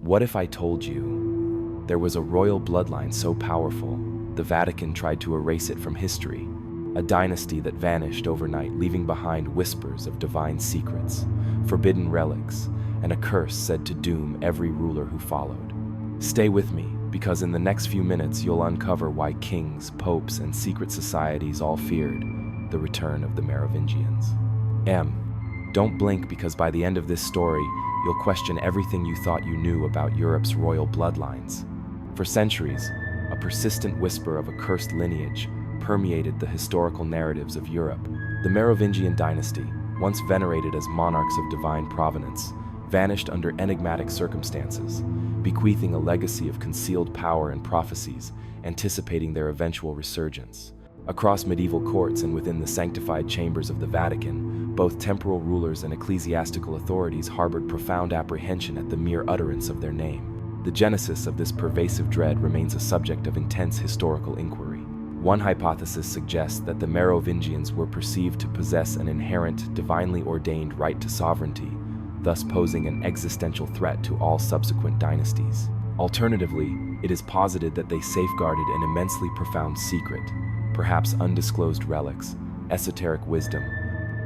What if I told you there was a royal bloodline so powerful, the Vatican tried to erase it from history? A dynasty that vanished overnight, leaving behind whispers of divine secrets, forbidden relics, and a curse said to doom every ruler who followed. Stay with me, because in the next few minutes you'll uncover why kings, popes, and secret societies all feared the return of the Merovingians. Don't blink, because by the end of this story, you'll question everything you thought you knew about Europe's royal bloodlines. For centuries, a persistent whisper of a cursed lineage permeated the historical narratives of Europe. The Merovingian dynasty, once venerated as monarchs of divine provenance, vanished under enigmatic circumstances, bequeathing a legacy of concealed power and prophecies, anticipating their eventual resurgence. Across medieval courts and within the sanctified chambers of the Vatican, both temporal rulers and ecclesiastical authorities harbored profound apprehension at the mere utterance of their name. The genesis of this pervasive dread remains a subject of intense historical inquiry. One hypothesis suggests that the Merovingians were perceived to possess an inherent, divinely ordained right to sovereignty, thus posing an existential threat to all subsequent dynasties. Alternatively, it is posited that they safeguarded an immensely profound secret, perhaps undisclosed relics, esoteric wisdom,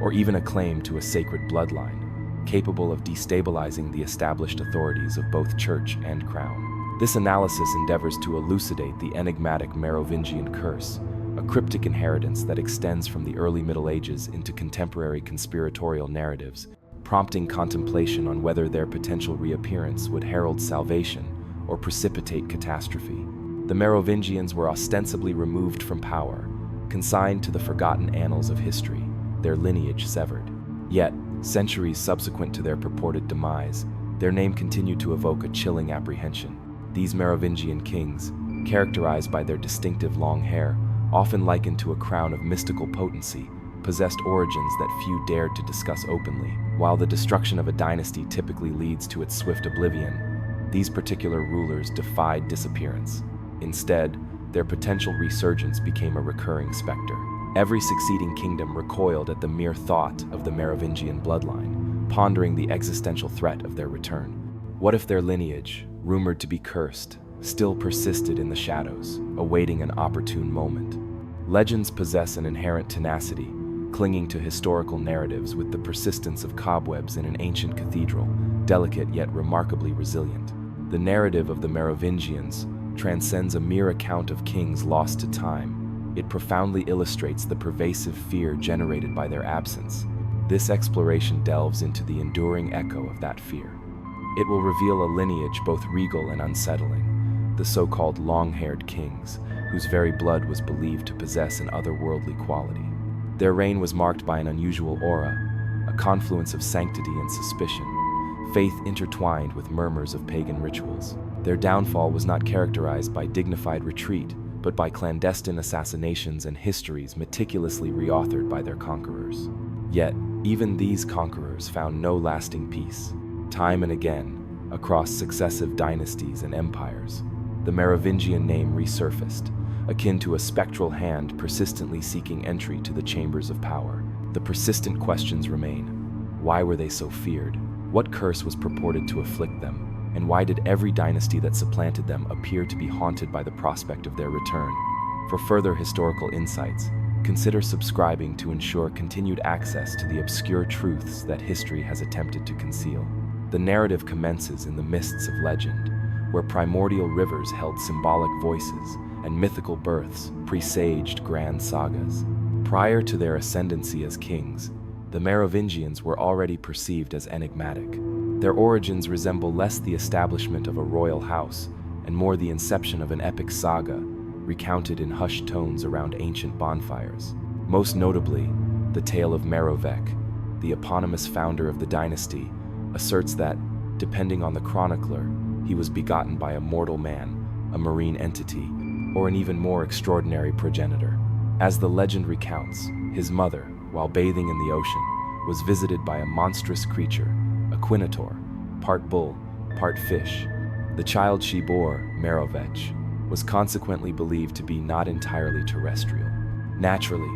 or even a claim to a sacred bloodline, capable of destabilizing the established authorities of both church and crown. This analysis endeavors to elucidate the enigmatic Merovingian Curse, a cryptic inheritance that extends from the early Middle Ages into contemporary conspiratorial narratives, prompting contemplation on whether their potential reappearance would herald salvation or precipitate catastrophe. The Merovingians were ostensibly removed from power, consigned to the forgotten annals of history, their lineage severed. Yet, centuries subsequent to their purported demise, their name continued to evoke a chilling apprehension. These Merovingian kings, characterized by their distinctive long hair, often likened to a crown of mystical potency, possessed origins that few dared to discuss openly. While the destruction of a dynasty typically leads to its swift oblivion, these particular rulers defied disappearance. Instead, their potential resurgence became a recurring specter. Every succeeding kingdom recoiled at the mere thought of the Merovingian bloodline, pondering the existential threat of their return. What if their lineage, rumored to be cursed, still persisted in the shadows, awaiting an opportune moment? Legends possess an inherent tenacity, clinging to historical narratives with the persistence of cobwebs in an ancient cathedral, delicate yet remarkably resilient. The narrative of the Merovingians transcends a mere account of kings lost to time. It profoundly illustrates the pervasive fear generated by their absence. This exploration delves into the enduring echo of that fear. It will reveal a lineage both regal and unsettling, the so-called long-haired kings, whose very blood was believed to possess an otherworldly quality. Their reign was marked by an unusual aura, a confluence of sanctity and suspicion, faith intertwined with murmurs of pagan rituals. Their downfall was not characterized by dignified retreat, but by clandestine assassinations and histories meticulously reauthored by their conquerors. Yet, even these conquerors found no lasting peace. Time and again, across successive dynasties and empires, the Merovingian name resurfaced, akin to a spectral hand persistently seeking entry to the chambers of power. The persistent questions remain. Why were they so feared? What curse was purported to afflict them? And why did every dynasty that supplanted them appear to be haunted by the prospect of their return? For further historical insights, consider subscribing to ensure continued access to the obscure truths that history has attempted to conceal. The narrative commences in the mists of legend, where primordial rivers held symbolic voices and mythical births presaged grand sagas. Prior to their ascendancy as kings, the Merovingians were already perceived as enigmatic. Their origins resemble less the establishment of a royal house and more the inception of an epic saga, recounted in hushed tones around ancient bonfires. Most notably, the tale of Merovec, the eponymous founder of the dynasty, asserts that, depending on the chronicler, he was begotten by a mortal man, a marine entity, or an even more extraordinary progenitor. As the legend recounts, his mother, while bathing in the ocean, was visited by a monstrous creature, a quinator, part bull, part fish. The child she bore, Merovec, was consequently believed to be not entirely terrestrial. Naturally,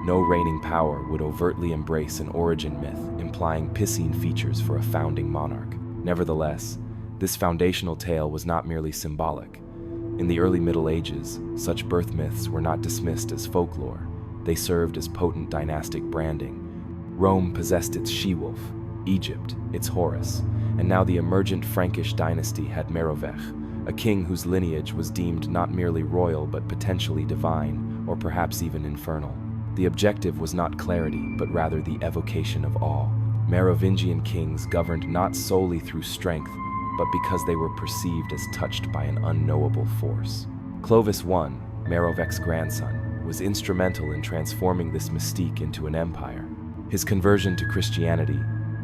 no reigning power would overtly embrace an origin myth implying piscine features for a founding monarch. Nevertheless, This foundational tale was not merely symbolic. In the early Middle Ages, such birth myths were not dismissed as folklore. They served as potent dynastic branding. Rome possessed its she-wolf, Egypt its Horus, and now the emergent Frankish dynasty had Merovech, a king whose lineage was deemed not merely royal but potentially divine, or perhaps even infernal. The objective was not clarity, but rather the evocation of awe. Merovingian kings governed not solely through strength, but because they were perceived as touched by an unknowable force. Clovis I, Merovech's grandson, was instrumental in transforming this mystique into an empire. His conversion to Christianity,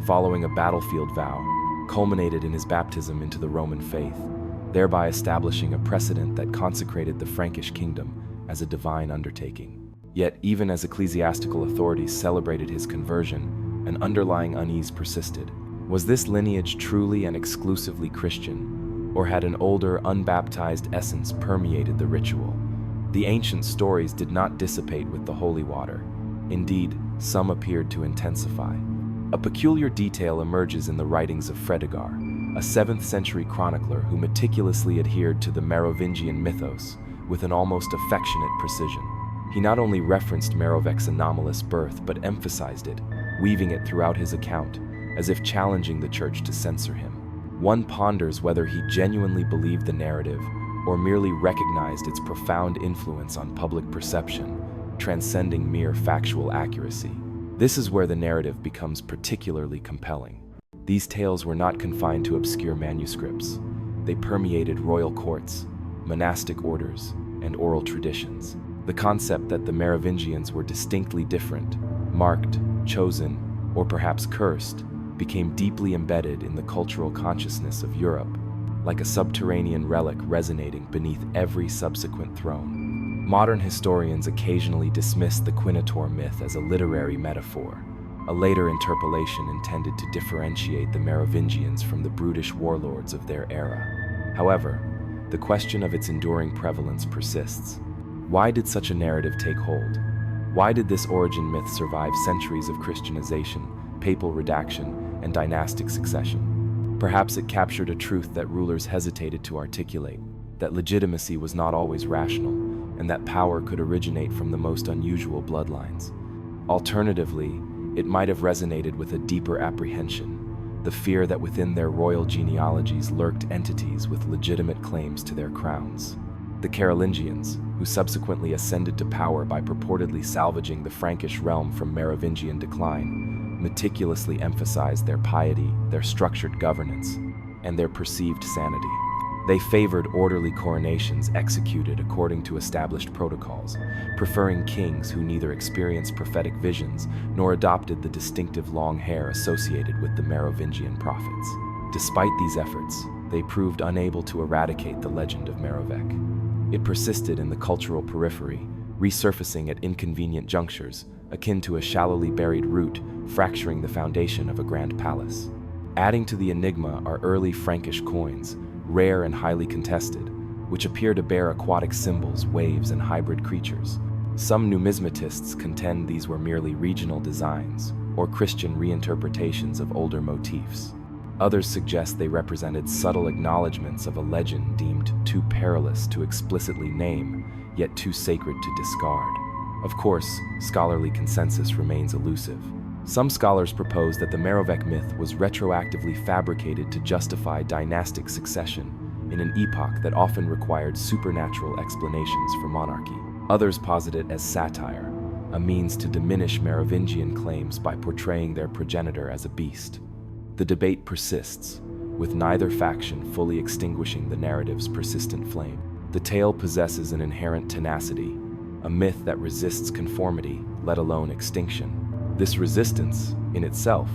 following a battlefield vow, culminated in his baptism into the Roman faith, thereby establishing a precedent that consecrated the Frankish kingdom as a divine undertaking. Yet, even as ecclesiastical authorities celebrated his conversion, an underlying unease persisted. Was this lineage truly and exclusively Christian, or had an older, unbaptized essence permeated the ritual? The ancient stories did not dissipate with the holy water. Indeed, some appeared to intensify. A peculiar detail emerges in the writings of Fredegar, a 7th century chronicler who meticulously adhered to the Merovingian mythos with an almost affectionate precision. He not only referenced Merovech's anomalous birth, but emphasized it, weaving it throughout his account, as if challenging the church to censor him. One ponders whether he genuinely believed the narrative, or merely recognized its profound influence on public perception, transcending mere factual accuracy. This is where the narrative becomes particularly compelling. These tales were not confined to obscure manuscripts. They permeated royal courts, monastic orders, and oral traditions. The concept that the Merovingians were distinctly different, marked, chosen, or perhaps cursed, became deeply embedded in the cultural consciousness of Europe, like a subterranean relic resonating beneath every subsequent throne. Modern historians occasionally dismiss the Quinator myth as a literary metaphor, a later interpolation intended to differentiate the Merovingians from the brutish warlords of their era. However, the question of its enduring prevalence persists. Why did such a narrative take hold? Why did this origin myth survive centuries of Christianization, papal redaction, and dynastic succession? Perhaps it captured a truth that rulers hesitated to articulate, that legitimacy was not always rational, and that power could originate from the most unusual bloodlines. Alternatively, it might have resonated with a deeper apprehension, the fear that within their royal genealogies lurked entities with legitimate claims to their crowns. The Carolingians, who subsequently ascended to power by purportedly salvaging the Frankish realm from Merovingian decline, meticulously emphasized their piety, their structured governance, and their perceived sanity. They favored orderly coronations executed according to established protocols, preferring kings who neither experienced prophetic visions nor adopted the distinctive long hair associated with the Merovingian prophets. Despite these efforts, they proved unable to eradicate the legend of Merovech. It persisted in the cultural periphery, resurfacing at inconvenient junctures, akin to a shallowly buried root fracturing the foundation of a grand palace. Adding to the enigma are early Frankish coins, rare and highly contested, which appear to bear aquatic symbols, waves, and hybrid creatures. Some numismatists contend these were merely regional designs, or Christian reinterpretations of older motifs. Others suggest they represented subtle acknowledgments of a legend deemed too perilous to explicitly name, yet too sacred to discard. Of course, scholarly consensus remains elusive. Some scholars propose that the Merovech myth was retroactively fabricated to justify dynastic succession in an epoch that often required supernatural explanations for monarchy. Others posit it as satire, a means to diminish Merovingian claims by portraying their progenitor as a beast. The debate persists, with neither faction fully extinguishing the narrative's persistent flame. The tale possesses an inherent tenacity, a myth that resists conformity, let alone extinction. This resistance, in itself,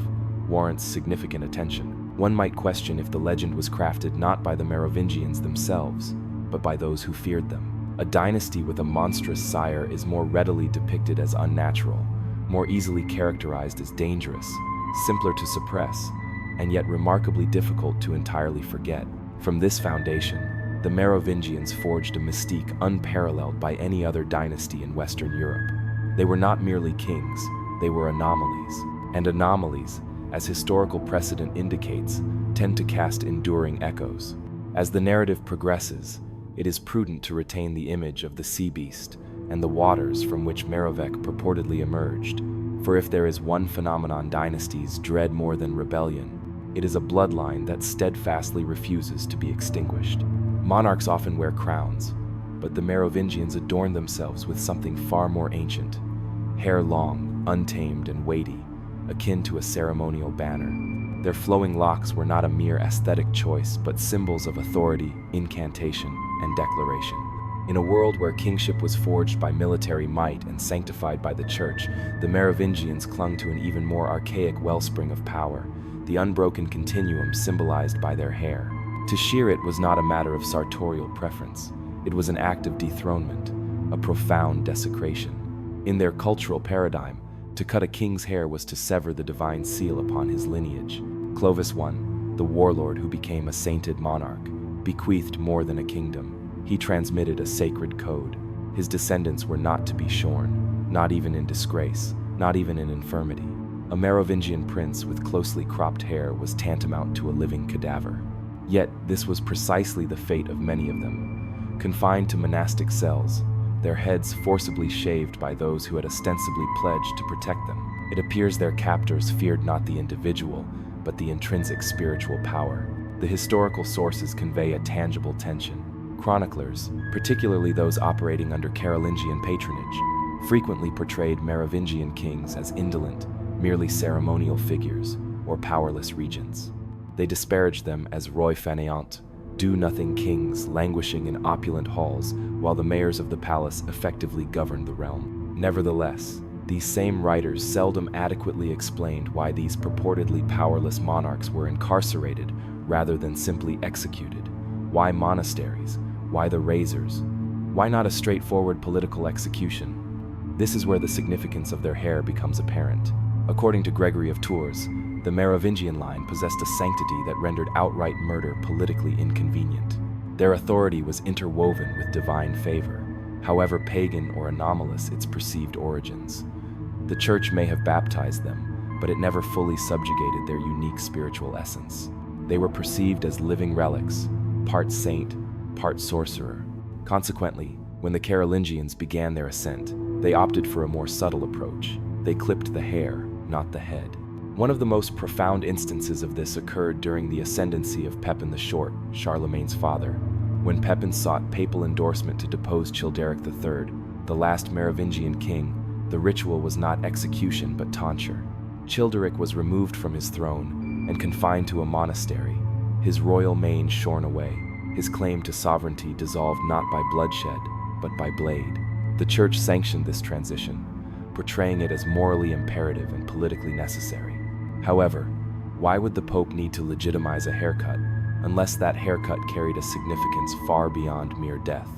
warrants significant attention. One might question if the legend was crafted not by the Merovingians themselves, but by those who feared them. A dynasty with a monstrous sire is more readily depicted as unnatural, more easily characterized as dangerous, simpler to suppress, and yet remarkably difficult to entirely forget. From this foundation, the Merovingians forged a mystique unparalleled by any other dynasty in Western Europe. They were not merely kings, they were anomalies. And anomalies, as historical precedent indicates, tend to cast enduring echoes. As the narrative progresses, it is prudent to retain the image of the sea beast and the waters from which Merovec purportedly emerged, for if there is one phenomenon dynasties dread more than rebellion, it is a bloodline that steadfastly refuses to be extinguished. Monarchs often wear crowns, but the Merovingians adorn themselves with something far more ancient: hair long, untamed, and weighty, akin to a ceremonial banner. Their flowing locks were not a mere aesthetic choice, but symbols of authority, incantation, and declaration. In a world where kingship was forged by military might and sanctified by the church, the Merovingians clung to an even more archaic wellspring of power, the unbroken continuum symbolized by their hair. To shear it was not a matter of sartorial preference. It was an act of dethronement, a profound desecration. In their cultural paradigm, to cut a king's hair was to sever the divine seal upon his lineage. Clovis I, the warlord who became a sainted monarch, bequeathed more than a kingdom. He transmitted a sacred code. His descendants were not to be shorn, not even in disgrace, not even in infirmity. A Merovingian prince with closely cropped hair was tantamount to a living cadaver. Yet this was precisely the fate of many of them. Confined to monastic cells, their heads forcibly shaved by those who had ostensibly pledged to protect them, it appears their captors feared not the individual, but the intrinsic spiritual power. The historical sources convey a tangible tension. Chroniclers, particularly those operating under Carolingian patronage, frequently portrayed Merovingian kings as indolent, merely ceremonial figures, or powerless regents. They disparaged them as roi fainéants, do-nothing kings languishing in opulent halls while the mayors of the palace effectively governed the realm. Nevertheless, these same writers seldom adequately explained why these purportedly powerless monarchs were incarcerated rather than simply executed. Why monasteries? Why the razors? Why not a straightforward political execution? This is where the significance of their hair becomes apparent. According to Gregory of Tours, the Merovingian line possessed a sanctity that rendered outright murder politically inconvenient. Their authority was interwoven with divine favor, however pagan or anomalous its perceived origins. The church may have baptized them, but it never fully subjugated their unique spiritual essence. They were perceived as living relics, part saint, part sorcerer. Consequently, when the Carolingians began their ascent, they opted for a more subtle approach. They clipped the hair, not the head. One of the most profound instances of this occurred during the ascendancy of Pepin the Short, Charlemagne's father. When Pepin sought papal endorsement to depose Childeric III, the last Merovingian king, the ritual was not execution but tonsure. Childeric was removed from his throne and confined to a monastery, his royal mane shorn away, his claim to sovereignty dissolved not by bloodshed, but by blade. The church sanctioned this transition, portraying it as morally imperative and politically necessary. However, why would the Pope need to legitimize a haircut, unless that haircut carried a significance far beyond mere death?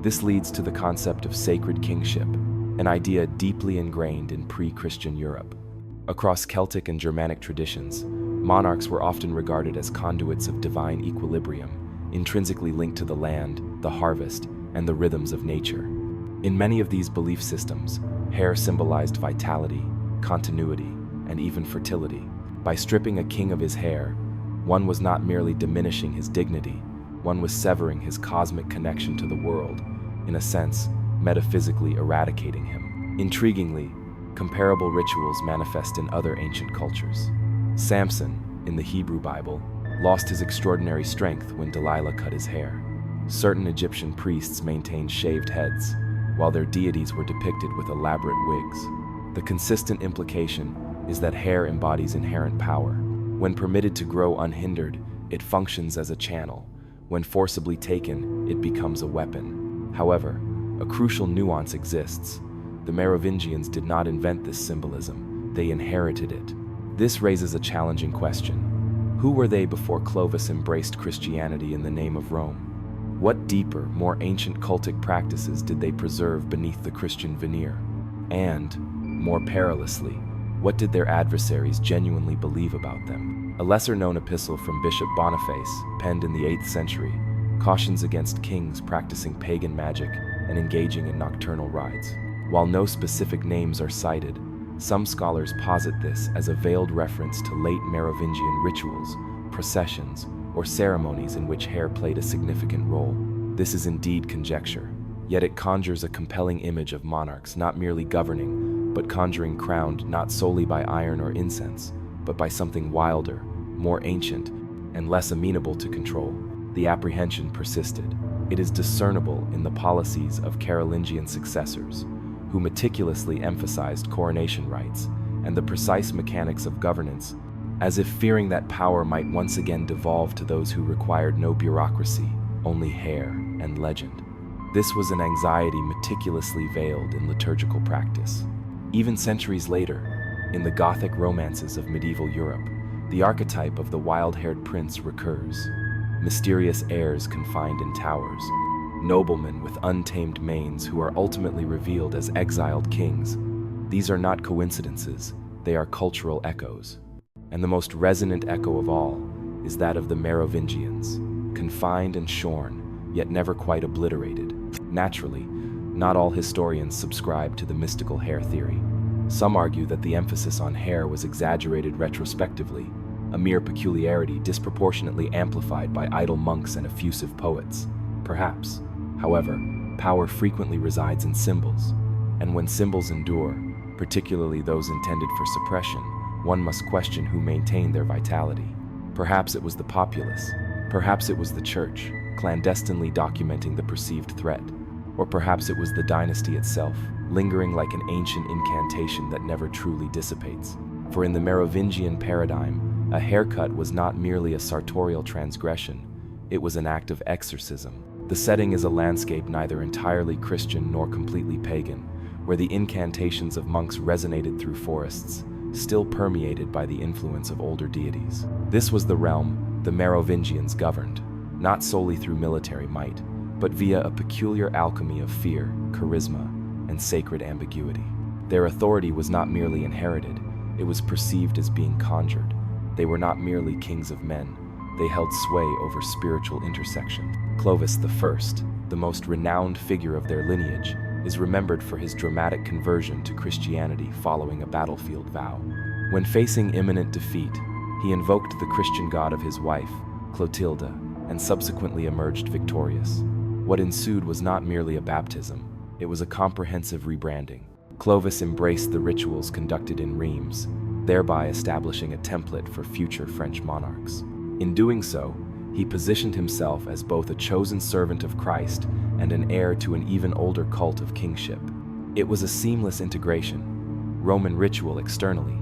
This leads to the concept of sacred kingship, an idea deeply ingrained in pre-Christian Europe. Across Celtic and Germanic traditions, monarchs were often regarded as conduits of divine equilibrium, intrinsically linked to the land, the harvest, and the rhythms of nature. In many of these belief systems, hair symbolized vitality, continuity, and even fertility. By stripping a king of his hair, one was not merely diminishing his dignity, one was severing his cosmic connection to the world, in a sense, metaphysically eradicating him. Intriguingly, comparable rituals manifest in other ancient cultures. Samson, in the Hebrew Bible, lost his extraordinary strength when Delilah cut his hair. Certain Egyptian priests maintained shaved heads, while their deities were depicted with elaborate wigs. The consistent implication is that hair embodies inherent power. When permitted to grow unhindered, it functions as a channel. When forcibly taken, it becomes a weapon. However, a crucial nuance exists. The Merovingians did not invent this symbolism, they inherited it. This raises a challenging question. Who were they before Clovis embraced Christianity in the name of Rome? What deeper, more ancient cultic practices did they preserve beneath the Christian veneer? And, more perilously, what did their adversaries genuinely believe about them? A lesser-known epistle from Bishop Boniface, penned in the 8th century, cautions against kings practicing pagan magic and engaging in nocturnal rites. While no specific names are cited, some scholars posit this as a veiled reference to late Merovingian rituals processions, or ceremonies in which hair played a significant role. This is indeed conjecture, yet it conjures a compelling image of monarchs not merely governing, but conjuring crowned not solely by iron or incense, but by something wilder, more ancient, and less amenable to control. The apprehension persisted. It is discernible in the policies of Carolingian successors, who meticulously emphasized coronation rites and the precise mechanics of governance, as if fearing that power might once again devolve to those who required no bureaucracy, only hair and legend. This was an anxiety meticulously veiled in liturgical practice. Even centuries later, in the Gothic romances of medieval Europe, the archetype of the wild-haired prince recurs. Mysterious heirs confined in towers, noblemen with untamed manes who are ultimately revealed as exiled kings. These are not coincidences, they are cultural echoes. And the most resonant echo of all is that of the Merovingians, confined and shorn, yet never quite obliterated. Naturally, not all historians subscribe to the mystical hair theory. Some argue that the emphasis on hair was exaggerated retrospectively, a mere peculiarity disproportionately amplified by idle monks and effusive poets. Perhaps, however, power frequently resides in symbols, and when symbols endure, particularly those intended for suppression, one must question who maintained their vitality. Perhaps it was the populace, perhaps it was the church, clandestinely documenting the perceived threat, or perhaps it was the dynasty itself, lingering like an ancient incantation that never truly dissipates. For in the Merovingian paradigm, a haircut was not merely a sartorial transgression, it was an act of exorcism. The setting is a landscape neither entirely Christian nor completely pagan, where the incantations of monks resonated through forests, still permeated by the influence of older deities. This was the realm the Merovingians governed, not solely through military might, but via a peculiar alchemy of fear, charisma, and sacred ambiguity. Their authority was not merely inherited, it was perceived as being conjured. They were not merely kings of men, they held sway over spiritual intersections. Clovis I, the most renowned figure of their lineage, is remembered for his dramatic conversion to Christianity following a battlefield vow. When facing imminent defeat, he invoked the Christian god of his wife, Clotilda, and subsequently emerged victorious. What ensued was not merely a baptism, it was a comprehensive rebranding. Clovis embraced the rituals conducted in Reims, thereby establishing a template for future French monarchs. In doing so, he positioned himself as both a chosen servant of Christ and an heir to an even older cult of kingship. It was a seamless integration, Roman ritual externally,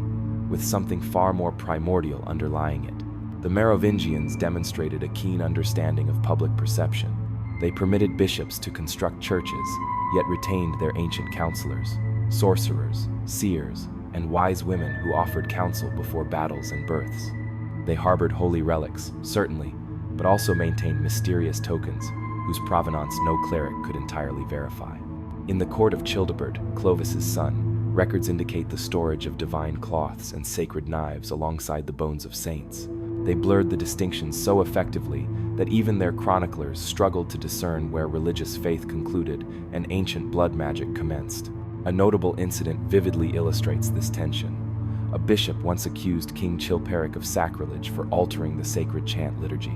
with something far more primordial underlying it. The Merovingians demonstrated a keen understanding of public perception. They permitted bishops to construct churches, yet retained their ancient counselors, sorcerers, seers, and wise women who offered counsel before battles and births. They harbored holy relics, certainly, but also maintained mysterious tokens whose provenance no cleric could entirely verify. In the court of Childebert, Clovis's son, records indicate the storage of divine cloths and sacred knives alongside the bones of saints. They blurred the distinctions so effectively that even their chroniclers struggled to discern where religious faith concluded and ancient blood magic commenced. A notable incident vividly illustrates this tension. A bishop once accused King Chilperic of sacrilege for altering the sacred chant liturgy.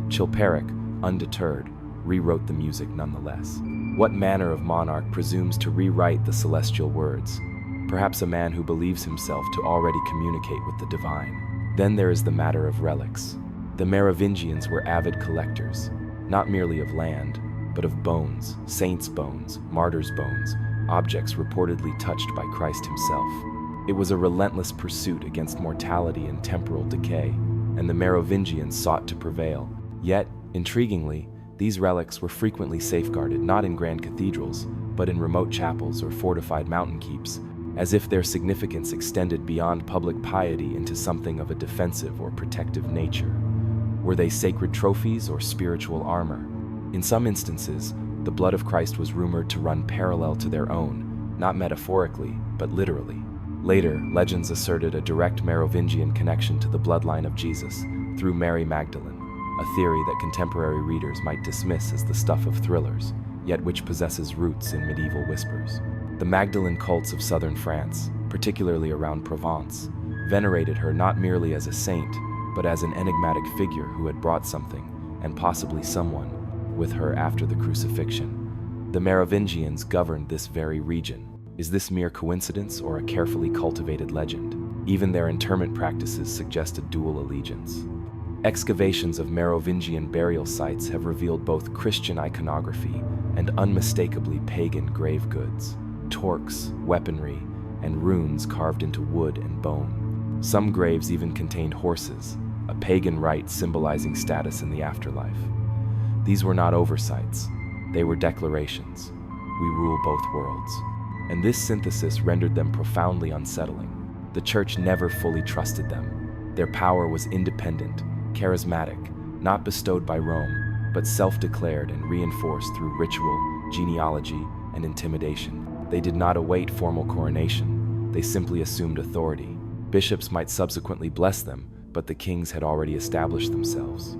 Chilperic, undeterred, rewrote the music nonetheless. What manner of monarch presumes to rewrite the celestial words? Perhaps a man who believes himself to already communicate with the divine. Then there is the matter of relics. The Merovingians were avid collectors, not merely of land, but of bones, saints' bones, martyrs' bones, objects reportedly touched by Christ himself. It was a relentless pursuit against mortality and temporal decay, and the Merovingians sought to prevail. Yet, intriguingly, these relics were frequently safeguarded not in grand cathedrals, but in remote chapels or fortified mountain keeps, as if their significance extended beyond public piety into something of a defensive or protective nature. Were they sacred trophies or spiritual armor? In some instances, the blood of Christ was rumored to run parallel to their own, not metaphorically, but literally. Later, legends asserted a direct Merovingian connection to the bloodline of Jesus through Mary Magdalene, a theory that contemporary readers might dismiss as the stuff of thrillers, yet which possesses roots in medieval whispers. The Magdalene cults of southern France, particularly around Provence, venerated her not merely as a saint, but as an enigmatic figure who had brought something, and possibly someone, with her after the crucifixion. The Merovingians governed this very region. Is this mere coincidence or a carefully cultivated legend? Even their interment practices suggest a dual allegiance. Excavations of Merovingian burial sites have revealed both Christian iconography and unmistakably pagan grave goods, torques, weaponry, and runes carved into wood and bone. Some graves even contained horses, a pagan rite symbolizing status in the afterlife. These were not oversights, they were declarations. We rule both worlds. And this synthesis rendered them profoundly unsettling. The church never fully trusted them. Their power was independent, charismatic, not bestowed by Rome, but self-declared and reinforced through ritual, genealogy, and intimidation. They did not await formal coronation. They simply assumed authority. Bishops might subsequently bless them, but the kings had already established themselves.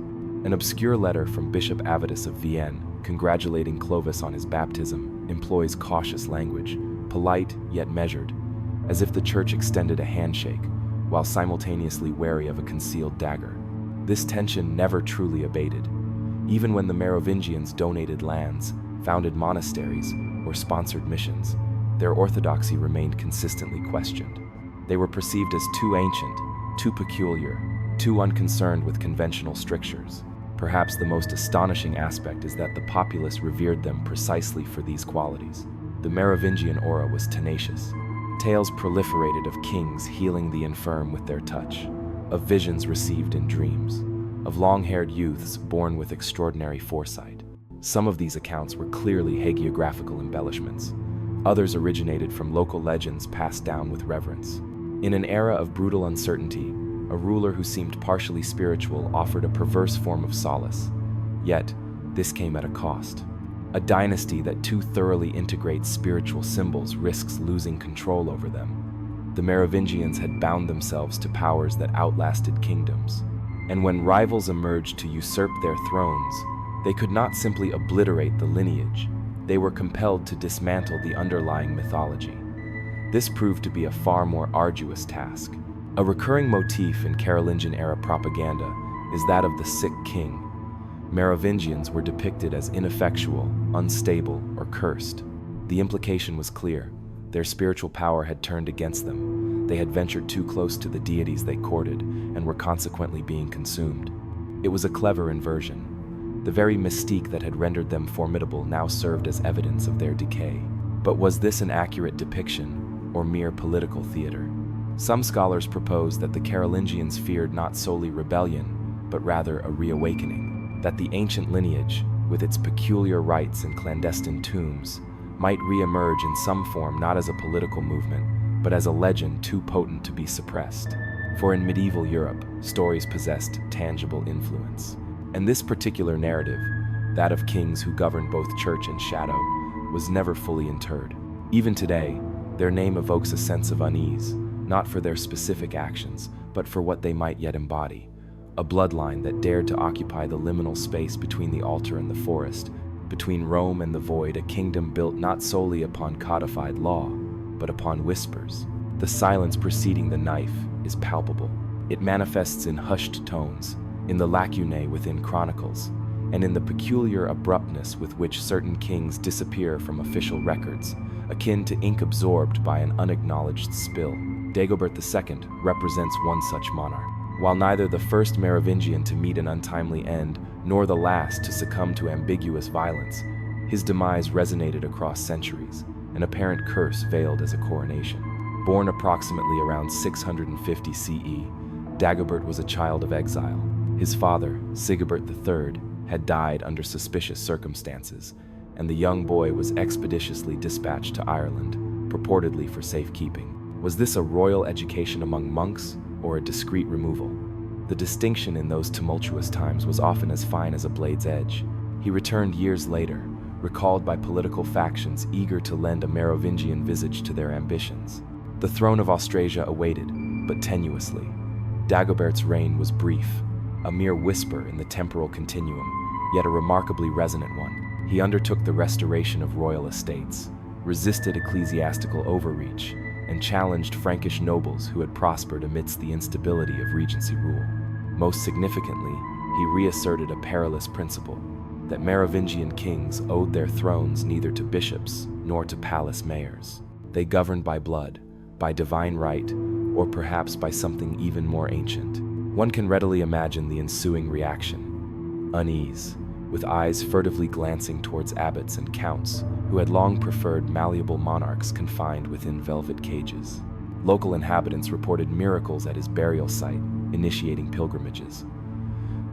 An obscure letter from Bishop Avitus of Vienne, congratulating Clovis on his baptism, employs cautious language, polite yet measured, as if the church extended a handshake, while simultaneously wary of a concealed dagger. This tension never truly abated. Even when the Merovingians donated lands, founded monasteries, or sponsored missions, their orthodoxy remained consistently questioned. They were perceived as too ancient, too peculiar, too unconcerned with conventional strictures. Perhaps the most astonishing aspect is that the populace revered them precisely for these qualities. The Merovingian aura was tenacious. Tales proliferated of kings healing the infirm with their touch, of visions received in dreams, of long-haired youths born with extraordinary foresight. Some of these accounts were clearly hagiographical embellishments. Others originated from local legends passed down with reverence. In an era of brutal uncertainty, a ruler who seemed partially spiritual offered a perverse form of solace. Yet, this came at a cost. A dynasty that too thoroughly integrates spiritual symbols risks losing control over them. The Merovingians had bound themselves to powers that outlasted kingdoms. And when rivals emerged to usurp their thrones, they could not simply obliterate the lineage. They were compelled to dismantle the underlying mythology. This proved to be a far more arduous task. A recurring motif in Carolingian-era propaganda is that of the sick king. Merovingians were depicted as ineffectual, unstable, or cursed. The implication was clear. Their spiritual power had turned against them. They had ventured too close to the deities they courted and were consequently being consumed. It was a clever inversion. The very mystique that had rendered them formidable now served as evidence of their decay. But was this an accurate depiction, or mere political theater? Some scholars propose that the Carolingians feared not solely rebellion, but rather a reawakening, that the ancient lineage, with its peculiar rites and clandestine tombs, might re-emerge in some form not as a political movement, but as a legend too potent to be suppressed. For in medieval Europe, stories possessed tangible influence. And this particular narrative, that of kings who governed both church and shadow, was never fully interred. Even today, their name evokes a sense of unease, not for their specific actions, but for what they might yet embody. A bloodline that dared to occupy the liminal space between the altar and the forest, between Rome and the void, a kingdom built not solely upon codified law, but upon whispers. The silence preceding the knife is palpable. It manifests in hushed tones, in the lacunae within chronicles, and in the peculiar abruptness with which certain kings disappear from official records, akin to ink absorbed by an unacknowledged spill. Dagobert II represents one such monarch. While neither the first Merovingian to meet an untimely end, nor the last to succumb to ambiguous violence, his demise resonated across centuries, an apparent curse veiled as a coronation. Born approximately around 650 CE, Dagobert was a child of exile. His father, Sigebert III, had died under suspicious circumstances, and the young boy was expeditiously dispatched to Ireland, purportedly for safekeeping. Was this a royal education among monks, or a discreet removal? The distinction in those tumultuous times was often as fine as a blade's edge. He returned years later, recalled by political factions eager to lend a Merovingian visage to their ambitions. The throne of Austrasia awaited, but tenuously. Dagobert's reign was brief, a mere whisper in the temporal continuum, yet a remarkably resonant one. He undertook the restoration of royal estates, resisted ecclesiastical overreach, and challenged Frankish nobles who had prospered amidst the instability of regency rule. Most significantly, he reasserted a perilous principle, that Merovingian kings owed their thrones neither to bishops nor to palace mayors. They governed by blood, by divine right, or perhaps by something even more ancient. One can readily imagine the ensuing reaction: unease, with eyes furtively glancing towards abbots and counts who had long preferred malleable monarchs confined within velvet cages. Local inhabitants reported miracles at his burial site, initiating pilgrimages.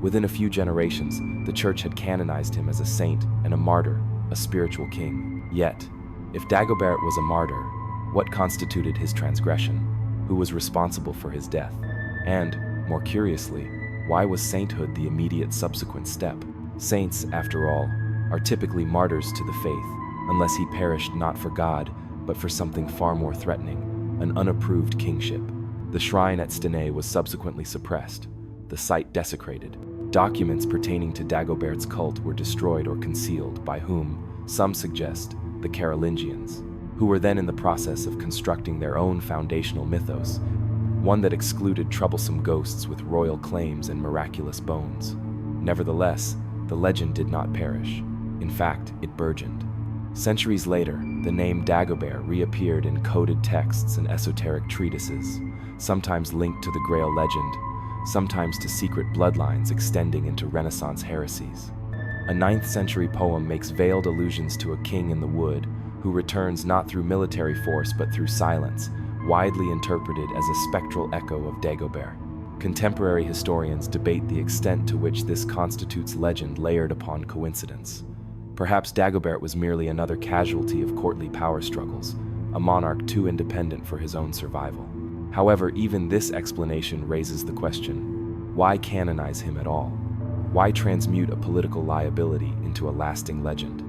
Within a few generations, the church had canonized him as a saint and a martyr, a spiritual king. Yet, if Dagobert was a martyr, what constituted his transgression? Who was responsible for his death? And, more curiously, why was sainthood the immediate subsequent step? Saints, after all, are typically martyrs to the faith, unless he perished not for God, but for something far more threatening: an unapproved kingship. The shrine at Stenay was subsequently suppressed, the site desecrated. Documents pertaining to Dagobert's cult were destroyed or concealed by whom, some suggest, the Carolingians, who were then in the process of constructing their own foundational mythos, one that excluded troublesome ghosts with royal claims and miraculous bones. Nevertheless, the legend did not perish. In fact, it burgeoned. Centuries later, the name Dagobert reappeared in coded texts and esoteric treatises, sometimes linked to the Grail legend, sometimes to secret bloodlines extending into Renaissance heresies. A 9th century poem makes veiled allusions to a king in the wood who returns not through military force but through silence, widely interpreted as a spectral echo of Dagobert. Contemporary historians debate the extent to which this constitutes legend layered upon coincidence. Perhaps Dagobert was merely another casualty of courtly power struggles, a monarch too independent for his own survival. However, even this explanation raises the question: why canonize him at all? Why transmute a political liability into a lasting legend?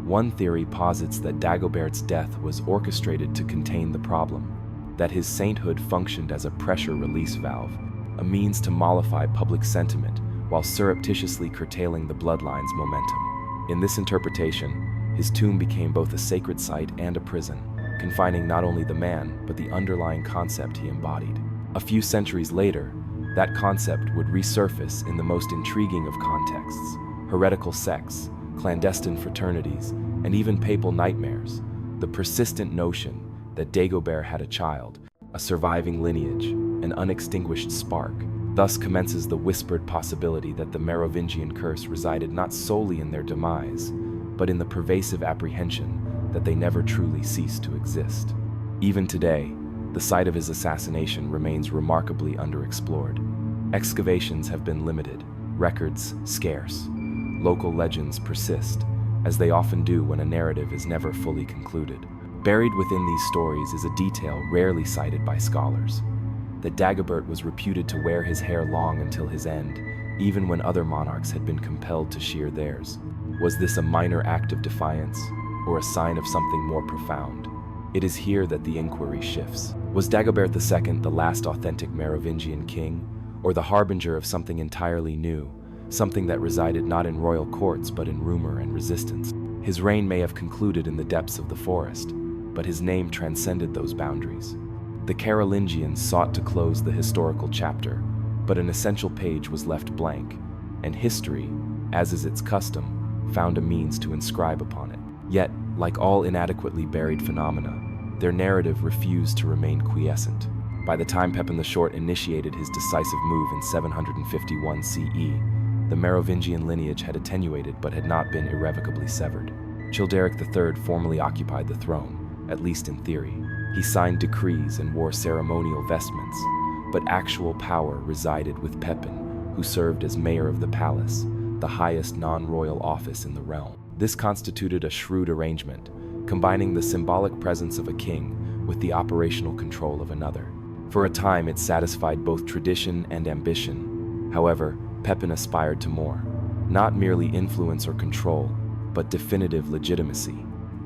One theory posits that Dagobert's death was orchestrated to contain the problem, that his sainthood functioned as a pressure release valve, a means to mollify public sentiment while surreptitiously curtailing the bloodline's momentum. In this interpretation, his tomb became both a sacred site and a prison, confining not only the man, but the underlying concept he embodied. A few centuries later, that concept would resurface in the most intriguing of contexts: heretical sects, clandestine fraternities, and even papal nightmares. The persistent notion that Dagobert had a child, a surviving lineage, an unextinguished spark. Thus commences the whispered possibility that the Merovingian curse resided not solely in their demise, but in the pervasive apprehension that they never truly ceased to exist. Even today, the site of his assassination remains remarkably underexplored. Excavations have been limited, records scarce. Local legends persist, as they often do when a narrative is never fully concluded. Buried within these stories is a detail rarely cited by scholars: that Dagobert was reputed to wear his hair long until his end, even when other monarchs had been compelled to shear theirs. Was this a minor act of defiance, or a sign of something more profound? It is here that the inquiry shifts. Was Dagobert II the last authentic Merovingian king, or the harbinger of something entirely new, something that resided not in royal courts but in rumor and resistance? His reign may have concluded in the depths of the forest, but his name transcended those boundaries. The Carolingians sought to close the historical chapter, but an essential page was left blank, and history, as is its custom, found a means to inscribe upon it. Yet, like all inadequately buried phenomena, their narrative refused to remain quiescent. By the time Pepin the Short initiated his decisive move in 751 CE, the Merovingian lineage had attenuated but had not been irrevocably severed. Childeric III formally occupied the throne, at least in theory. He signed decrees and wore ceremonial vestments, but actual power resided with Pepin, who served as mayor of the palace, the highest non-royal office in the realm. This constituted a shrewd arrangement, combining the symbolic presence of a king with the operational control of another. For a time, it satisfied both tradition and ambition. However, Pepin aspired to more, not merely influence or control, but definitive legitimacy,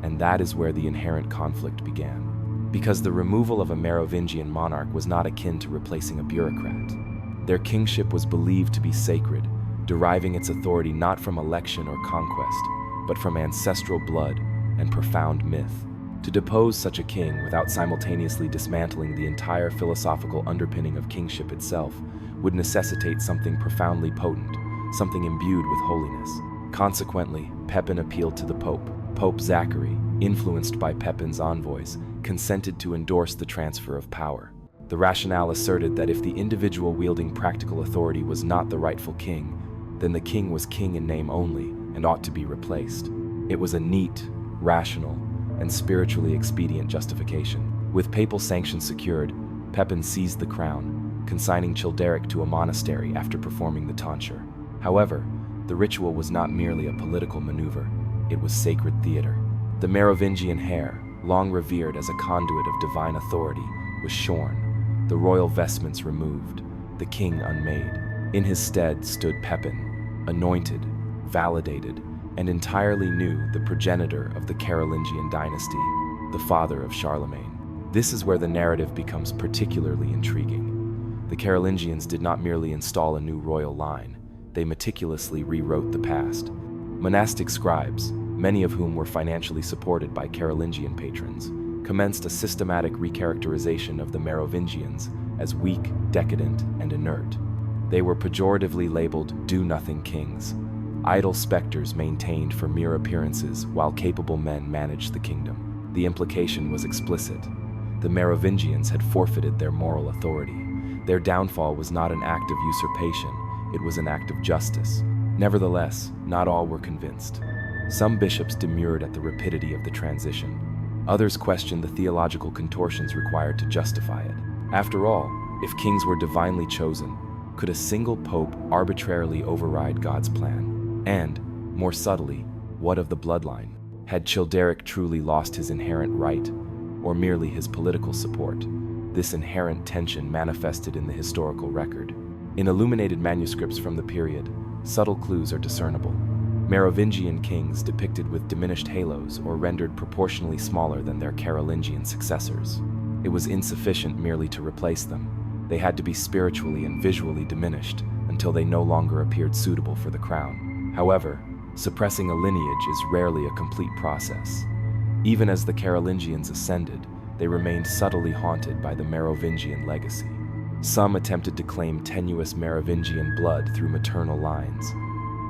and that is where the inherent conflict began. Because the removal of a Merovingian monarch was not akin to replacing a bureaucrat. Their kingship was believed to be sacred, deriving its authority not from election or conquest, but from ancestral blood and profound myth. To depose such a king without simultaneously dismantling the entire philosophical underpinning of kingship itself would necessitate something profoundly potent, something imbued with holiness. Consequently, Pepin appealed to the Pope. Pope Zachary, influenced by Pepin's envoys, consented to endorse the transfer of power. The rationale asserted that if the individual wielding practical authority was not the rightful king, then the king was king in name only and ought to be replaced. It was a neat, rational, and spiritually expedient justification. With papal sanction secured, Pepin seized the crown, consigning Childeric to a monastery after performing the tonsure. However, the ritual was not merely a political maneuver, it was sacred theater. The Merovingian hair, long revered as a conduit of divine authority, was shorn, the royal vestments removed, the king unmade. In his stead stood Pepin, anointed, validated, and entirely new, the progenitor of the Carolingian dynasty, the father of Charlemagne. This is where the narrative becomes particularly intriguing. The Carolingians did not merely install a new royal line, they meticulously rewrote the past. Monastic scribes, many of whom were financially supported by Carolingian patrons, commenced a systematic recharacterization of the Merovingians as weak, decadent, and inert. They were pejoratively labeled do-nothing kings, idle specters maintained for mere appearances while capable men managed the kingdom. The implication was explicit. The Merovingians had forfeited their moral authority. Their downfall was not an act of usurpation, it was an act of justice. Nevertheless, not all were convinced. Some bishops demurred at the rapidity of the transition. Others questioned the theological contortions required to justify it. After all, if kings were divinely chosen, could a single pope arbitrarily override God's plan? And, more subtly, what of the bloodline? Had Childeric truly lost his inherent right, or merely his political support? This inherent tension manifested in the historical record. In illuminated manuscripts from the period, subtle clues are discernible. Merovingian kings depicted with diminished halos or rendered proportionally smaller than their Carolingian successors. It was insufficient merely to replace them. They had to be spiritually and visually diminished until they no longer appeared suitable for the crown. However, suppressing a lineage is rarely a complete process. Even as the Carolingians ascended, they remained subtly haunted by the Merovingian legacy. Some attempted to claim tenuous Merovingian blood through maternal lines.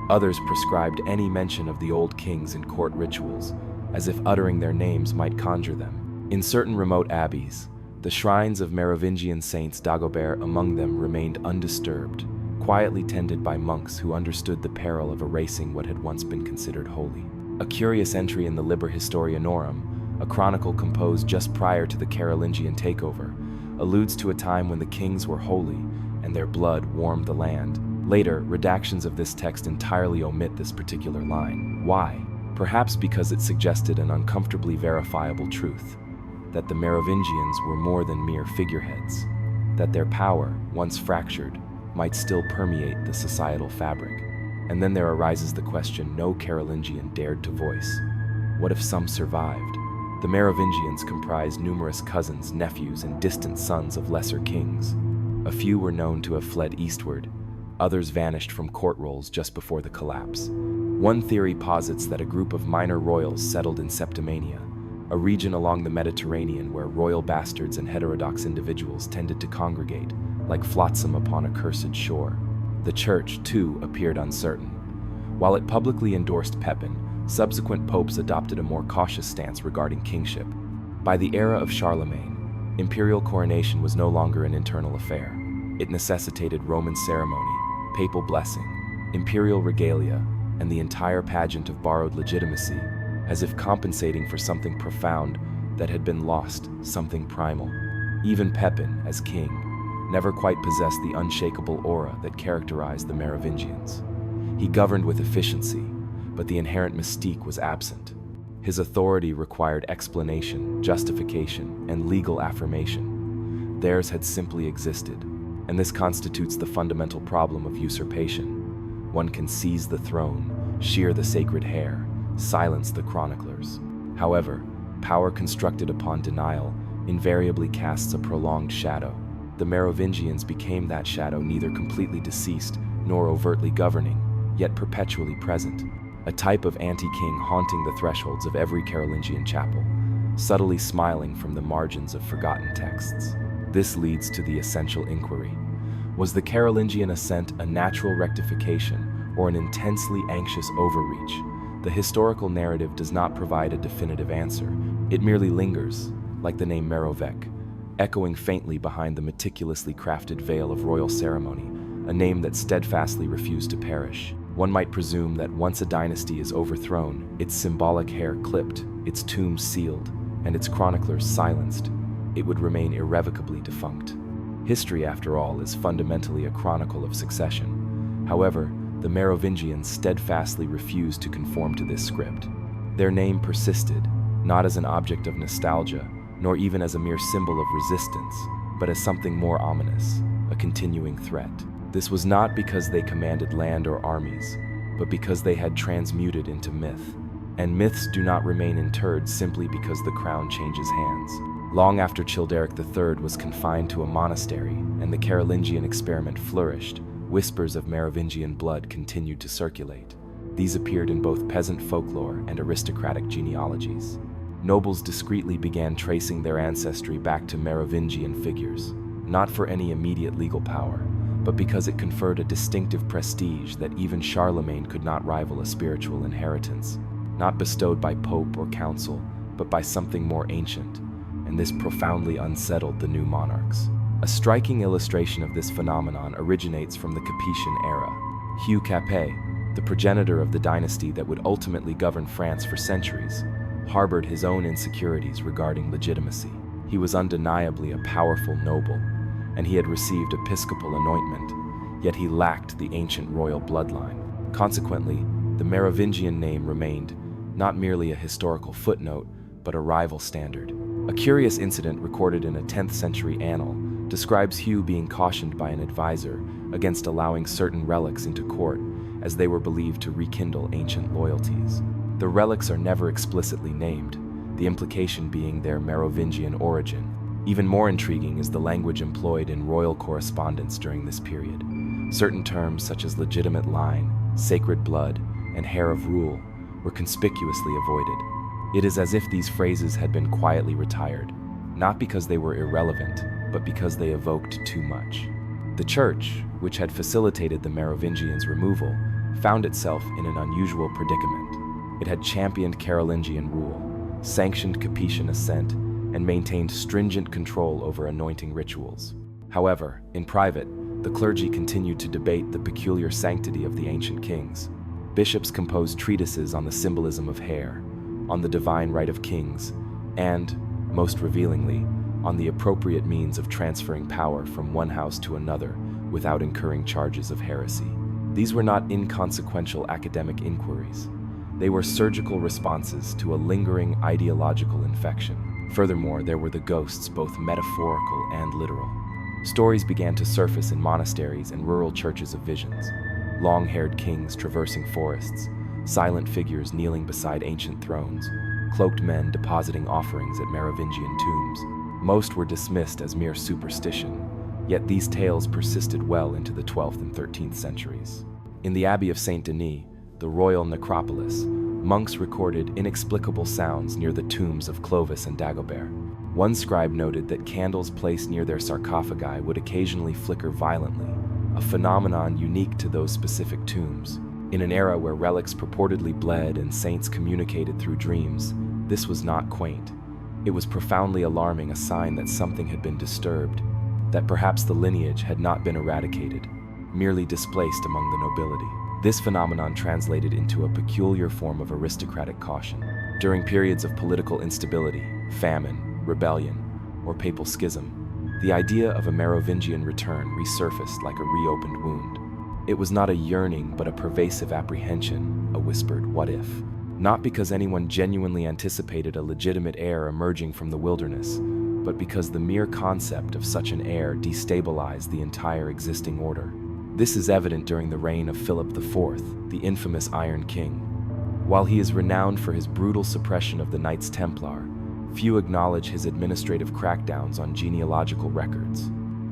Others prescribed any mention of the old kings in court rituals, as if uttering their names might conjure them. In certain remote abbeys, the shrines of Merovingian saints, Dagobert among them, remained undisturbed, quietly tended by monks who understood the peril of erasing what had once been considered holy. A curious entry in the Liber Historianorum, a chronicle composed just prior to the Carolingian takeover, alludes to a time when the kings were holy and their blood warmed the land. Later, redactions of this text entirely omit this particular line. Why? Perhaps because it suggested an uncomfortably verifiable truth, that the Merovingians were more than mere figureheads, that their power, once fractured, might still permeate the societal fabric. And then there arises the question no Carolingian dared to voice. What if some survived? The Merovingians comprised numerous cousins, nephews, and distant sons of lesser kings. A few were known to have fled eastward, others vanished from court rolls just before the collapse. One theory posits that a group of minor royals settled in Septimania, a region along the Mediterranean where royal bastards and heterodox individuals tended to congregate, like flotsam upon a cursed shore. The church, too, appeared uncertain. While it publicly endorsed Pepin, subsequent popes adopted a more cautious stance regarding kingship. By the era of Charlemagne, imperial coronation was no longer an internal affair. It necessitated Roman ceremony, papal blessing, imperial regalia, and the entire pageant of borrowed legitimacy, as if compensating for something profound that had been lost, something primal. Even Pepin, as king, never quite possessed the unshakable aura that characterized the Merovingians. He governed with efficiency, but the inherent mystique was absent. His authority required explanation, justification, and legal affirmation. Theirs had simply existed, and this constitutes the fundamental problem of usurpation. One can seize the throne, shear the sacred hair, silence the chroniclers. However, power constructed upon denial invariably casts a prolonged shadow. The Merovingians became that shadow, neither completely deceased nor overtly governing, yet perpetually present. A type of anti-king haunting the thresholds of every Carolingian chapel. subtly smiling from the margins of forgotten texts. This leads to the essential inquiry. Was the Carolingian ascent a natural rectification or an intensely anxious overreach? The historical narrative does not provide a definitive answer. It merely lingers, like the name Merovec, echoing faintly behind the meticulously crafted veil of royal ceremony, a name that steadfastly refused to perish. One might presume that once a dynasty is overthrown, its symbolic hair clipped, its tomb sealed, and its chroniclers silenced, it would remain irrevocably defunct. History, after all, is fundamentally a chronicle of succession. However, the Merovingians steadfastly refused to conform to this script. Their name persisted, not as an object of nostalgia, nor even as a mere symbol of resistance, but as something more ominous, a continuing threat. This was not because they commanded land or armies, but because they had transmuted into myth. And myths do not remain interred simply because the crown changes hands. Long after Childeric III was confined to a monastery and the Carolingian experiment flourished, whispers of Merovingian blood continued to circulate. These appeared in both peasant folklore and aristocratic genealogies. Nobles discreetly began tracing their ancestry back to Merovingian figures, not for any immediate legal power, but because it conferred a distinctive prestige that even Charlemagne could not rival, a spiritual inheritance, not bestowed by pope or council, but by something more ancient, and this profoundly unsettled the new monarchs. A striking illustration of this phenomenon originates from the Capetian era. Hugh Capet, the progenitor of the dynasty that would ultimately govern France for centuries, harbored his own insecurities regarding legitimacy. He was undeniably a powerful noble, and he had received episcopal anointment, yet he lacked the ancient royal bloodline. Consequently, the Merovingian name remained not merely a historical footnote, but a rival standard. A curious incident recorded in a 10th century annal describes Hugh being cautioned by an advisor against allowing certain relics into court, as they were believed to rekindle ancient loyalties. The relics are never explicitly named, the implication being their Merovingian origin. Even more intriguing is the language employed in royal correspondence during this period. Certain terms such as legitimate line, sacred blood, and heir of rule were conspicuously avoided. It is as if these phrases had been quietly retired, not because they were irrelevant, but because they evoked too much. The Church, which had facilitated the Merovingians' removal, found itself in an unusual predicament. It had championed Carolingian rule, sanctioned Capetian ascent, and maintained stringent control over anointing rituals. However, in private, the clergy continued to debate the peculiar sanctity of the ancient kings. Bishops composed treatises on the symbolism of hair, on the divine right of kings, and, most revealingly, on the appropriate means of transferring power from one house to another without incurring charges of heresy. These were not inconsequential academic inquiries. They were surgical responses to a lingering ideological infection. Furthermore, there were the ghosts, both metaphorical and literal. Stories began to surface in monasteries and rural churches of visions. Long-haired kings traversing forests, silent figures kneeling beside ancient thrones, cloaked men depositing offerings at Merovingian tombs. Most were dismissed as mere superstition, yet these tales persisted well into the 12th and 13th centuries. In the Abbey of Saint Denis, the royal necropolis, monks recorded inexplicable sounds near the tombs of Clovis and Dagobert. One scribe noted that candles placed near their sarcophagi would occasionally flicker violently, a phenomenon unique to those specific tombs. In an era where relics purportedly bled and saints communicated through dreams, this was not quaint. It was profoundly alarming, a sign that something had been disturbed, that perhaps the lineage had not been eradicated, merely displaced among the nobility. This phenomenon translated into a peculiar form of aristocratic caution. During periods of political instability, famine, rebellion, or papal schism, the idea of a Merovingian return resurfaced like a reopened wound. It was not a yearning, but a pervasive apprehension, a whispered "what if?" Not because anyone genuinely anticipated a legitimate heir emerging from the wilderness, but because the mere concept of such an heir destabilized the entire existing order. This is evident during the reign of Philip IV, the infamous Iron King. While he is renowned for his brutal suppression of the Knights Templar, few acknowledge his administrative crackdowns on genealogical records.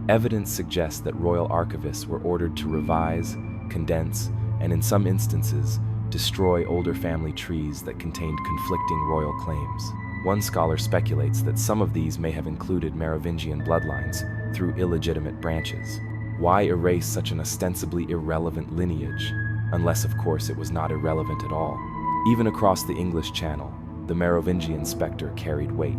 Evidence suggests that royal archivists were ordered to revise, condense, and in some instances, destroy older family trees that contained conflicting royal claims. One scholar speculates that some of these may have included Merovingian bloodlines through illegitimate branches. Why erase such an ostensibly irrelevant lineage? Unless, of course, it was not irrelevant at all. Even across the English Channel, the Merovingian specter carried weight.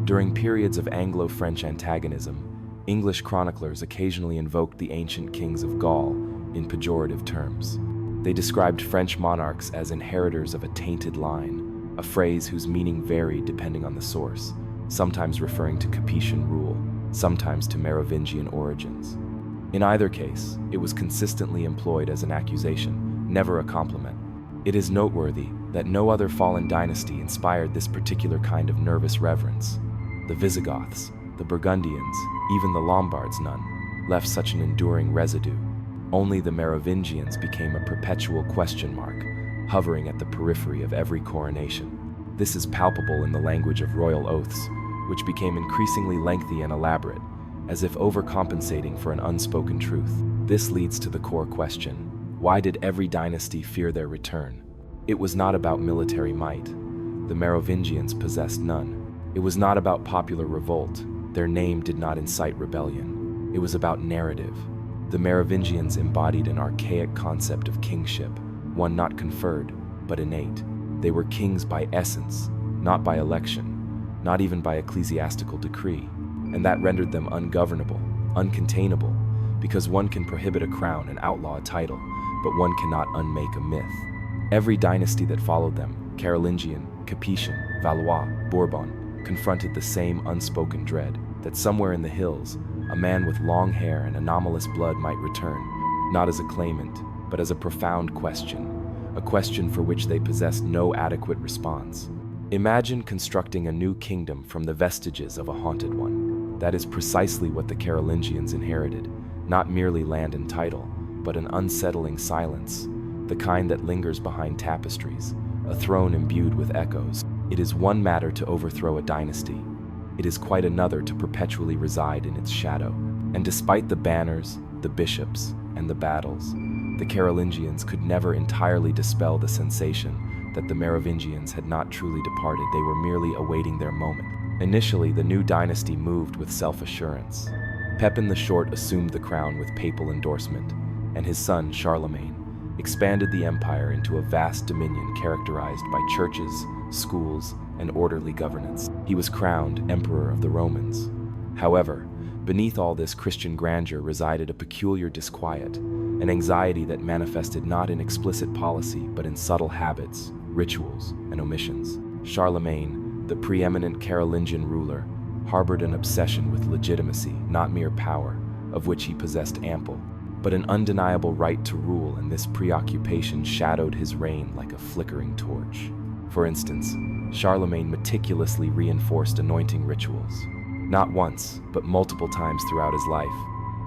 During periods of Anglo-French antagonism, English chroniclers occasionally invoked the ancient kings of Gaul in pejorative terms. They described French monarchs as inheritors of a tainted line, a phrase whose meaning varied depending on the source, sometimes referring to Capetian rule, sometimes to Merovingian origins. In either case, it was consistently employed as an accusation, never a compliment. It is noteworthy that no other fallen dynasty inspired this particular kind of nervous reverence. The Visigoths, the Burgundians, even the Lombards none, left such an enduring residue. Only the Merovingians became a perpetual question mark, hovering at the periphery of every coronation. This is palpable in the language of royal oaths, which became increasingly lengthy and elaborate, as if overcompensating for an unspoken truth. This leads to the core question: why did every dynasty fear their return? It was not about military might. The Merovingians possessed none. It was not about popular revolt. Their name did not incite rebellion. It was about narrative. The Merovingians embodied an archaic concept of kingship, one not conferred, but innate. They were kings by essence, not by election, not even by ecclesiastical decree, and that rendered them ungovernable, uncontainable, because one can prohibit a crown and outlaw a title, but one cannot unmake a myth. Every dynasty that followed them, Carolingian, Capetian, Valois, Bourbon, confronted the same unspoken dread that somewhere in the hills, a man with long hair and anomalous blood might return, not as a claimant, but as a profound question, a question for which they possessed no adequate response. Imagine constructing a new kingdom from the vestiges of a haunted one. That is precisely what the Carolingians inherited, not merely land and title, but an unsettling silence, the kind that lingers behind tapestries, a throne imbued with echoes. It is one matter to overthrow a dynasty. It is quite another to perpetually reside in its shadow. And despite the banners, the bishops, and the battles, the Carolingians could never entirely dispel the sensation that the Merovingians had not truly departed. They were merely awaiting their moment. Initially, the new dynasty moved with self-assurance. Pepin the Short assumed the crown with papal endorsement, and his son, Charlemagne, expanded the empire into a vast dominion characterized by churches, schools, and orderly governance. He was crowned Emperor of the Romans. However, beneath all this Christian grandeur resided a peculiar disquiet, an anxiety that manifested not in explicit policy but in subtle habits, rituals, and omissions. Charlemagne, the preeminent Carolingian ruler, harbored an obsession with legitimacy, not mere power, of which he possessed ample, but an undeniable right to rule, and this preoccupation shadowed his reign like a flickering torch. For instance, Charlemagne meticulously reinforced anointing rituals. Not once, but multiple times throughout his life,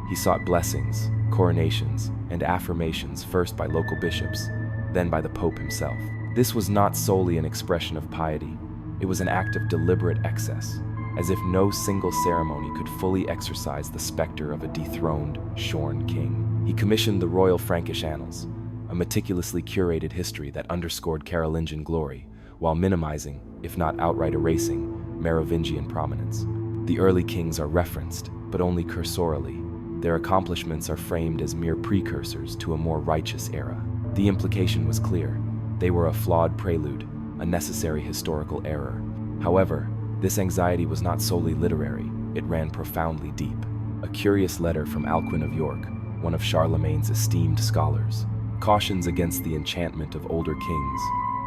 he sought blessings, coronations, and affirmations first by local bishops, then by the Pope himself. This was not solely an expression of piety, it was an act of deliberate excess, as if no single ceremony could fully exorcise the specter of a dethroned, shorn king. He commissioned the Royal Frankish Annals, a meticulously curated history that underscored Carolingian glory, while minimizing, if not outright erasing, Merovingian prominence. The early kings are referenced, but only cursorily. Their accomplishments are framed as mere precursors to a more righteous era. The implication was clear. They were a flawed prelude, a necessary historical error. However, this anxiety was not solely literary, it ran profoundly deep. A curious letter from Alcuin of York, one of Charlemagne's esteemed scholars, cautions against the enchantment of older kings.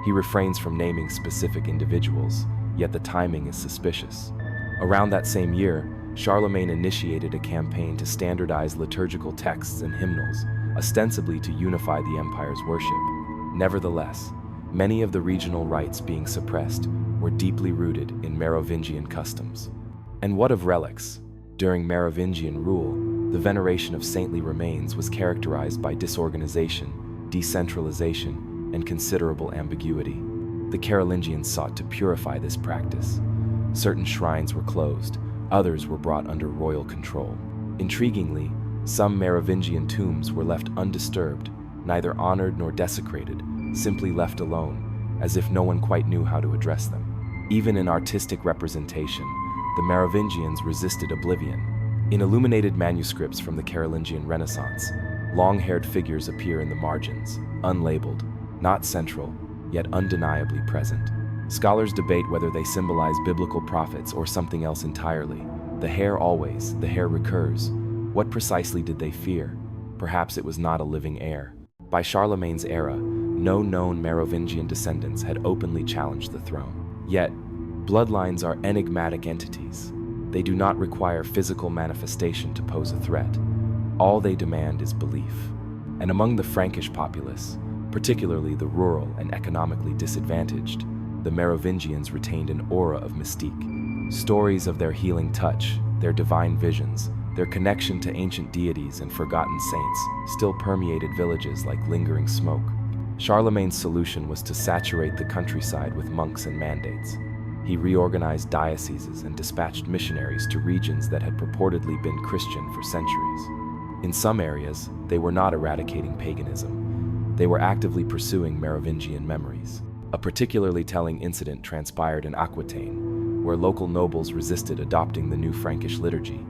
He refrains from naming specific individuals, yet the timing is suspicious. Around that same year, Charlemagne initiated a campaign to standardize liturgical texts and hymnals, ostensibly to unify the empire's worship. Nevertheless, many of the regional rites being suppressed were deeply rooted in Merovingian customs. And what of relics? During Merovingian rule, the veneration of saintly remains was characterized by disorganization, decentralization, and considerable ambiguity. The Carolingians sought to purify this practice. Certain shrines were closed, others were brought under royal control. Intriguingly, some Merovingian tombs were left undisturbed, neither honored nor desecrated, simply left alone, as if no one quite knew how to address them. Even in artistic representation, the Merovingians resisted oblivion. In illuminated manuscripts from the Carolingian Renaissance, long-haired figures appear in the margins, unlabeled, not central, yet undeniably present. Scholars debate whether they symbolize biblical prophets or something else entirely. The hair always, the hair recurs. What precisely did they fear? Perhaps it was not a living heir. By Charlemagne's era, no known Merovingian descendants had openly challenged the throne. Yet, bloodlines are enigmatic entities. They do not require physical manifestation to pose a threat. All they demand is belief. And among the Frankish populace, particularly the rural and economically disadvantaged, the Merovingians retained an aura of mystique. Stories of their healing touch, their divine visions, their connection to ancient deities and forgotten saints still permeated villages like lingering smoke. Charlemagne's solution was to saturate the countryside with monks and mandates. He reorganized dioceses and dispatched missionaries to regions that had purportedly been Christian for centuries. In some areas, they were not eradicating paganism. They were actively pursuing Merovingian memories. A particularly telling incident transpired in Aquitaine, where local nobles resisted adopting the new Frankish liturgy.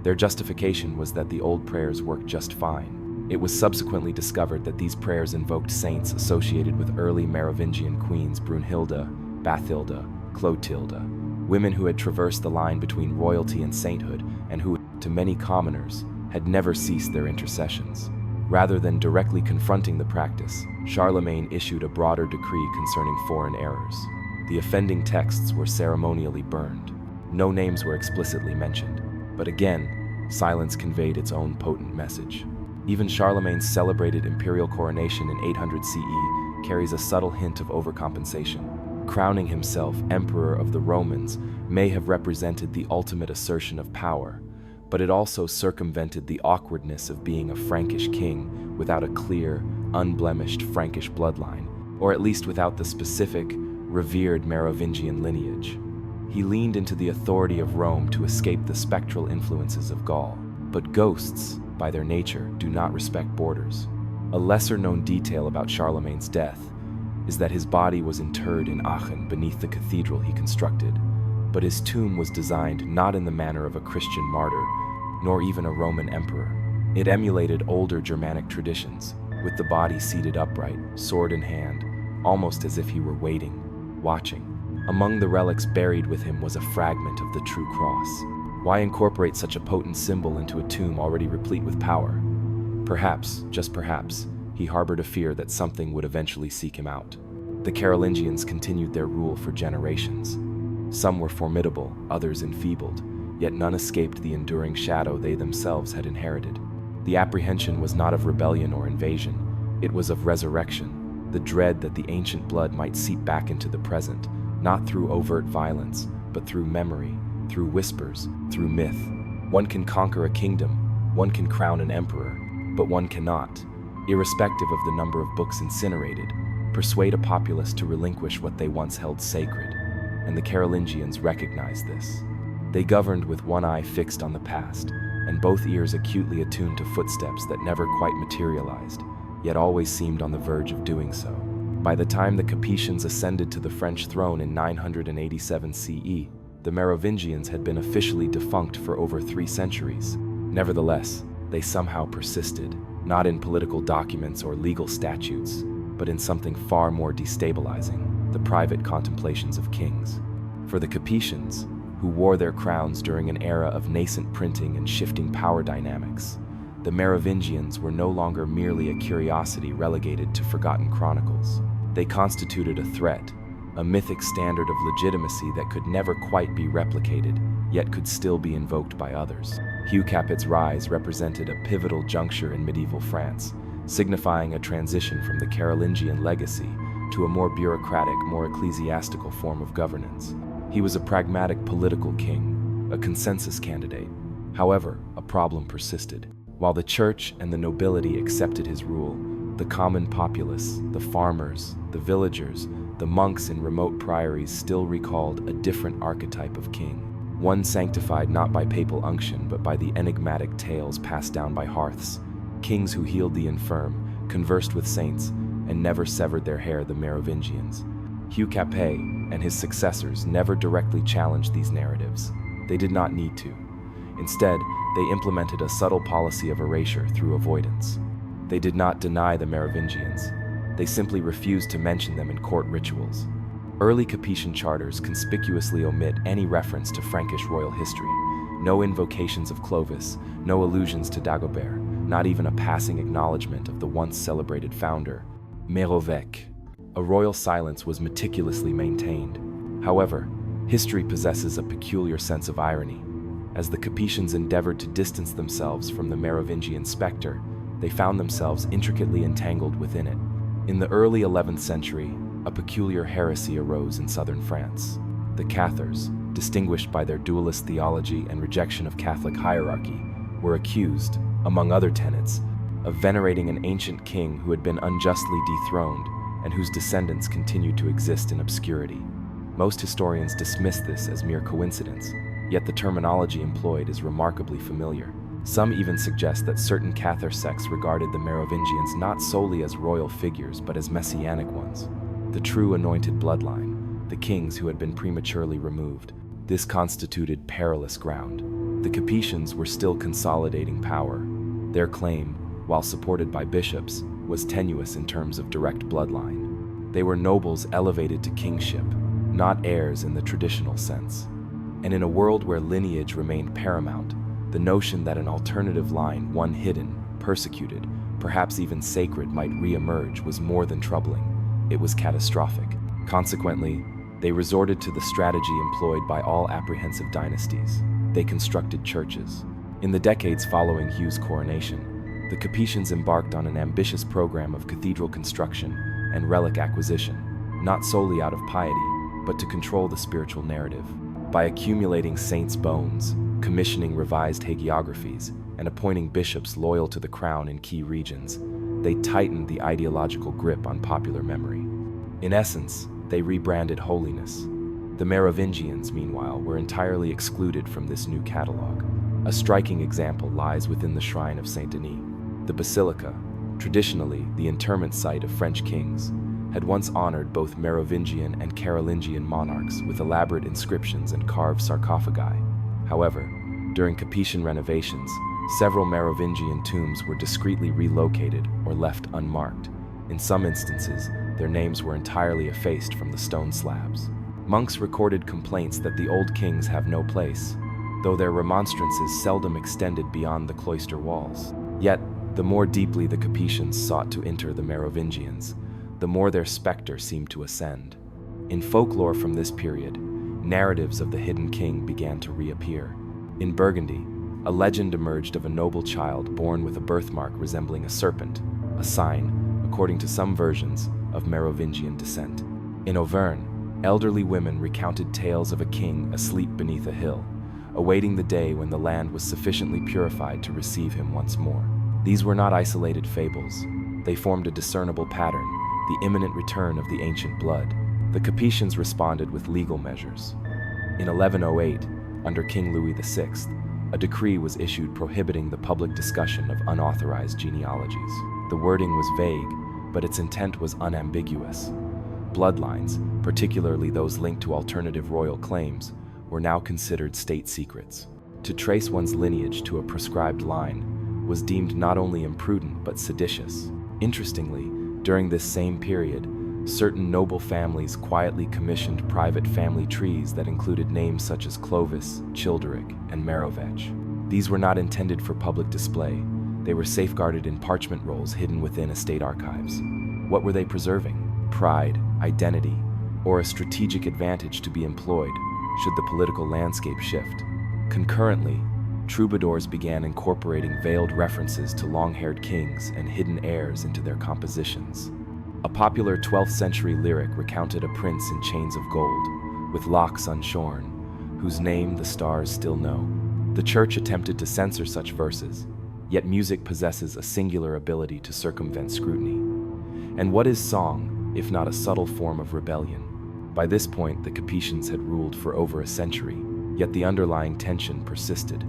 Their justification was that the old prayers worked just fine. It was subsequently discovered that these prayers invoked saints associated with early Merovingian queens Brunhilda, Bathilda, Clotilda, women who had traversed the line between royalty and sainthood and who, to many commoners, had never ceased their intercessions. Rather than directly confronting the practice, Charlemagne issued a broader decree concerning foreign errors. The offending texts were ceremonially burned. No names were explicitly mentioned, but again, silence conveyed its own potent message. Even Charlemagne's celebrated imperial coronation in 800 CE carries a subtle hint of overcompensation. Crowning himself emperor of the Romans may have represented the ultimate assertion of power, but it also circumvented the awkwardness of being a Frankish king without a clear, unblemished Frankish bloodline, or at least without the specific, revered Merovingian lineage. He leaned into the authority of Rome to escape the spectral influences of Gaul. But ghosts, by their nature, do not respect borders. A lesser-known detail about Charlemagne's death is that his body was interred in Aachen beneath the cathedral he constructed, but his tomb was designed not in the manner of a Christian martyr, nor even a Roman emperor. It emulated older Germanic traditions, with the body seated upright, sword in hand, almost as if he were waiting, watching. Among the relics buried with him was a fragment of the true cross. Why incorporate such a potent symbol into a tomb already replete with power? Perhaps, just perhaps, he harbored a fear that something would eventually seek him out. The Carolingians continued their rule for generations. Some were formidable, others enfeebled, yet none escaped the enduring shadow they themselves had inherited. The apprehension was not of rebellion or invasion, it was of resurrection, the dread that the ancient blood might seep back into the present, not through overt violence, but through memory, through whispers, through myth. One can conquer a kingdom, one can crown an emperor, but one cannot, irrespective of the number of books incinerated, persuade a populace to relinquish what they once held sacred. And the Carolingians recognized this. They governed with one eye fixed on the past, and both ears acutely attuned to footsteps that never quite materialized, yet always seemed on the verge of doing so. By the time the Capetians ascended to the French throne in 987 CE, the Merovingians had been officially defunct for over 3 centuries. Nevertheless, they somehow persisted, not in political documents or legal statutes, but in something far more destabilizing: the private contemplations of kings. For the Capetians, who wore their crowns during an era of nascent printing and shifting power dynamics, the Merovingians were no longer merely a curiosity relegated to forgotten chronicles. They constituted a threat, a mythic standard of legitimacy that could never quite be replicated, yet could still be invoked by others. Hugh Capet's rise represented a pivotal juncture in medieval France, signifying a transition from the Carolingian legacy to a more bureaucratic, more ecclesiastical form of governance. He was a pragmatic political king, a consensus candidate. However, a problem persisted. While the church and the nobility accepted his rule, the common populace, the farmers, the villagers, the monks in remote priories still recalled a different archetype of king. One sanctified not by papal unction but by the enigmatic tales passed down by hearths. Kings who healed the infirm, conversed with saints, and never severed their hair, the Merovingians. Hugh Capet, and his successors never directly challenged these narratives. They did not need to. Instead, they implemented a subtle policy of erasure through avoidance. They did not deny the Merovingians. They simply refused to mention them in court rituals. Early Capetian charters conspicuously omit any reference to Frankish royal history. No invocations of Clovis, no allusions to Dagobert, not even a passing acknowledgement of the once celebrated founder, Merovec. A royal silence was meticulously maintained. However, history possesses a peculiar sense of irony. As the Capetians endeavored to distance themselves from the Merovingian specter, they found themselves intricately entangled within it. In the early 11th century, a peculiar heresy arose in southern France. The Cathars, distinguished by their dualist theology and rejection of Catholic hierarchy, were accused, among other tenets, of venerating an ancient king who had been unjustly dethroned and whose descendants continued to exist in obscurity. Most historians dismiss this as mere coincidence, yet the terminology employed is remarkably familiar. Some even suggest that certain Cathar sects regarded the Merovingians not solely as royal figures but as messianic ones, the true anointed bloodline, the kings who had been prematurely removed. This constituted perilous ground. The Capetians were still consolidating power. Their claim, while supported by bishops, was tenuous in terms of direct bloodline. They were nobles elevated to kingship, not heirs in the traditional sense. And in a world where lineage remained paramount, the notion that an alternative line, one hidden, persecuted, perhaps even sacred, might re-emerge was more than troubling. It was catastrophic. Consequently, they resorted to the strategy employed by all apprehensive dynasties. They constructed churches. In the decades following Hugh's coronation, the Capetians embarked on an ambitious program of cathedral construction and relic acquisition, not solely out of piety, but to control the spiritual narrative. By accumulating saints' bones, commissioning revised hagiographies, and appointing bishops loyal to the crown in key regions, they tightened the ideological grip on popular memory. In essence, they rebranded holiness. The Merovingians, meanwhile, were entirely excluded from this new catalog. A striking example lies within the shrine of Saint Denis. The basilica, traditionally the interment site of French kings, had once honored both Merovingian and Carolingian monarchs with elaborate inscriptions and carved sarcophagi. However, during Capetian renovations, several Merovingian tombs were discreetly relocated or left unmarked. In some instances, their names were entirely effaced from the stone slabs. Monks recorded complaints that the old kings have no place, though their remonstrances seldom extended beyond the cloister walls. Yet, the more deeply the Capetians sought to enter the Merovingians, the more their specter seemed to ascend. In folklore from this period, narratives of the hidden king began to reappear. In Burgundy, a legend emerged of a noble child born with a birthmark resembling a serpent, a sign, according to some versions, of Merovingian descent. In Auvergne, elderly women recounted tales of a king asleep beneath a hill, awaiting the day when the land was sufficiently purified to receive him once more. These were not isolated fables. They formed a discernible pattern, the imminent return of the ancient blood. The Capetians responded with legal measures. In 1108, under King Louis VI, a decree was issued prohibiting the public discussion of unauthorized genealogies. The wording was vague, but its intent was unambiguous. Bloodlines, particularly those linked to alternative royal claims, were now considered state secrets. To trace one's lineage to a prescribed line was deemed not only imprudent but seditious. Interestingly, during this same period, certain noble families quietly commissioned private family trees that included names such as Clovis, Childeric, and Merovec. These were not intended for public display. They were safeguarded in parchment rolls hidden within estate archives. What were they preserving? Pride, identity, or a strategic advantage to be employed should the political landscape shift. Concurrently, troubadours began incorporating veiled references to long-haired kings and hidden heirs into their compositions. A popular 12th century lyric recounted a prince in chains of gold, with locks unshorn, whose name the stars still know. The church attempted to censor such verses, yet music possesses a singular ability to circumvent scrutiny. And what is song, if not a subtle form of rebellion? By this point, the Capetians had ruled for over a century, yet the underlying tension persisted.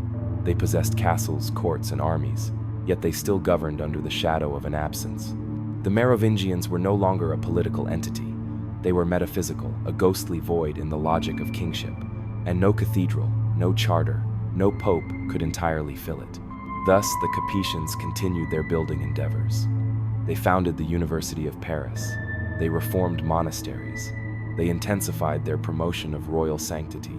They possessed castles, courts, and armies, yet they still governed under the shadow of an absence. The Merovingians were no longer a political entity. They were metaphysical, a ghostly void in the logic of kingship, and no cathedral, no charter, no pope could entirely fill it. Thus, the Capetians continued their building endeavors. They founded the University of Paris. They reformed monasteries. They intensified their promotion of royal sanctity.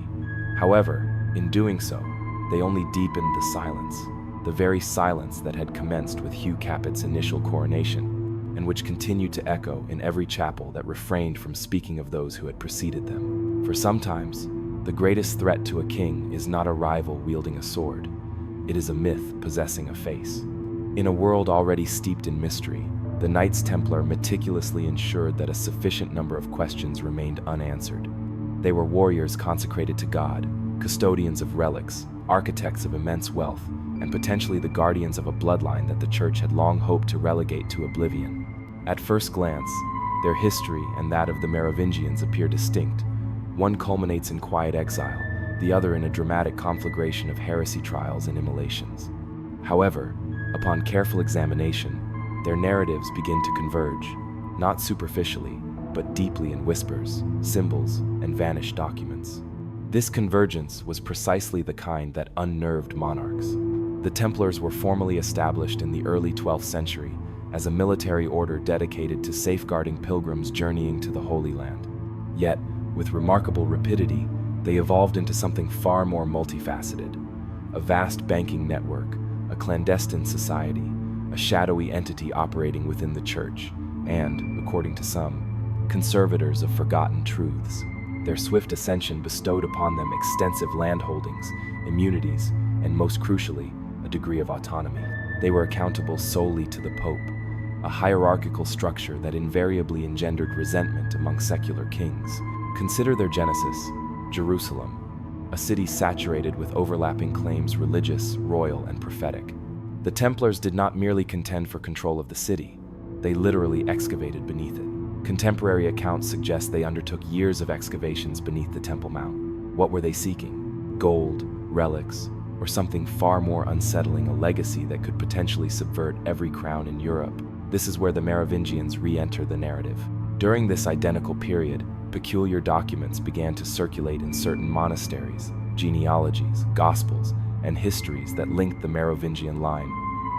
However, in doing so, they only deepened the silence, the very silence that had commenced with Hugh Capet's initial coronation, and which continued to echo in every chapel that refrained from speaking of those who had preceded them. For sometimes, the greatest threat to a king is not a rival wielding a sword. It is a myth possessing a face. In a world already steeped in mystery, the Knights Templar meticulously ensured that a sufficient number of questions remained unanswered. They were warriors consecrated to God, custodians of relics, architects of immense wealth, and potentially the guardians of a bloodline that the Church had long hoped to relegate to oblivion. At first glance, their history and that of the Merovingians appear distinct. One culminates in quiet exile, the other in a dramatic conflagration of heresy trials and immolations. However, upon careful examination, their narratives begin to converge, not superficially, but deeply in whispers, symbols, and vanished documents. This convergence was precisely the kind that unnerved monarchs. The Templars were formally established in the early 12th century as a military order dedicated to safeguarding pilgrims journeying to the Holy Land. Yet, with remarkable rapidity, they evolved into something far more multifaceted: a vast banking network, a clandestine society, a shadowy entity operating within the Church, and, according to some, conservators of forgotten truths. Their swift ascension bestowed upon them extensive landholdings, immunities, and most crucially, a degree of autonomy. They were accountable solely to the Pope, a hierarchical structure that invariably engendered resentment among secular kings. Consider their genesis, Jerusalem, a city saturated with overlapping claims religious, royal, and prophetic. The Templars did not merely contend for control of the city, they literally excavated beneath it. Contemporary accounts suggest they undertook years of excavations beneath the Temple Mount. What were they seeking? Gold, relics, or something far more unsettling, a legacy that could potentially subvert every crown in Europe? This is where the Merovingians re-enter the narrative. During this identical period, peculiar documents began to circulate in certain monasteries, genealogies, gospels, and histories that linked the Merovingian line,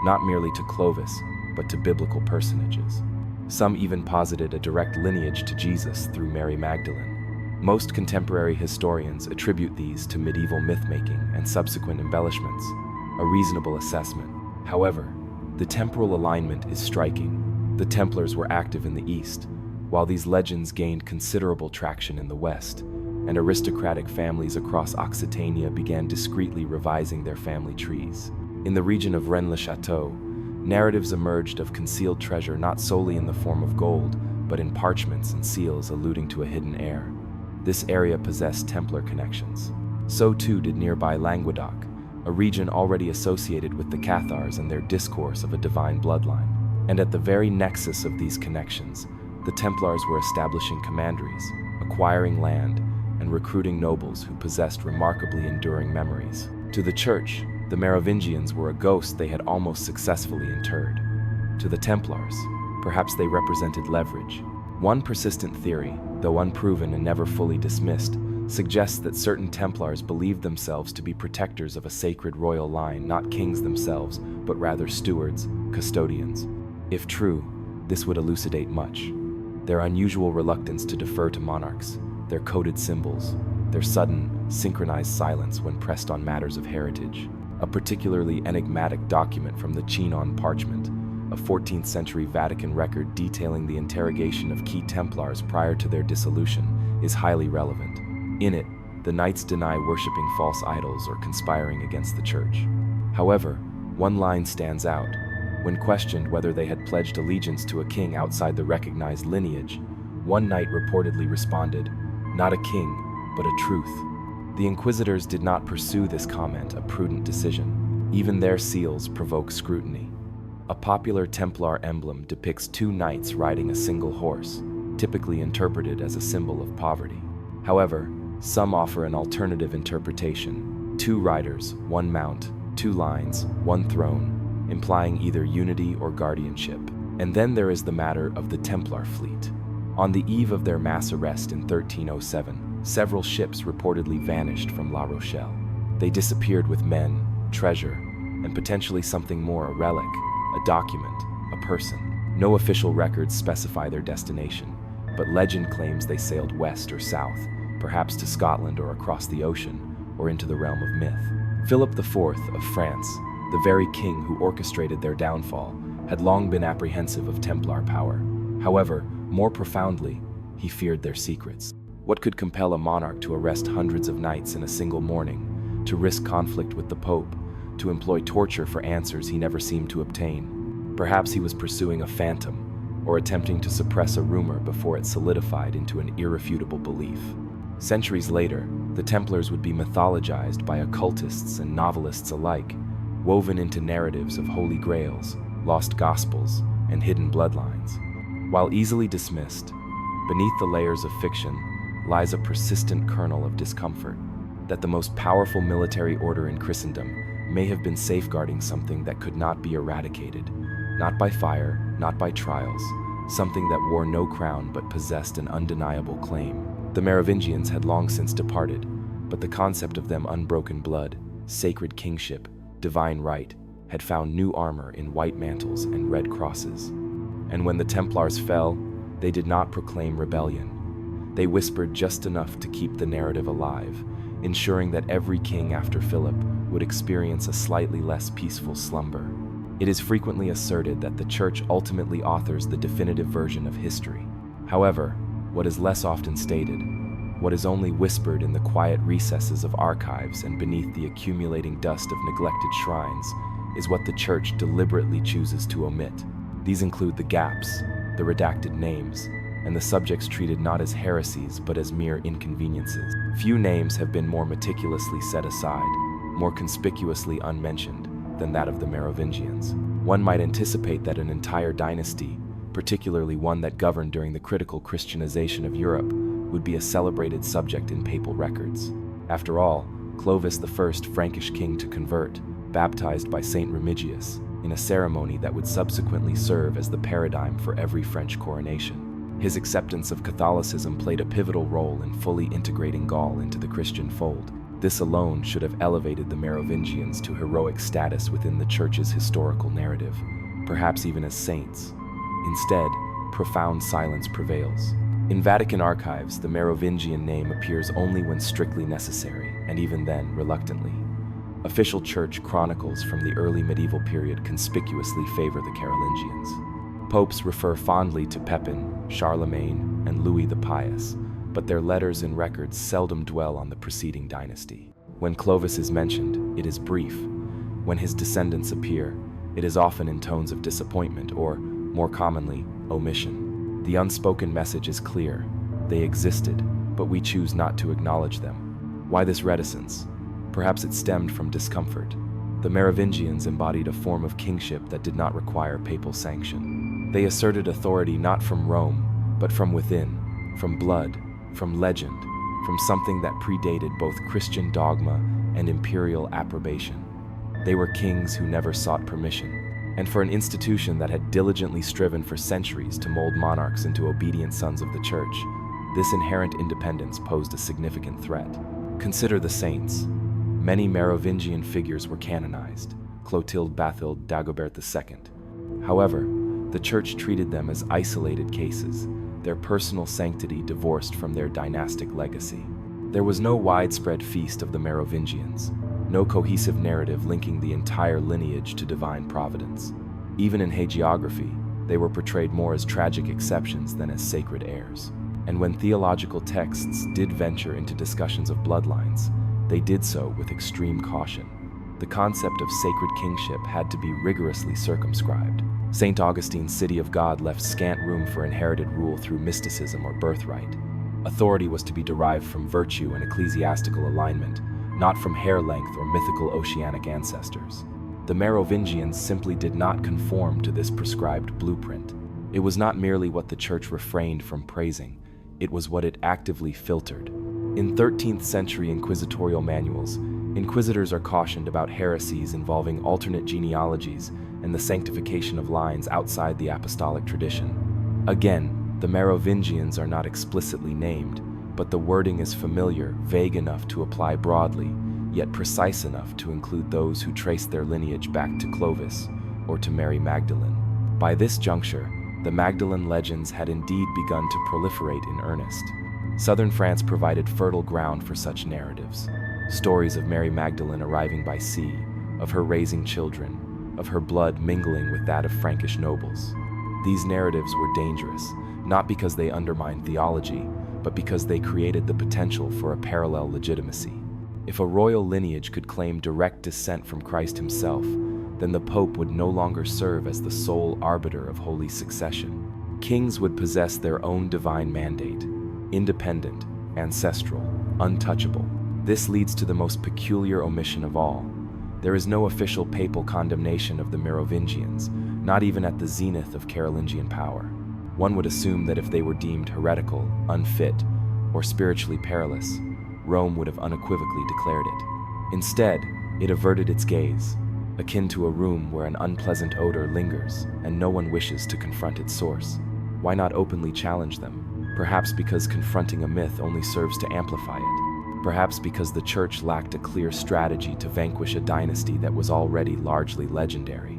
not merely to Clovis, but to biblical personages. Some even posited a direct lineage to Jesus through Mary Magdalene. Most contemporary historians attribute these to medieval myth-making and subsequent embellishments, a reasonable assessment. However, the temporal alignment is striking. The Templars were active in the East, while these legends gained considerable traction in the West, and aristocratic families across Occitania began discreetly revising their family trees. In the region of Rennes-le-Château, narratives emerged of concealed treasure not solely in the form of gold, but in parchments and seals alluding to a hidden heir. This area possessed Templar connections. So too did nearby Languedoc, a region already associated with the Cathars and their discourse of a divine bloodline. And at the very nexus of these connections, the Templars were establishing commanderies, acquiring land, and recruiting nobles who possessed remarkably enduring memories. To the Church, the Merovingians were a ghost they had almost successfully interred. To the Templars, perhaps they represented leverage. One persistent theory, though unproven and never fully dismissed, suggests that certain Templars believed themselves to be protectors of a sacred royal line, not kings themselves, but rather stewards, custodians. If true, this would elucidate much. Their unusual reluctance to defer to monarchs, their coded symbols, their sudden, synchronized silence when pressed on matters of heritage. A particularly enigmatic document from the Chinon parchment, a 14th century Vatican record detailing the interrogation of key Templars prior to their dissolution, is highly relevant. In it, the knights deny worshipping false idols or conspiring against the Church. However, one line stands out. When questioned whether they had pledged allegiance to a king outside the recognized lineage, one knight reportedly responded, "Not a king, but a truth." The inquisitors did not pursue this comment, a prudent decision. Even their seals provoke scrutiny. A popular Templar emblem depicts two knights riding a single horse, typically interpreted as a symbol of poverty. However, some offer an alternative interpretation: two riders, one mount, two lines, one throne, implying either unity or guardianship. And then there is the matter of the Templar fleet. On the eve of their mass arrest in 1307, several ships reportedly vanished from La Rochelle. They disappeared with men, treasure, and potentially something more, a relic, a document, a person. No official records specify their destination, but legend claims they sailed west or south, perhaps to Scotland or across the ocean, or into the realm of myth. Philip IV of France, the very king who orchestrated their downfall, had long been apprehensive of Templar power. However, more profoundly, he feared their secrets. What could compel a monarch to arrest hundreds of knights in a single morning, to risk conflict with the Pope, to employ torture for answers he never seemed to obtain? Perhaps he was pursuing a phantom, or attempting to suppress a rumor before it solidified into an irrefutable belief. Centuries later, the Templars would be mythologized by occultists and novelists alike, woven into narratives of holy grails, lost gospels, and hidden bloodlines. While easily dismissed, beneath the layers of fiction lies a persistent kernel of discomfort, that the most powerful military order in Christendom may have been safeguarding something that could not be eradicated, not by fire, not by trials, something that wore no crown but possessed an undeniable claim. The Merovingians had long since departed, but the concept of them unbroken blood, sacred kingship, divine right, had found new armor in white mantles and red crosses. And when the Templars fell, they did not proclaim rebellion. They whispered just enough to keep the narrative alive, ensuring that every king after Philip would experience a slightly less peaceful slumber. It is frequently asserted that the Church ultimately authors the definitive version of history. However, what is less often stated, what is only whispered in the quiet recesses of archives and beneath the accumulating dust of neglected shrines, is what the Church deliberately chooses to omit. These include the gaps, the redacted names, and the subjects treated not as heresies but as mere inconveniences. Few names have been more meticulously set aside, more conspicuously unmentioned, than that of the Merovingians. One might anticipate that an entire dynasty, particularly one that governed during the critical Christianization of Europe, would be a celebrated subject in papal records. After all, Clovis the first Frankish king to convert, baptized by Saint Remigius, in a ceremony that would subsequently serve as the paradigm for every French coronation. His acceptance of Catholicism played a pivotal role in fully integrating Gaul into the Christian fold. This alone should have elevated the Merovingians to heroic status within the Church's historical narrative, perhaps even as saints. Instead, profound silence prevails. In Vatican archives, the Merovingian name appears only when strictly necessary, and even then, reluctantly. Official church chronicles from the early medieval period conspicuously favor the Carolingians. Popes refer fondly to Pepin, Charlemagne, and Louis the Pious, but their letters and records seldom dwell on the preceding dynasty. When Clovis is mentioned, it is brief. When his descendants appear, it is often in tones of disappointment or, more commonly, omission. The unspoken message is clear. They existed, but we choose not to acknowledge them. Why this reticence? Perhaps it stemmed from discomfort. The Merovingians embodied a form of kingship that did not require papal sanction. They asserted authority not from Rome, but from within, from blood, from legend, from something that predated both Christian dogma and imperial approbation. They were kings who never sought permission, and for an institution that had diligently striven for centuries to mold monarchs into obedient sons of the Church, this inherent independence posed a significant threat. Consider the saints. Many Merovingian figures were canonized, Clotilde, Bathilde, Dagobert II. However, the Church treated them as isolated cases, their personal sanctity divorced from their dynastic legacy. There was no widespread feast of the Merovingians, no cohesive narrative linking the entire lineage to divine providence. Even in hagiography, they were portrayed more as tragic exceptions than as sacred heirs. And when theological texts did venture into discussions of bloodlines, they did so with extreme caution. The concept of sacred kingship had to be rigorously circumscribed. St. Augustine's City of God left scant room for inherited rule through mysticism or birthright. Authority was to be derived from virtue and ecclesiastical alignment, not from hair length or mythical oceanic ancestors. The Merovingians simply did not conform to this prescribed blueprint. It was not merely what the Church refrained from praising, it was what it actively filtered. In 13th century inquisitorial manuals, inquisitors are cautioned about heresies involving alternate genealogies and the sanctification of lines outside the apostolic tradition. Again, The Merovingians are not explicitly named, but the wording is familiar, vague enough to apply broadly, yet precise enough to include those who trace their lineage back to Clovis or to Mary Magdalene. By this juncture, the Magdalene legends had indeed begun to proliferate in earnest. Southern France provided fertile ground for such narratives. Stories of Mary Magdalene arriving by sea, of her raising children, of her blood mingling with that of Frankish nobles. These narratives were dangerous, not because they undermined theology, but because they created the potential for a parallel legitimacy. If a royal lineage could claim direct descent from Christ himself, then the Pope would no longer serve as the sole arbiter of holy succession. Kings would possess their own divine mandate, independent, ancestral, untouchable. This leads to the most peculiar omission of all. There is no official papal condemnation of the Merovingians, not even at the zenith of Carolingian power. One would assume that if they were deemed heretical, unfit, or spiritually perilous, Rome would have unequivocally declared it. Instead, it averted its gaze, akin to a room where an unpleasant odor lingers and no one wishes to confront its source. Why not openly challenge them? Perhaps because confronting a myth only serves to amplify it. Perhaps because the Church lacked a clear strategy to vanquish a dynasty that was already largely legendary.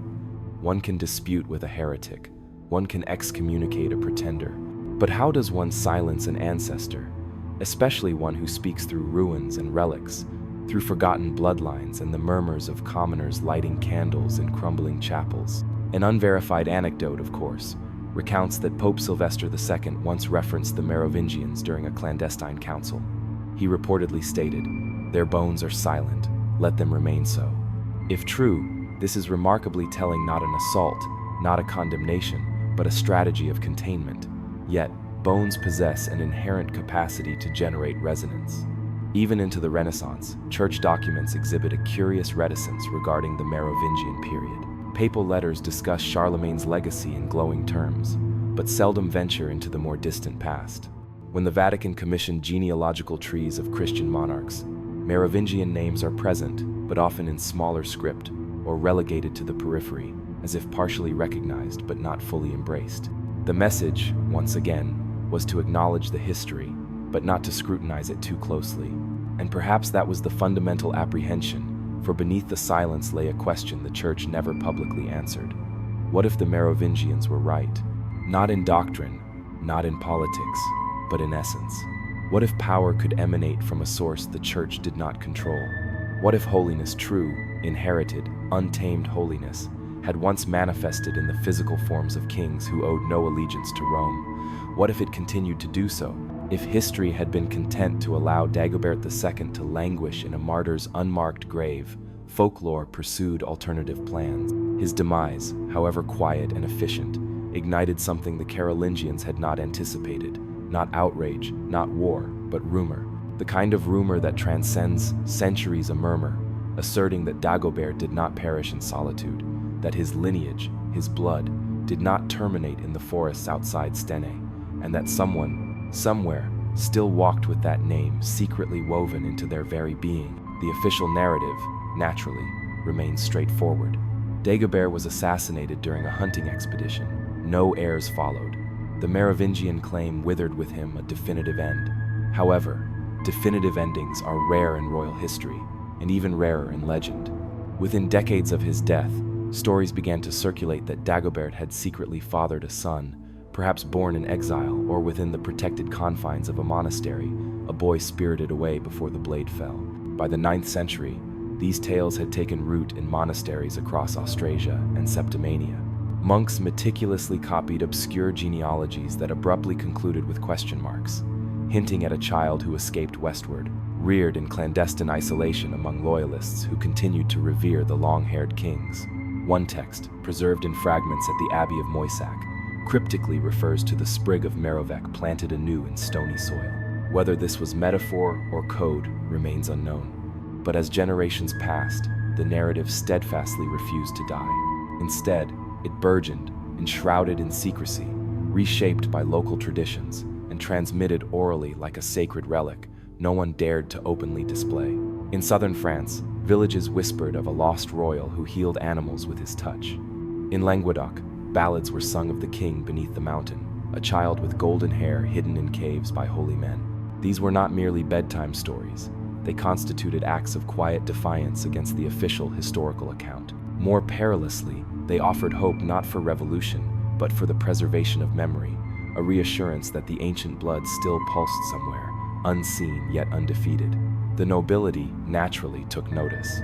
One can dispute with a heretic, one can excommunicate a pretender, but how does one silence an ancestor, especially one who speaks through ruins and relics, through forgotten bloodlines and the murmurs of commoners lighting candles in crumbling chapels? An unverified anecdote, of course, recounts that Pope Sylvester II once referenced the Merovingians during a clandestine council. He reportedly stated, "Their bones are silent, let them remain so." If true, this is remarkably telling not an assault, not a condemnation, but a strategy of containment. Yet, bones possess an inherent capacity to generate resonance. Even into the Renaissance, church documents exhibit a curious reticence regarding the Merovingian period. Papal letters discuss Charlemagne's legacy in glowing terms, but seldom venture into the more distant past. When the Vatican commissioned genealogical trees of Christian monarchs, Merovingian names are present, but often in smaller script or relegated to the periphery, as if partially recognized but not fully embraced. The message, once again, was to acknowledge the history, but not to scrutinize it too closely. And perhaps that was the fundamental apprehension, for beneath the silence lay a question the Church never publicly answered. What if the Merovingians were right? Not in doctrine, not in politics, but in essence. What if power could emanate from a source the Church did not control? What if holiness, true, inherited, untamed holiness, had once manifested in the physical forms of kings who owed no allegiance to Rome? What if it continued to do so? If history had been content to allow Dagobert II to languish in a martyr's unmarked grave, folklore pursued alternative plans. His demise, however quiet and efficient, ignited something the Carolingians had not anticipated. Not outrage, not war, but rumor. The kind of rumor that transcends centuries a murmur, asserting that Dagobert did not perish in solitude, that his lineage, his blood, did not terminate in the forests outside Stene, and that someone, somewhere, still walked with that name secretly woven into their very being. The official narrative, naturally, remains straightforward. Dagobert was assassinated during a hunting expedition. No heirs followed. The Merovingian claim withered with him a definitive end. However, definitive endings are rare in royal history, and even rarer in legend. Within decades of his death, stories began to circulate that Dagobert had secretly fathered a son, perhaps born in exile or within the protected confines of a monastery, a boy spirited away before the blade fell. By the 9th century, these tales had taken root in monasteries across Austrasia and Septimania. Monks meticulously copied obscure genealogies that abruptly concluded with question marks, hinting at a child who escaped westward, reared in clandestine isolation among loyalists who continued to revere the long-haired kings. One text, preserved in fragments at the Abbey of Moissac, cryptically refers to the sprig of Merovec planted anew in stony soil. Whether this was metaphor or code remains unknown. But as generations passed, the narrative steadfastly refused to die. Instead, it burgeoned, enshrouded in secrecy, reshaped by local traditions, and transmitted orally like a sacred relic no one dared to openly display. In southern France, villages whispered of a lost royal who healed animals with his touch. In Languedoc, ballads were sung of the king beneath the mountain, a child with golden hair hidden in caves by holy men. These were not merely bedtime stories. They constituted acts of quiet defiance against the official historical account. More perilously, they offered hope not for revolution, but for the preservation of memory, a reassurance that the ancient blood still pulsed somewhere, unseen yet undefeated. The nobility naturally took notice.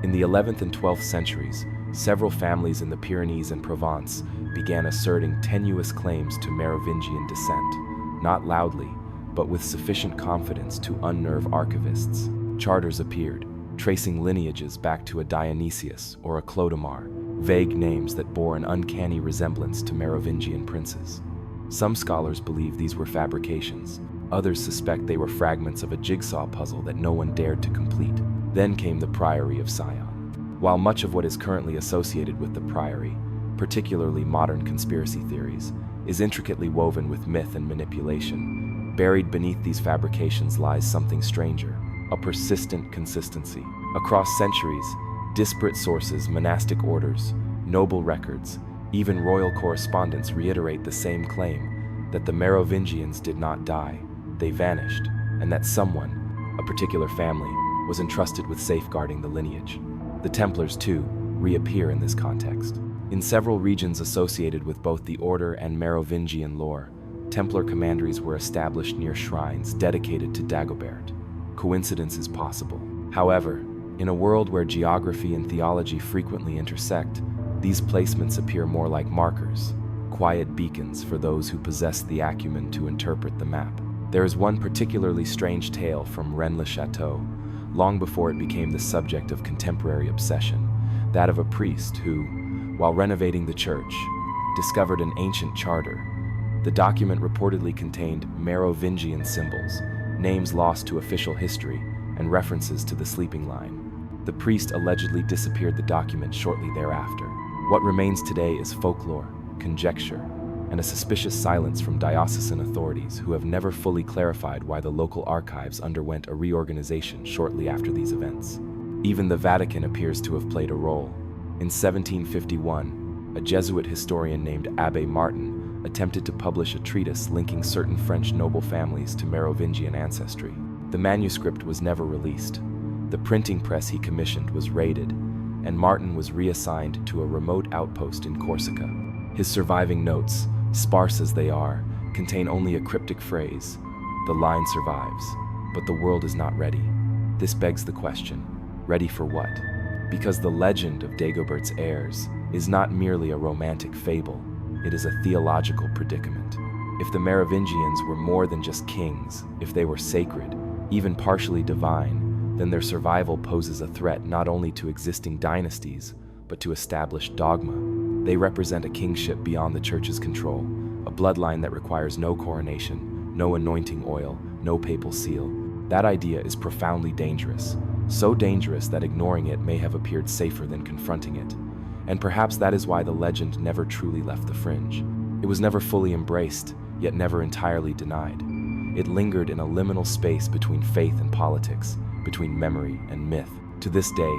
In the 11th and 12th centuries, several families in the Pyrenees and Provence began asserting tenuous claims to Merovingian descent, not loudly, but with sufficient confidence to unnerve archivists. Charters appeared, tracing lineages back to a Dionysius or a Clodomar, vague names that bore an uncanny resemblance to Merovingian princes. Some scholars believe these were fabrications. Others suspect they were fragments of a jigsaw puzzle that no one dared to complete. Then came the Priory of Sion. While much of what is currently associated with the Priory, particularly modern conspiracy theories, is intricately woven with myth and manipulation, buried beneath these fabrications lies something stranger, a persistent consistency. Across centuries, disparate sources, monastic orders, noble records, even royal correspondence reiterate the same claim that the Merovingians did not die, they vanished, and that someone, a particular family, was entrusted with safeguarding the lineage. The Templars, too, reappear in this context. In several regions associated with both the Order and Merovingian lore, Templar commanderies were established near shrines dedicated to Dagobert. Coincidence is possible. However, in a world where geography and theology frequently intersect, these placements appear more like markers, quiet beacons for those who possess the acumen to interpret the map. There is one particularly strange tale from Rennes-le-Château, long before it became the subject of contemporary obsession, that of a priest who, while renovating the church, discovered an ancient charter. The document reportedly contained Merovingian symbols, names lost to official history, and references to the sleeping line. The priest allegedly disappeared the document shortly thereafter. What remains today is folklore, conjecture, and a suspicious silence from diocesan authorities who have never fully clarified why the local archives underwent a reorganization shortly after these events. Even the Vatican appears to have played a role. In 1751, a Jesuit historian named Abbé Martin attempted to publish a treatise linking certain French noble families to Merovingian ancestry. The manuscript was never released. The printing press he commissioned was raided, and Martin was reassigned to a remote outpost in Corsica. His surviving notes, sparse as they are, contain only a cryptic phrase. The line survives, but the world is not ready. This begs the question, ready for what? Because the legend of Dagobert's heirs is not merely a romantic fable, it is a theological predicament. If the Merovingians were more than just kings, if they were sacred, even partially divine, then their survival poses a threat not only to existing dynasties, but to established dogma. They represent a kingship beyond the church's control, a bloodline that requires no coronation, no anointing oil, no papal seal. That idea is profoundly dangerous, so dangerous that ignoring it may have appeared safer than confronting it. And perhaps that is why the legend never truly left the fringe. It was never fully embraced, yet never entirely denied. It lingered in a liminal space between faith and politics, between memory and myth. To this day,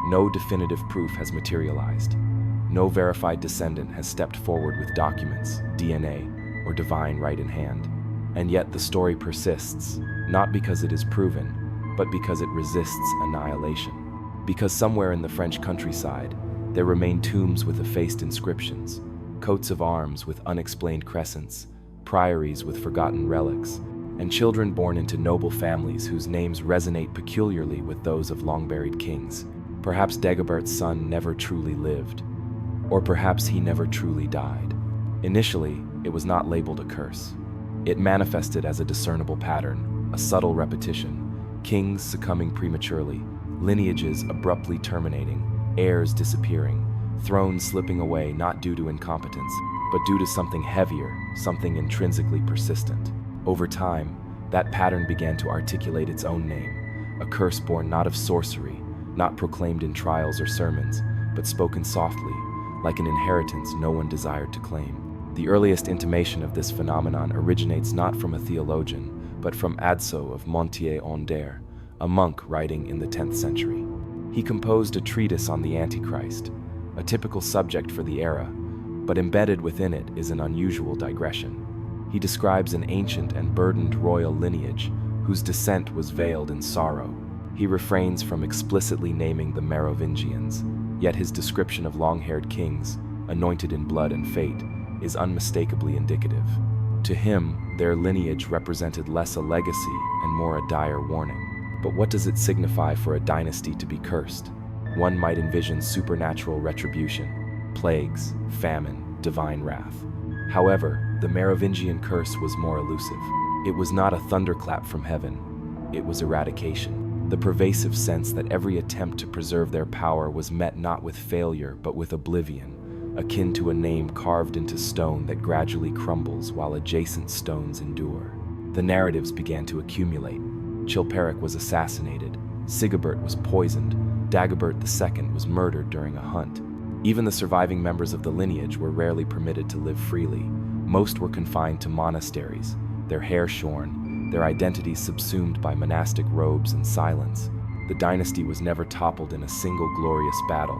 no definitive proof has materialized. No verified descendant has stepped forward with documents, DNA, or divine right in hand. And yet the story persists, not because it is proven, but because it resists annihilation. Because somewhere in the French countryside, there remain tombs with effaced inscriptions, coats of arms with unexplained crescents, priories with forgotten relics, and children born into noble families whose names resonate peculiarly with those of long-buried kings. Perhaps Dagobert's son never truly lived, or perhaps he never truly died. Initially, it was not labeled a curse. It manifested as a discernible pattern, a subtle repetition, kings succumbing prematurely, lineages abruptly terminating, heirs disappearing, thrones slipping away not due to incompetence, but due to something heavier, something intrinsically persistent. Over time, that pattern began to articulate its own name, a curse born not of sorcery, not proclaimed in trials or sermons, but spoken softly, like an inheritance no one desired to claim. The earliest intimation of this phenomenon originates not from a theologian, but from Adso of Montier-en-Der, a monk writing in the 10th century. He composed a treatise on the Antichrist, a typical subject for the era, but embedded within it is an unusual digression. He describes an ancient and burdened royal lineage whose descent was veiled in sorrow. He refrains from explicitly naming the Merovingians, yet his description of long-haired kings, anointed in blood and fate, is unmistakably indicative. To him, their lineage represented less a legacy and more a dire warning. But what does it signify for a dynasty to be cursed? One might envision supernatural retribution, plagues, famine, divine wrath. However, the Merovingian curse was more elusive. It was not a thunderclap from heaven, it was eradication. The pervasive sense that every attempt to preserve their power was met not with failure but with oblivion, akin to a name carved into stone that gradually crumbles while adjacent stones endure. The narratives began to accumulate. Chilperic was assassinated, Sigebert was poisoned, Dagobert II was murdered during a hunt. Even the surviving members of the lineage were rarely permitted to live freely. Most were confined to monasteries, their hair shorn, their identities subsumed by monastic robes and silence. The dynasty was never toppled in a single glorious battle.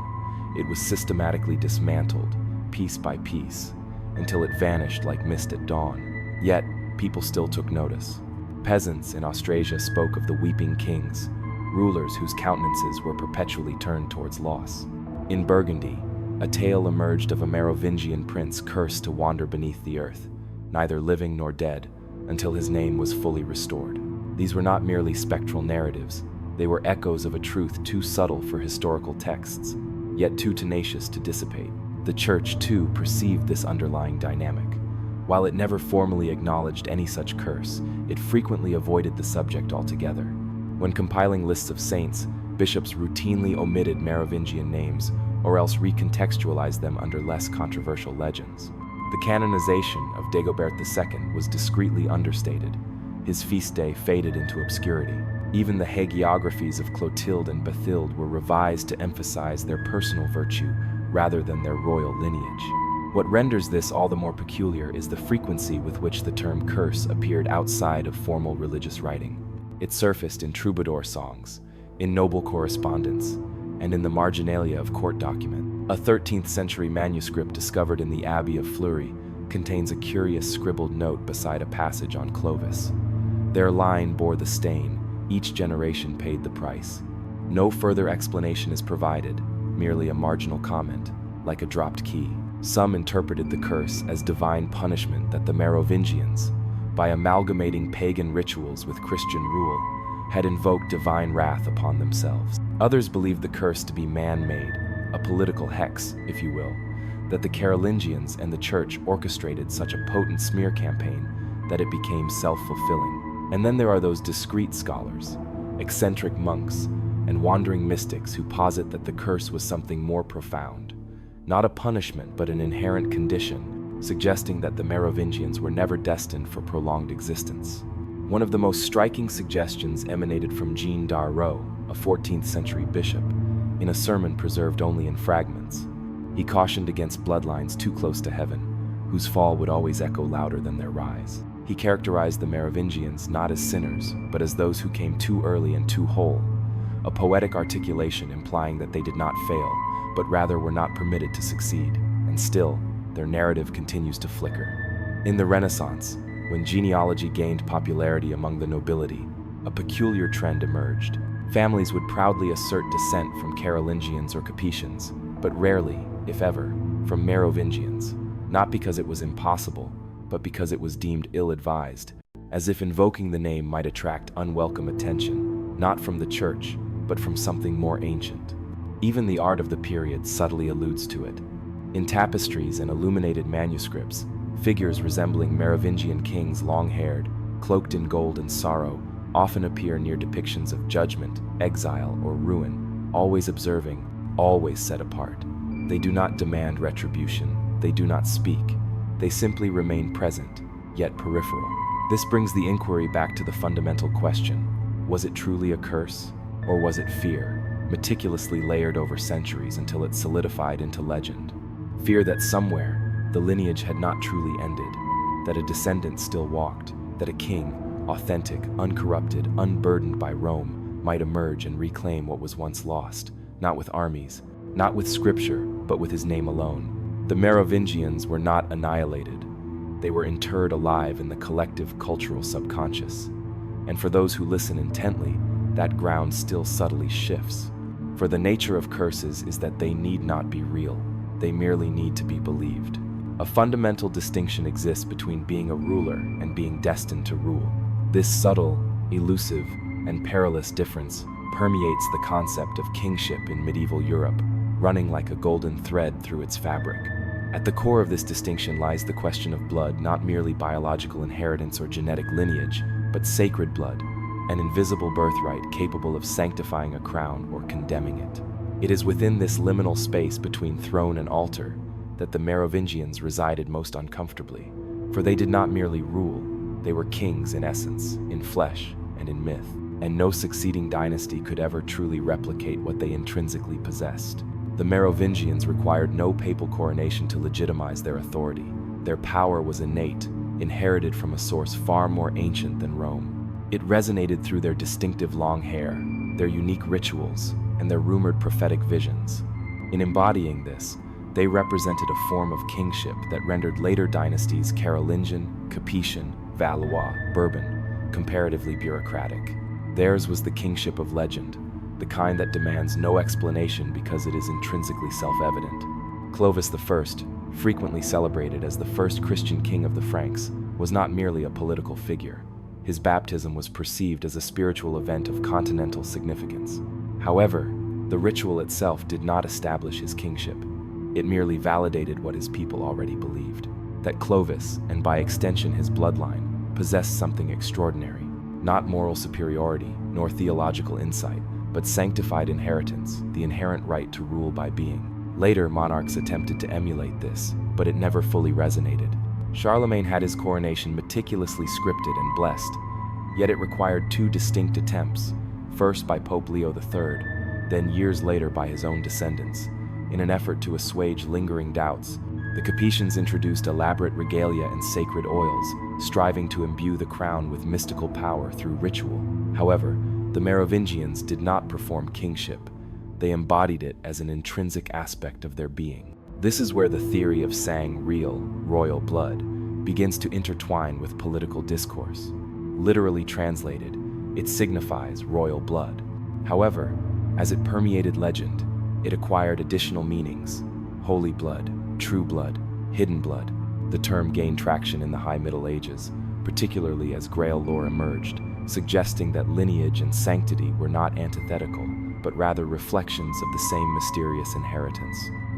It was systematically dismantled, piece by piece, until it vanished like mist at dawn. Yet, people still took notice. Peasants in Austrasia spoke of the weeping kings, rulers whose countenances were perpetually turned towards loss. In Burgundy, a tale emerged of a Merovingian prince cursed to wander beneath the earth, neither living nor dead, until his name was fully restored. These were not merely spectral narratives, they were echoes of a truth too subtle for historical texts, yet too tenacious to dissipate. The Church, too, perceived this underlying dynamic. While it never formally acknowledged any such curse, it frequently avoided the subject altogether. When compiling lists of saints, bishops routinely omitted Merovingian names, or else recontextualized them under less controversial legends. The canonization of Dagobert II was discreetly understated. His feast day faded into obscurity. Even the hagiographies of Clotilde and Bathilde were revised to emphasize their personal virtue rather than their royal lineage. What renders this all the more peculiar is the frequency with which the term curse appeared outside of formal religious writing. It surfaced in troubadour songs, in noble correspondence, and in the marginalia of court documents. A 13th century manuscript discovered in the Abbey of Fleury contains a curious scribbled note beside a passage on Clovis. Their line bore the stain, each generation paid the price. No further explanation is provided, merely a marginal comment, like a dropped key. Some interpreted the curse as divine punishment that the Merovingians, by amalgamating pagan rituals with Christian rule, had invoked divine wrath upon themselves. Others believed the curse to be man-made, a political hex, if you will, that the Carolingians and the Church orchestrated such a potent smear campaign that it became self-fulfilling. And then there are those discreet scholars, eccentric monks, and wandering mystics who posit that the curse was something more profound, not a punishment but an inherent condition, suggesting that the Merovingians were never destined for prolonged existence. One of the most striking suggestions emanated from Jean d'Arreau, a 14th century bishop, in a sermon preserved only in fragments. He cautioned against bloodlines too close to heaven, whose fall would always echo louder than their rise. He characterized the Merovingians not as sinners, but as those who came too early and too whole, a poetic articulation implying that they did not fail, but rather were not permitted to succeed. And still, their narrative continues to flicker. In the Renaissance, when genealogy gained popularity among the nobility, a peculiar trend emerged. Families would proudly assert descent from Carolingians or Capetians, but rarely, if ever, from Merovingians, not because it was impossible, but because it was deemed ill-advised, as if invoking the name might attract unwelcome attention, not from the Church, but from something more ancient. Even the art of the period subtly alludes to it. In tapestries and illuminated manuscripts, figures resembling Merovingian kings long-haired, cloaked in gold and sorrow, often appear near depictions of judgment, exile, or ruin, always observing, always set apart. They do not demand retribution, they do not speak, they simply remain present, yet peripheral. This brings the inquiry back to the fundamental question: was it truly a curse, or was it fear, meticulously layered over centuries until it solidified into legend? Fear that somewhere, the lineage had not truly ended, that a descendant still walked, that a king, authentic, uncorrupted, unburdened by Rome, might emerge and reclaim what was once lost, not with armies, not with scripture, but with his name alone. The Merovingians were not annihilated. They were interred alive in the collective cultural subconscious. And for those who listen intently, that ground still subtly shifts. For the nature of curses is that they need not be real. They merely need to be believed. A fundamental distinction exists between being a ruler and being destined to rule. This subtle, elusive, and perilous difference permeates the concept of kingship in medieval Europe, running like a golden thread through its fabric. At the core of this distinction lies the question of blood, not merely biological inheritance or genetic lineage, but sacred blood, an invisible birthright capable of sanctifying a crown or condemning it. It is within this liminal space between throne and altar that the Merovingians resided most uncomfortably, for they did not merely rule, they were kings in essence, in flesh and in myth, and no succeeding dynasty could ever truly replicate what they intrinsically possessed. The Merovingians required no papal coronation to legitimize their authority. Their power was innate, inherited from a source far more ancient than Rome. It resonated through their distinctive long hair, their unique rituals, and their rumored prophetic visions. In embodying this, they represented a form of kingship that rendered later dynasties Carolingian, Capetian, Valois, Bourbon comparatively bureaucratic. Theirs was the kingship of legend, the kind that demands no explanation because it is intrinsically self-evident. Clovis I, frequently celebrated as the first Christian king of the Franks, was not merely a political figure. His baptism was perceived as a spiritual event of continental significance. However, the ritual itself did not establish his kingship. It merely validated what his people already believed, that Clovis, and by extension his bloodline, possessed something extraordinary, not moral superiority nor theological insight, but sanctified inheritance, the inherent right to rule by being. Later monarchs attempted to emulate this, but it never fully resonated. Charlemagne had his coronation meticulously scripted and blessed, yet it required two distinct attempts, first by Pope Leo III, then years later by his own descendants. In an effort to assuage lingering doubts, the Capetians introduced elaborate regalia and sacred oils, striving to imbue the crown with mystical power through ritual. However, the Merovingians did not perform kingship. They embodied it as an intrinsic aspect of their being. This is where the theory of sang real, royal blood begins to intertwine with political discourse. Literally translated, it signifies royal blood. However, as it permeated legend, it acquired additional meanings: holy blood, true blood, hidden blood. The term gained traction in the High Middle Ages, particularly as Grail lore emerged, suggesting that lineage and sanctity were not antithetical, but rather reflections of the same mysterious inheritance.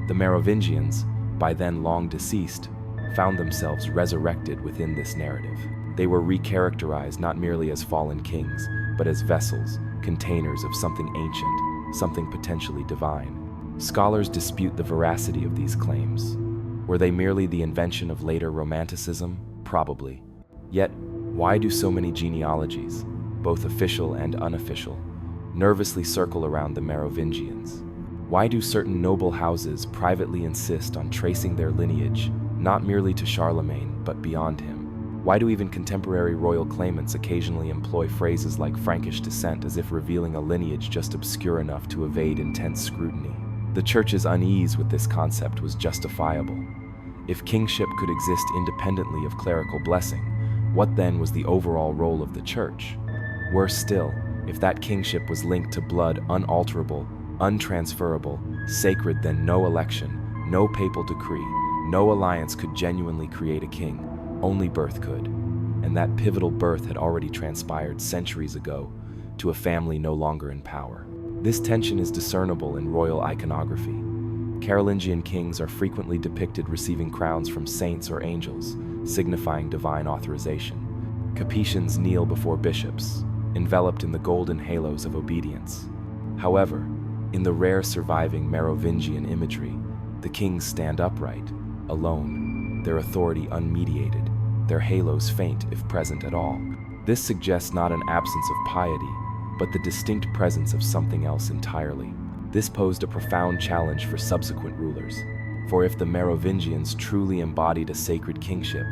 The Merovingians, by then long deceased, found themselves resurrected within this narrative. They were recharacterized not merely as fallen kings, but as vessels, containers of something ancient, something potentially divine. Scholars dispute the veracity of these claims. Were they merely the invention of later Romanticism? Probably. Yet, why do so many genealogies, both official and unofficial, nervously circle around the Merovingians? Why do certain noble houses privately insist on tracing their lineage, not merely to Charlemagne, but beyond him? Why do even contemporary royal claimants occasionally employ phrases like Frankish descent as if revealing a lineage just obscure enough to evade intense scrutiny? The Church's unease with this concept was justifiable. If kingship could exist independently of clerical blessing, what then was the overall role of the Church? Worse still, if that kingship was linked to blood unalterable, untransferable, sacred, then no election, no papal decree, no alliance could genuinely create a king, only birth could. And that pivotal birth had already transpired centuries ago to a family no longer in power. This tension is discernible in royal iconography. Carolingian kings are frequently depicted receiving crowns from saints or angels, signifying divine authorization. Capetians kneel before bishops, enveloped in the golden halos of obedience. However, in the rare surviving Merovingian imagery, the kings stand upright, alone, their authority unmediated, their halos faint if present at all. This suggests not an absence of piety, but the distinct presence of something else entirely. This posed a profound challenge for subsequent rulers. For if the Merovingians truly embodied a sacred kingship,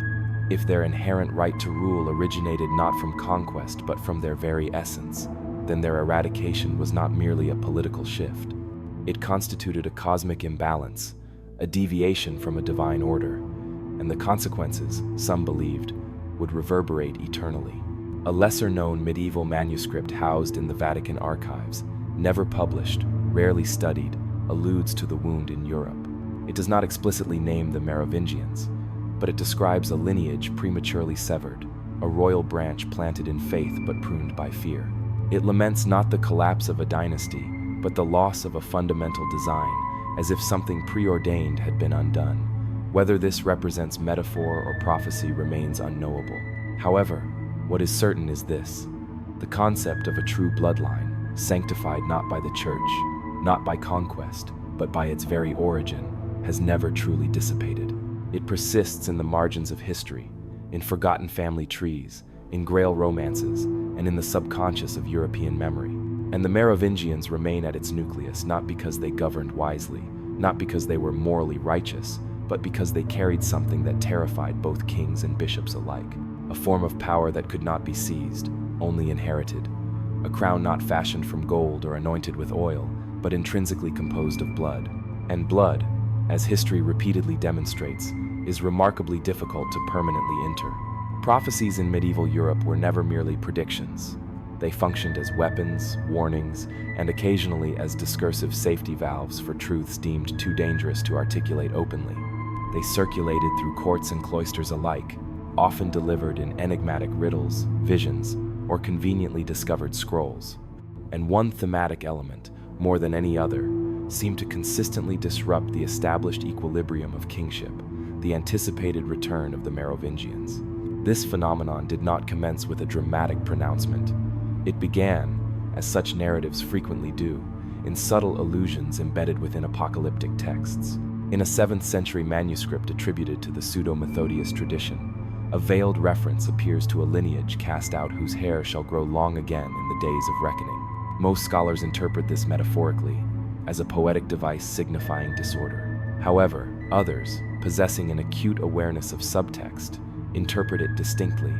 if their inherent right to rule originated not from conquest but from their very essence, then their eradication was not merely a political shift. It constituted a cosmic imbalance, a deviation from a divine order. and the consequences, some believed, would reverberate eternally. A lesser-known medieval manuscript housed in the Vatican archives, never published, rarely studied, alludes to the wound in Europe. It does not explicitly name the Merovingians, but it describes a lineage prematurely severed, a royal branch planted in faith but pruned by fear. It laments not the collapse of a dynasty, but the loss of a fundamental design, as if something preordained had been undone. Whether this represents metaphor or prophecy remains unknowable. However, what is certain is this: the concept of a true bloodline, sanctified not by the church, not by conquest, but by its very origin, has never truly dissipated. It persists in the margins of history, in forgotten family trees, in Grail romances, and in the subconscious of European memory. And the Merovingians remain at its nucleus not because they governed wisely, not because they were morally righteous, but because they carried something that terrified both kings and bishops alike. A form of power that could not be seized, only inherited. A crown not fashioned from gold or anointed with oil, but intrinsically composed of blood. And blood, as history repeatedly demonstrates, is remarkably difficult to permanently enter. Prophecies in medieval Europe were never merely predictions. They functioned as weapons, warnings, and occasionally as discursive safety valves for truths deemed too dangerous to articulate openly. They circulated through courts and cloisters alike, often delivered in enigmatic riddles, visions, or conveniently discovered scrolls. And one thematic element, more than any other, seemed to consistently disrupt the established equilibrium of kingship: the anticipated return of the Merovingians. This phenomenon did not commence with a dramatic pronouncement. It began, as such narratives frequently do, in subtle allusions embedded within apocalyptic texts. In a 7th century manuscript attributed to the pseudo-Methodius tradition, a veiled reference appears to a lineage cast out whose hair shall grow long again in the days of reckoning. Most scholars interpret this metaphorically, as a poetic device signifying disorder. However, others, possessing an acute awareness of subtext, interpret it distinctly.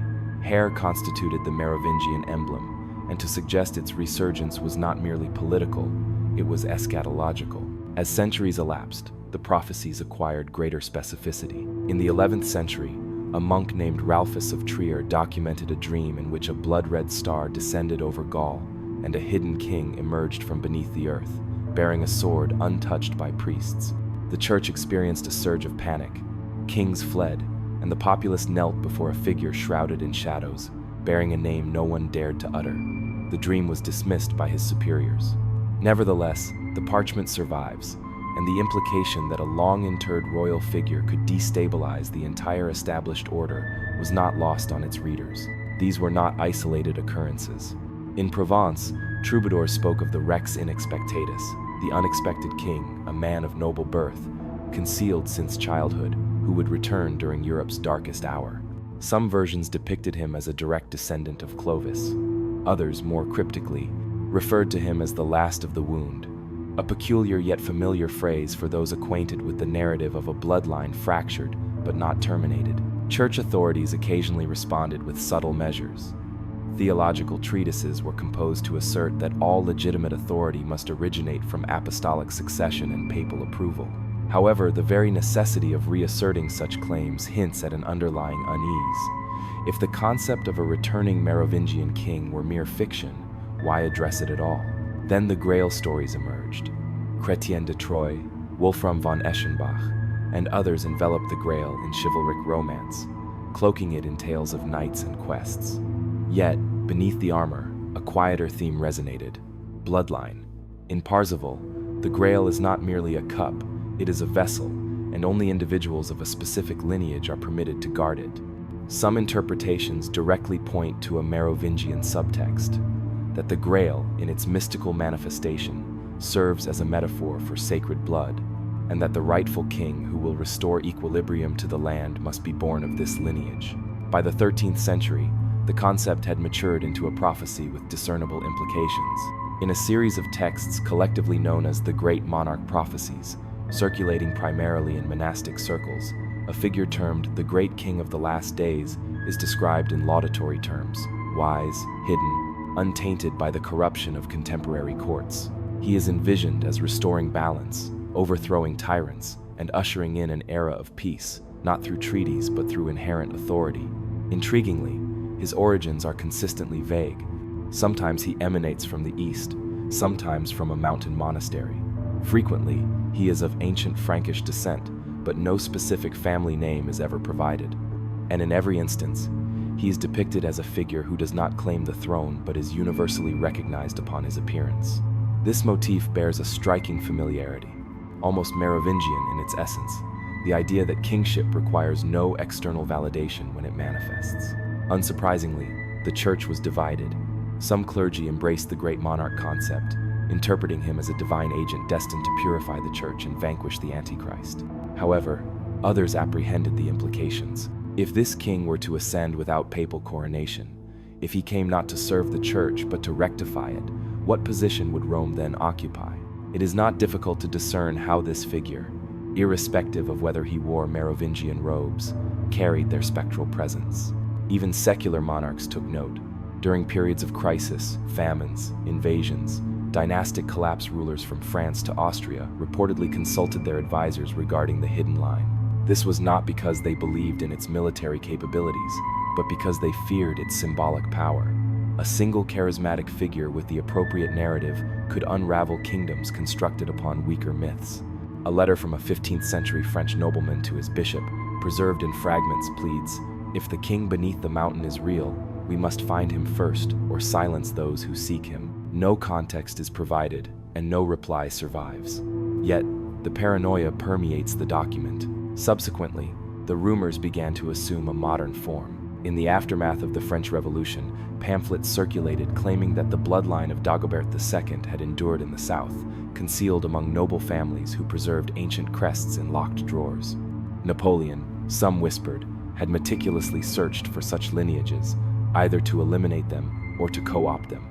Hair constituted the Merovingian emblem, and to suggest its resurgence was not merely political, it was eschatological. As centuries elapsed, the prophecies acquired greater specificity. In the 11th century, a monk named Ralphus of Trier documented a dream in which a blood-red star descended over Gaul, and a hidden king emerged from beneath the earth, bearing a sword untouched by priests. The church experienced a surge of panic. Kings fled, and the populace knelt before a figure shrouded in shadows, bearing a name no one dared to utter. The dream was dismissed by his superiors. Nevertheless, the parchment survives, and the implication that a long-interred royal figure could destabilize the entire established order was not lost on its readers. These were not isolated occurrences. In Provence, troubadours spoke of the rex inexpectatus, the unexpected king, a man of noble birth, concealed since childhood, who would return during Europe's darkest hour. Some versions depicted him as a direct descendant of Clovis. Others, more cryptically, referred to him as the last of the wound, a peculiar yet familiar phrase for those acquainted with the narrative of a bloodline fractured but not terminated. Church authorities occasionally responded with subtle measures. Theological treatises were composed to assert that all legitimate authority must originate from apostolic succession and papal approval. However, the very necessity of reasserting such claims hints at an underlying unease. If the concept of a returning Merovingian king were mere fiction, why address it at all? Then the Grail stories emerged. Chrétien de Troyes, Wolfram von Eschenbach, and others enveloped the Grail in chivalric romance, cloaking it in tales of knights and quests. Yet, beneath the armor, a quieter theme resonated: bloodline. In Parzival, the Grail is not merely a cup, it is a vessel, and only individuals of a specific lineage are permitted to guard it. Some interpretations directly point to a Merovingian subtext, that the Grail, in its mystical manifestation, serves as a metaphor for sacred blood, and that the rightful king who will restore equilibrium to the land must be born of this lineage. By the 13th century, the concept had matured into a prophecy with discernible implications. In a series of texts collectively known as the Great Monarch Prophecies, circulating primarily in monastic circles, a figure termed the Great King of the Last Days is described in laudatory terms: wise, hidden, untainted by the corruption of contemporary courts. He is envisioned as restoring balance, overthrowing tyrants, and ushering in an era of peace, not through treaties but through inherent authority. Intriguingly, his origins are consistently vague. Sometimes he emanates from the east, sometimes from a mountain monastery. Frequently, he is of ancient Frankish descent, but no specific family name is ever provided. And in every instance, he is depicted as a figure who does not claim the throne but is universally recognized upon his appearance. This motif bears a striking familiarity, almost Merovingian in its essence, the idea that kingship requires no external validation when it manifests. Unsurprisingly, the church was divided. Some clergy embraced the great monarch concept, interpreting him as a divine agent destined to purify the church and vanquish the Antichrist. However, others apprehended the implications. If this king were to ascend without papal coronation, if he came not to serve the church but to rectify it, what position would Rome then occupy? It is not difficult to discern how this figure, irrespective of whether he wore Merovingian robes, carried their spectral presence. Even secular monarchs took note. During periods of crisis, famines, invasions, dynastic collapse, rulers from France to Austria reportedly consulted their advisors regarding the hidden line. This was not because they believed in its military capabilities, but because they feared its symbolic power. A single charismatic figure with the appropriate narrative could unravel kingdoms constructed upon weaker myths. A letter from a 15th century French nobleman to his bishop, preserved in fragments, pleads, "If the king beneath the mountain is real, we must find him first or silence those who seek him." No context is provided, and no reply survives. Yet, the paranoia permeates the document. Subsequently, the rumors began to assume a modern form. In the aftermath of the French Revolution, pamphlets circulated claiming that the bloodline of Dagobert II had endured in the south, concealed among noble families who preserved ancient crests in locked drawers. Napoleon, some whispered, had meticulously searched for such lineages, either to eliminate them or to co-opt them.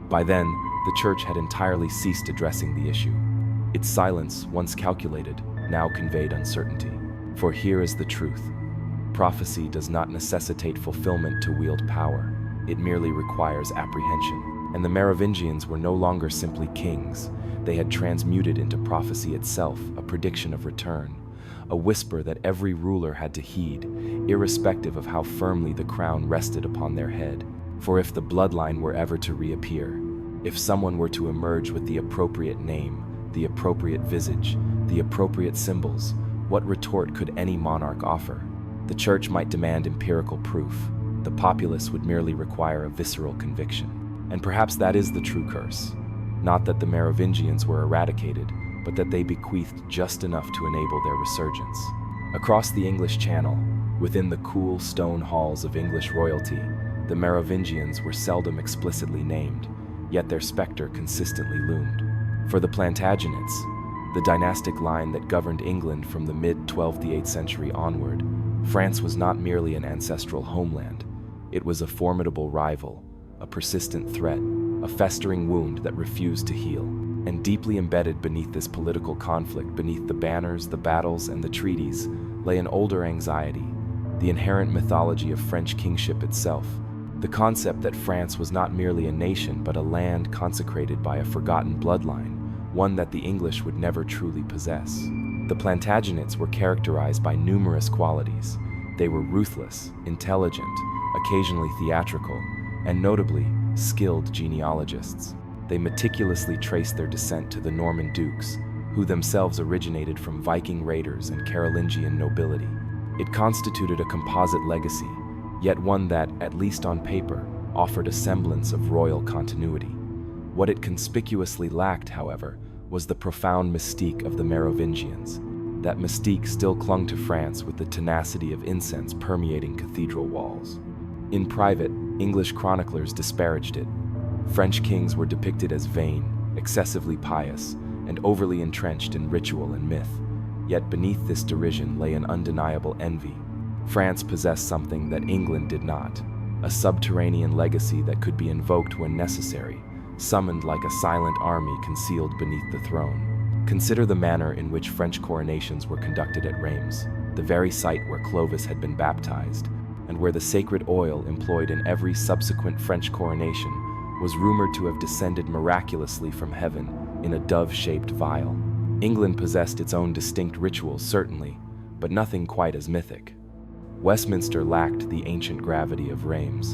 By then, the church had entirely ceased addressing the issue. Its silence, once calculated, now conveyed uncertainty. For here is the truth. Prophecy does not necessitate fulfillment to wield power. It merely requires apprehension. And the Merovingians were no longer simply kings. They had transmuted into prophecy itself, a prediction of return, a whisper that every ruler had to heed, irrespective of how firmly the crown rested upon their head. For if the bloodline were ever to reappear, if someone were to emerge with the appropriate name, the appropriate visage, the appropriate symbols, what retort could any monarch offer? The church might demand empirical proof. The populace would merely require a visceral conviction. And perhaps that is the true curse. Not that the Merovingians were eradicated, but that they bequeathed just enough to enable their resurgence. Across the English Channel, within the cool stone halls of English royalty, the Merovingians were seldom explicitly named, yet their specter consistently loomed. For the Plantagenets, the dynastic line that governed England from the mid-12th to 8th century onward, France was not merely an ancestral homeland. It was a formidable rival, a persistent threat, a festering wound that refused to heal. And deeply embedded beneath this political conflict, beneath the banners, the battles, and the treaties, lay an older anxiety, the inherent mythology of French kingship itself. The concept that France was not merely a nation but a land consecrated by a forgotten bloodline, one that the English would never truly possess. The Plantagenets were characterized by numerous qualities. They were ruthless, intelligent, occasionally theatrical, and notably, skilled genealogists. They meticulously traced their descent to the Norman dukes, who themselves originated from Viking raiders and Carolingian nobility. It constituted a composite legacy, yet one that, at least on paper, offered a semblance of royal continuity. What it conspicuously lacked, however, was the profound mystique of the Merovingians. That mystique still clung to France with the tenacity of incense permeating cathedral walls. In private, English chroniclers disparaged it. French kings were depicted as vain, excessively pious, and overly entrenched in ritual and myth. Yet beneath this derision lay an undeniable envy. France possessed something that England did not, a subterranean legacy that could be invoked when necessary, summoned like a silent army concealed beneath the throne. Consider the manner in which French coronations were conducted at Reims, the very site where Clovis had been baptized, and where the sacred oil employed in every subsequent French coronation was rumored to have descended miraculously from heaven in a dove-shaped vial. England possessed its own distinct rituals, certainly, but nothing quite as mythic. Westminster lacked the ancient gravity of Reims,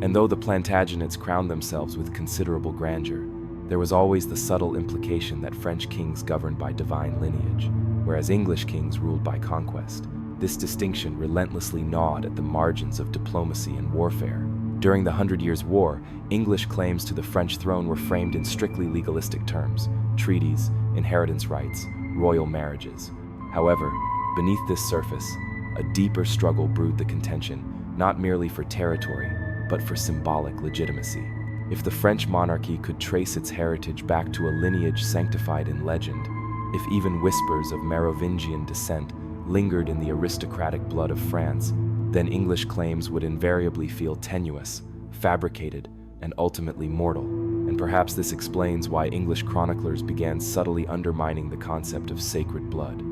and though the Plantagenets crowned themselves with considerable grandeur, there was always the subtle implication that French kings governed by divine lineage, whereas English kings ruled by conquest. This distinction relentlessly gnawed at the margins of diplomacy and warfare. During the Hundred Years' War, English claims to the French throne were framed in strictly legalistic terms: treaties, inheritance rights, royal marriages. However, beneath this surface, a deeper struggle brewed the contention, not merely for territory, but for symbolic legitimacy. If the French monarchy could trace its heritage back to a lineage sanctified in legend, if even whispers of Merovingian descent lingered in the aristocratic blood of France, then English claims would invariably feel tenuous, fabricated, and ultimately mortal. And perhaps this explains why English chroniclers began subtly undermining the concept of sacred blood.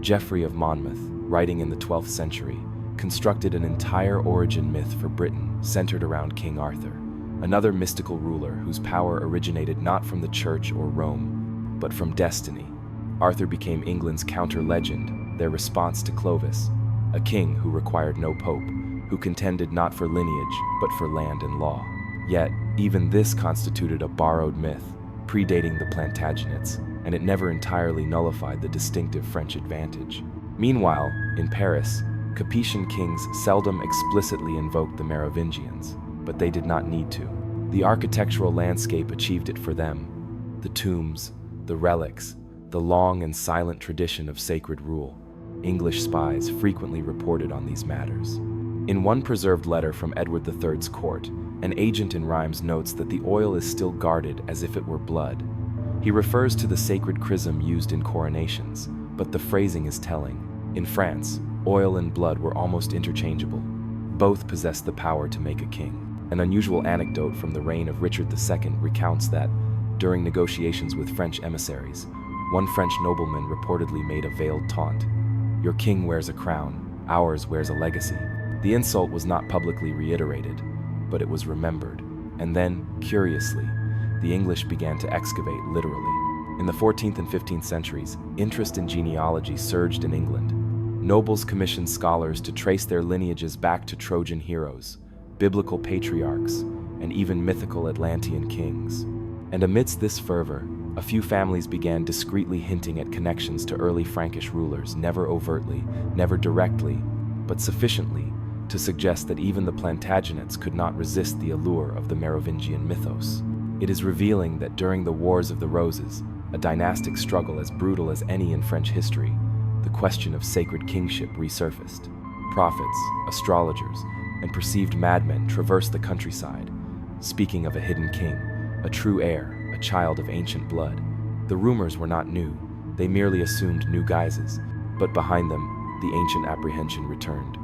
Geoffrey of Monmouth, writing in the 12th century, constructed an entire origin myth for Britain centered around King Arthur, another mystical ruler whose power originated not from the church or Rome, but from destiny. Arthur became England's counter-legend, their response to Clovis, a king who required no pope, who contended not for lineage, but for land and law. Yet, even this constituted a borrowed myth, predating the Plantagenets, and it never entirely nullified the distinctive French advantage. Meanwhile, in Paris, Capetian kings seldom explicitly invoked the Merovingians, but they did not need to. The architectural landscape achieved it for them: the tombs, the relics, the long and silent tradition of sacred rule. English spies frequently reported on these matters. In one preserved letter from Edward III's court, an agent in Reims notes that the oil is still guarded as if it were blood. He refers to the sacred chrism used in coronations, but the phrasing is telling. In France, oil and blood were almost interchangeable. Both possessed the power to make a king. An unusual anecdote from the reign of Richard II recounts that, during negotiations with French emissaries, one French nobleman reportedly made a veiled taunt: "Your king wears a crown, ours wears a legacy." The insult was not publicly reiterated, but it was remembered. And then, curiously, the English began to excavate literally. In the 14th and 15th centuries, interest in genealogy surged in England. Nobles commissioned scholars to trace their lineages back to Trojan heroes, biblical patriarchs, and even mythical Atlantean kings. And amidst this fervor, a few families began discreetly hinting at connections to early Frankish rulers, never overtly, never directly, but sufficiently to suggest that even the Plantagenets could not resist the allure of the Merovingian mythos. It is revealing that during the Wars of the Roses, a dynastic struggle as brutal as any in French history, the question of sacred kingship resurfaced. Prophets, astrologers, and perceived madmen traversed the countryside, speaking of a hidden king, a true heir, a child of ancient blood. The rumors were not new, they merely assumed new guises, but behind them, the ancient apprehension returned.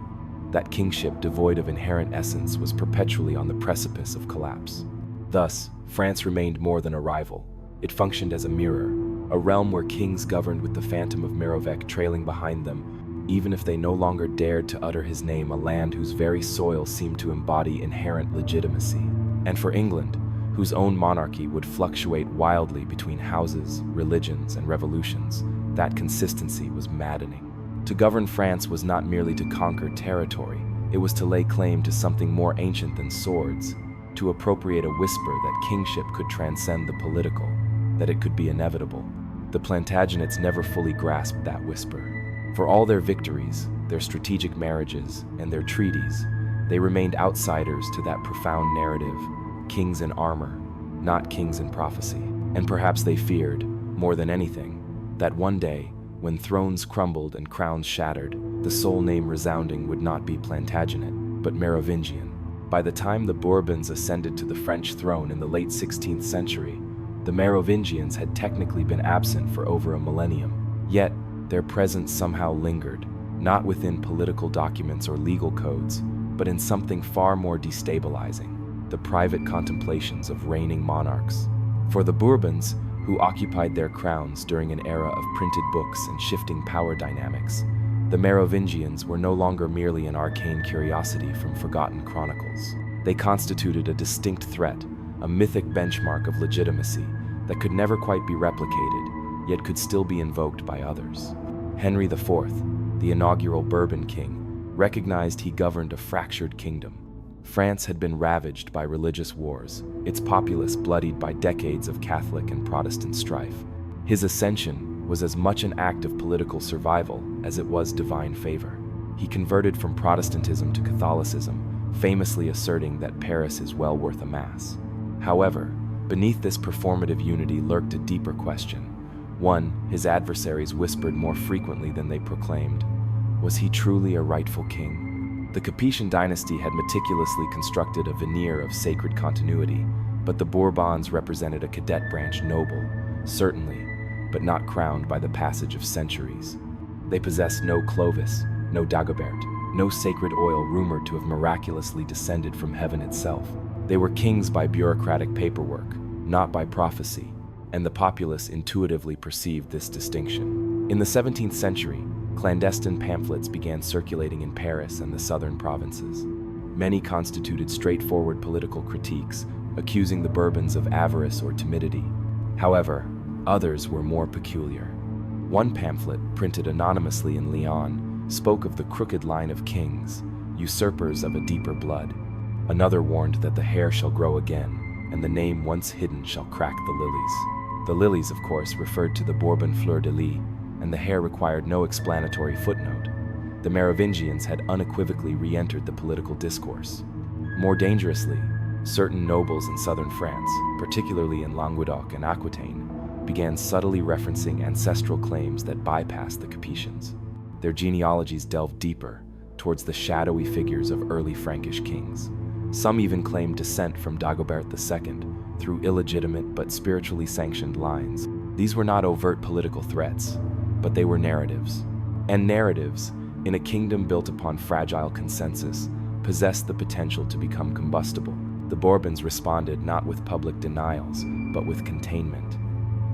That kingship devoid of inherent essence was perpetually on the precipice of collapse. Thus, France remained more than a rival. It functioned as a mirror, a realm where kings governed with the phantom of Merovec trailing behind them, even if they no longer dared to utter his name, a land whose very soil seemed to embody inherent legitimacy. And for England, whose own monarchy would fluctuate wildly between houses, religions, and revolutions, that consistency was maddening. To govern France was not merely to conquer territory, it was to lay claim to something more ancient than swords, to appropriate a whisper that kingship could transcend the political, that it could be inevitable. The Plantagenets never fully grasped that whisper. For all their victories, their strategic marriages, and their treaties, they remained outsiders to that profound narrative: kings in armor, not kings in prophecy. And perhaps they feared, more than anything, that one day, when thrones crumbled and crowns shattered, the sole name resounding would not be Plantagenet, but Merovingian. By the time the Bourbons ascended to the French throne in the late 16th century, the Merovingians had technically been absent for over a millennium. Yet, their presence somehow lingered, not within political documents or legal codes, but in something far more destabilizing: the private contemplations of reigning monarchs. For the Bourbons, who occupied their crowns during an era of printed books and shifting power dynamics, the Merovingians were no longer merely an arcane curiosity from forgotten chronicles. They constituted a distinct threat, a mythic benchmark of legitimacy that could never quite be replicated, yet could still be invoked by others. Henry IV, the inaugural Bourbon king, recognized he governed a fractured kingdom. France had been ravaged by religious wars, its populace bloodied by decades of Catholic and Protestant strife. His ascension was as much an act of political survival as it was divine favor. He converted from Protestantism to Catholicism, famously asserting that Paris is well worth a mass. However, beneath this performative unity lurked a deeper question. One his adversaries whispered more frequently than they proclaimed. Was he truly a rightful king? The Capetian dynasty had meticulously constructed a veneer of sacred continuity, but the Bourbons represented a cadet branch noble, certainly, but not crowned by the passage of centuries. They possessed no Clovis, no Dagobert, no sacred oil rumored to have miraculously descended from heaven itself. They were kings by bureaucratic paperwork, not by prophecy, and the populace intuitively perceived this distinction. In the 17th century, clandestine pamphlets began circulating in Paris and the southern provinces. Many constituted straightforward political critiques, accusing the Bourbons of avarice or timidity. However, others were more peculiar. One pamphlet, printed anonymously in Lyon, spoke of the crooked line of kings, usurpers of a deeper blood. Another warned that the hair shall grow again, and the name once hidden shall crack the lilies. The lilies, of course, referred to the Bourbon fleur-de-lis, and the hair required no explanatory footnote. The Merovingians had unequivocally re-entered the political discourse. More dangerously, certain nobles in southern France, particularly in Languedoc and Aquitaine, began subtly referencing ancestral claims that bypassed the Capetians. Their genealogies delved deeper, towards the shadowy figures of early Frankish kings. Some even claimed descent from Dagobert II, through illegitimate but spiritually sanctioned lines. These were not overt political threats, but they were narratives. And narratives, in a kingdom built upon fragile consensus, possessed the potential to become combustible. The Bourbons responded not with public denials, but with containment.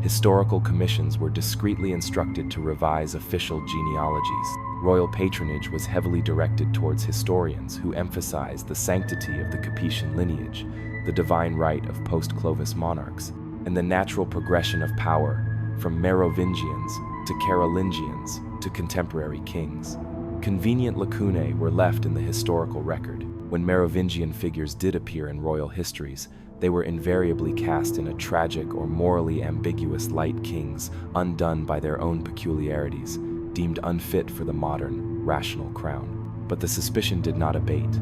Historical commissions were discreetly instructed to revise official genealogies. Royal patronage was heavily directed towards historians who emphasized the sanctity of the Capetian lineage, the divine right of post-Clovis monarchs, and the natural progression of power from Merovingians to Carolingians to contemporary kings. Convenient lacunae were left in the historical record. When Merovingian figures did appear in royal histories, they were invariably cast in a tragic or morally ambiguous light, kings undone by their own peculiarities, deemed unfit for the modern, rational crown. But the suspicion did not abate.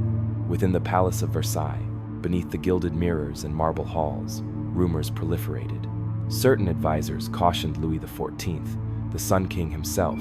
Within the Palace of Versailles, beneath the gilded mirrors and marble halls, rumors proliferated. Certain advisors cautioned Louis XIV, the Sun King himself,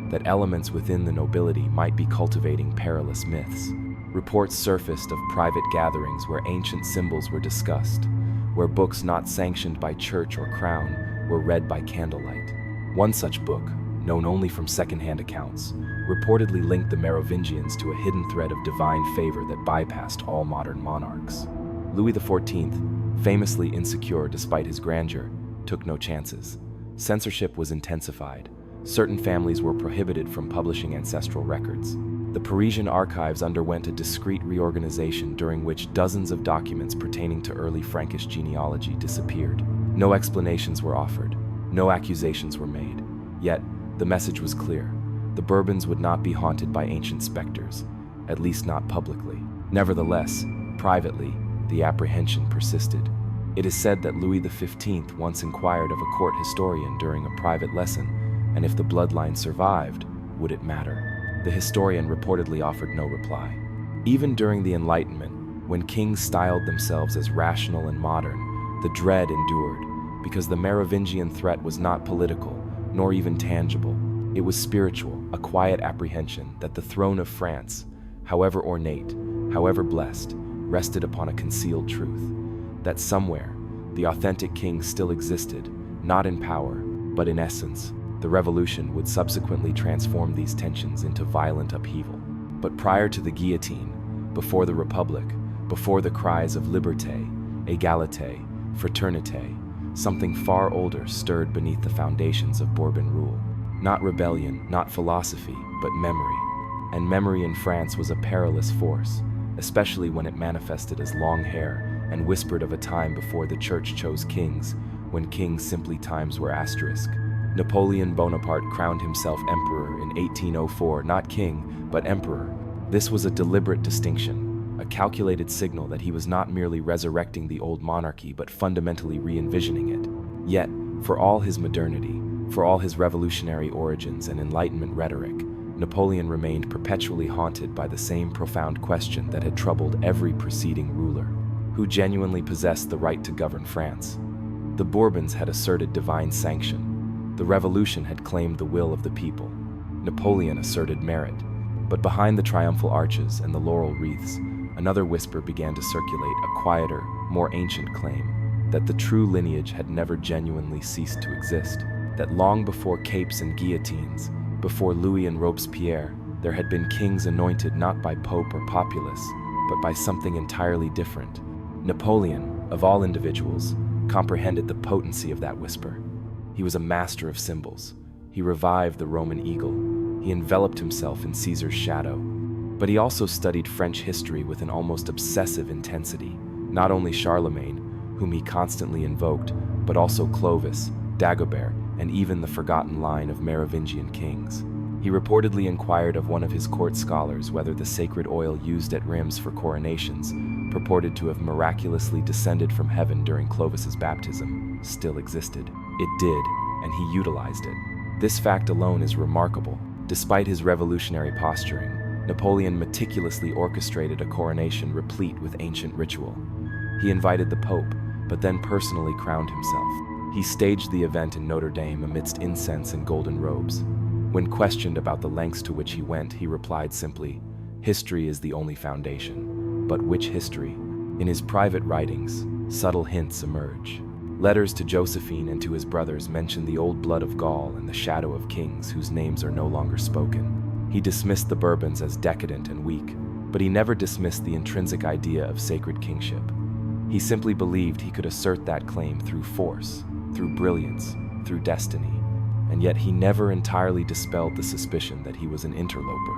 that elements within the nobility might be cultivating perilous myths. Reports surfaced of private gatherings where ancient symbols were discussed, where books not sanctioned by church or crown were read by candlelight. One such book, known only from second-hand accounts, reportedly linked the Merovingians to a hidden thread of divine favor that bypassed all modern monarchs. Louis XIV, famously insecure despite his grandeur, took no chances. Censorship was intensified. Certain families were prohibited from publishing ancestral records. The Parisian archives underwent a discreet reorganization during which dozens of documents pertaining to early Frankish genealogy disappeared. No explanations were offered. No accusations were made. Yet, the message was clear. The Bourbons would not be haunted by ancient specters, at least not publicly. Nevertheless, privately, the apprehension persisted. It is said that Louis XV once inquired of a court historian during a private lesson, and if the bloodline survived, would it matter? The historian reportedly offered no reply. Even during the Enlightenment, when kings styled themselves as rational and modern, the dread endured, because the Merovingian threat was not political, nor even tangible. It was spiritual, a quiet apprehension that the throne of France, however ornate, however blessed, rested upon a concealed truth. That somewhere, the authentic king still existed, not in power, but in essence. The revolution would subsequently transform these tensions into violent upheaval. But prior to the guillotine, before the Republic, before the cries of liberté, égalité, fraternité, something far older stirred beneath the foundations of Bourbon rule. Not rebellion, not philosophy, but memory. And memory in France was a perilous force, especially when it manifested as long hair and whispered of a time before the church chose kings, when kings simply times were asterisk. Napoleon Bonaparte crowned himself emperor in 1804, not king, but emperor. This was a deliberate distinction, a calculated signal that he was not merely resurrecting the old monarchy, but fundamentally re-envisioning it. Yet, for all his modernity, for all his revolutionary origins and Enlightenment rhetoric, Napoleon remained perpetually haunted by the same profound question that had troubled every preceding ruler: who genuinely possessed the right to govern France? The Bourbons had asserted divine sanction. The Revolution had claimed the will of the people. Napoleon asserted merit. But behind the triumphal arches and the laurel wreaths, another whisper began to circulate, a quieter, more ancient claim that the true lineage had never genuinely ceased to exist, that long before capes and guillotines, before Louis and Robespierre, there had been kings anointed not by pope or populace, but by something entirely different. Napoleon, of all individuals, comprehended the potency of that whisper. He was a master of symbols. He revived the Roman eagle. He enveloped himself in Caesar's shadow. But he also studied French history with an almost obsessive intensity. Not only Charlemagne, whom he constantly invoked, but also Clovis, Dagobert, and even the forgotten line of Merovingian kings. He reportedly inquired of one of his court scholars whether the sacred oil used at Rheims for coronations, purported to have miraculously descended from heaven during Clovis's baptism, still existed. It did, and he utilized it. This fact alone is remarkable. Despite his revolutionary posturing, Napoleon meticulously orchestrated a coronation replete with ancient ritual. He invited the Pope, but then personally crowned himself. He staged the event in Notre Dame amidst incense and golden robes. When questioned about the lengths to which he went, he replied simply, "History is the only foundation." But which history? In his private writings, subtle hints emerge. Letters to Josephine and to his brothers mention the old blood of Gaul and the shadow of kings whose names are no longer spoken. He dismissed the Bourbons as decadent and weak, but he never dismissed the intrinsic idea of sacred kingship. He simply believed he could assert that claim through force, through brilliance, through destiny. And yet he never entirely dispelled the suspicion that he was an interloper.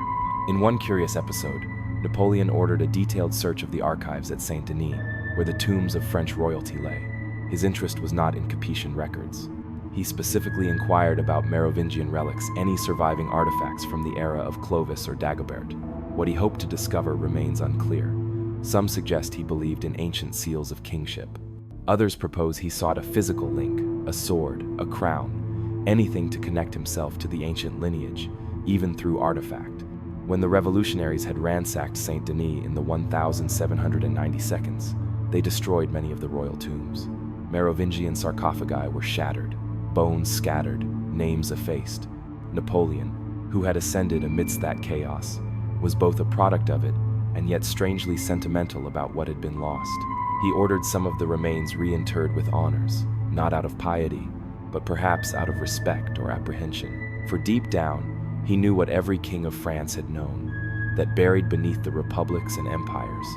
In one curious episode, Napoleon ordered a detailed search of the archives at Saint-Denis, where the tombs of French royalty lay. His interest was not in Capetian records. He specifically inquired about Merovingian relics, any surviving artifacts from the era of Clovis or Dagobert. What he hoped to discover remains unclear. Some suggest he believed in ancient seals of kingship. Others propose he sought a physical link, a sword, a crown, anything to connect himself to the ancient lineage, even through artifact. When the revolutionaries had ransacked Saint-Denis in the 1790 seconds, they destroyed many of the royal tombs. Merovingian sarcophagi were shattered, bones scattered, names effaced. Napoleon, who had ascended amidst that chaos, was both a product of it and yet strangely sentimental about what had been lost. He ordered some of the remains reinterred with honors, not out of piety, but perhaps out of respect or apprehension. For deep down, he knew what every king of France had known, that buried beneath the republics and empires,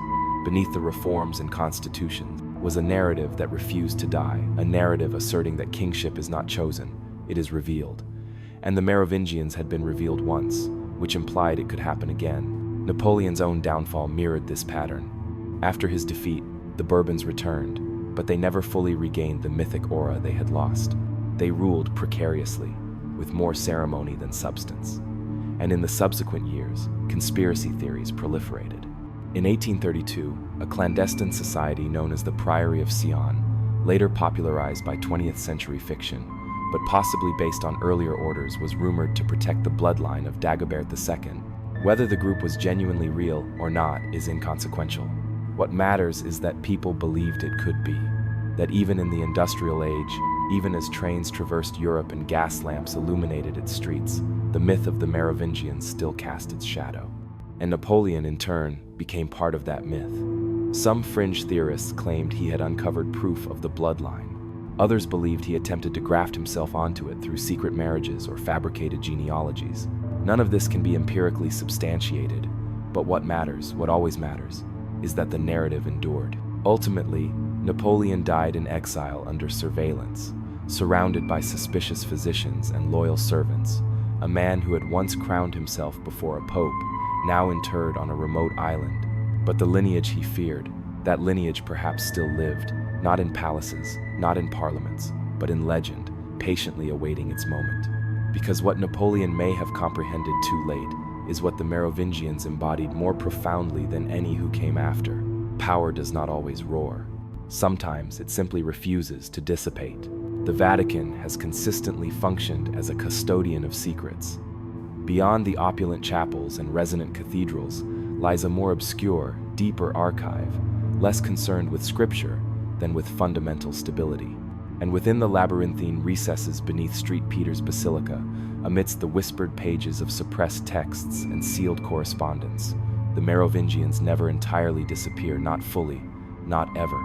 beneath the reforms and constitutions, was a narrative that refused to die, a narrative asserting that kingship is not chosen, it is revealed. And the Merovingians had been revealed once, which implied it could happen again. Napoleon's own downfall mirrored this pattern. After his defeat, the Bourbons returned, but they never fully regained the mythic aura they had lost. They ruled precariously, with more ceremony than substance. And in the subsequent years, conspiracy theories proliferated. In 1832, a clandestine society known as the Priory of Sion, later popularized by 20th century fiction, but possibly based on earlier orders, was rumored to protect the bloodline of Dagobert II. Whether the group was genuinely real or not is inconsequential. What matters is that people believed it could be, that even in the industrial age, even as trains traversed Europe and gas lamps illuminated its streets, the myth of the Merovingians still cast its shadow. And Napoleon, in turn, became part of that myth. Some fringe theorists claimed he had uncovered proof of the bloodline. Others believed he attempted to graft himself onto it through secret marriages or fabricated genealogies. None of this can be empirically substantiated, but what matters, what always matters, is that the narrative endured. Ultimately, Napoleon died in exile under surveillance, surrounded by suspicious physicians and loyal servants, a man who had once crowned himself before a pope, now interred on a remote island. But the lineage he feared, that lineage perhaps still lived, not in palaces, not in parliaments, but in legend, patiently awaiting its moment. Because what Napoleon may have comprehended too late is what the Merovingians embodied more profoundly than any who came after. Power does not always roar. Sometimes it simply refuses to dissipate. The Vatican has consistently functioned as a custodian of secrets. Beyond the opulent chapels and resonant cathedrals lies a more obscure, deeper archive, less concerned with scripture than with fundamental stability. And within the labyrinthine recesses beneath St. Peter's Basilica, amidst the whispered pages of suppressed texts and sealed correspondence, the Merovingians never entirely disappear, not fully, not ever.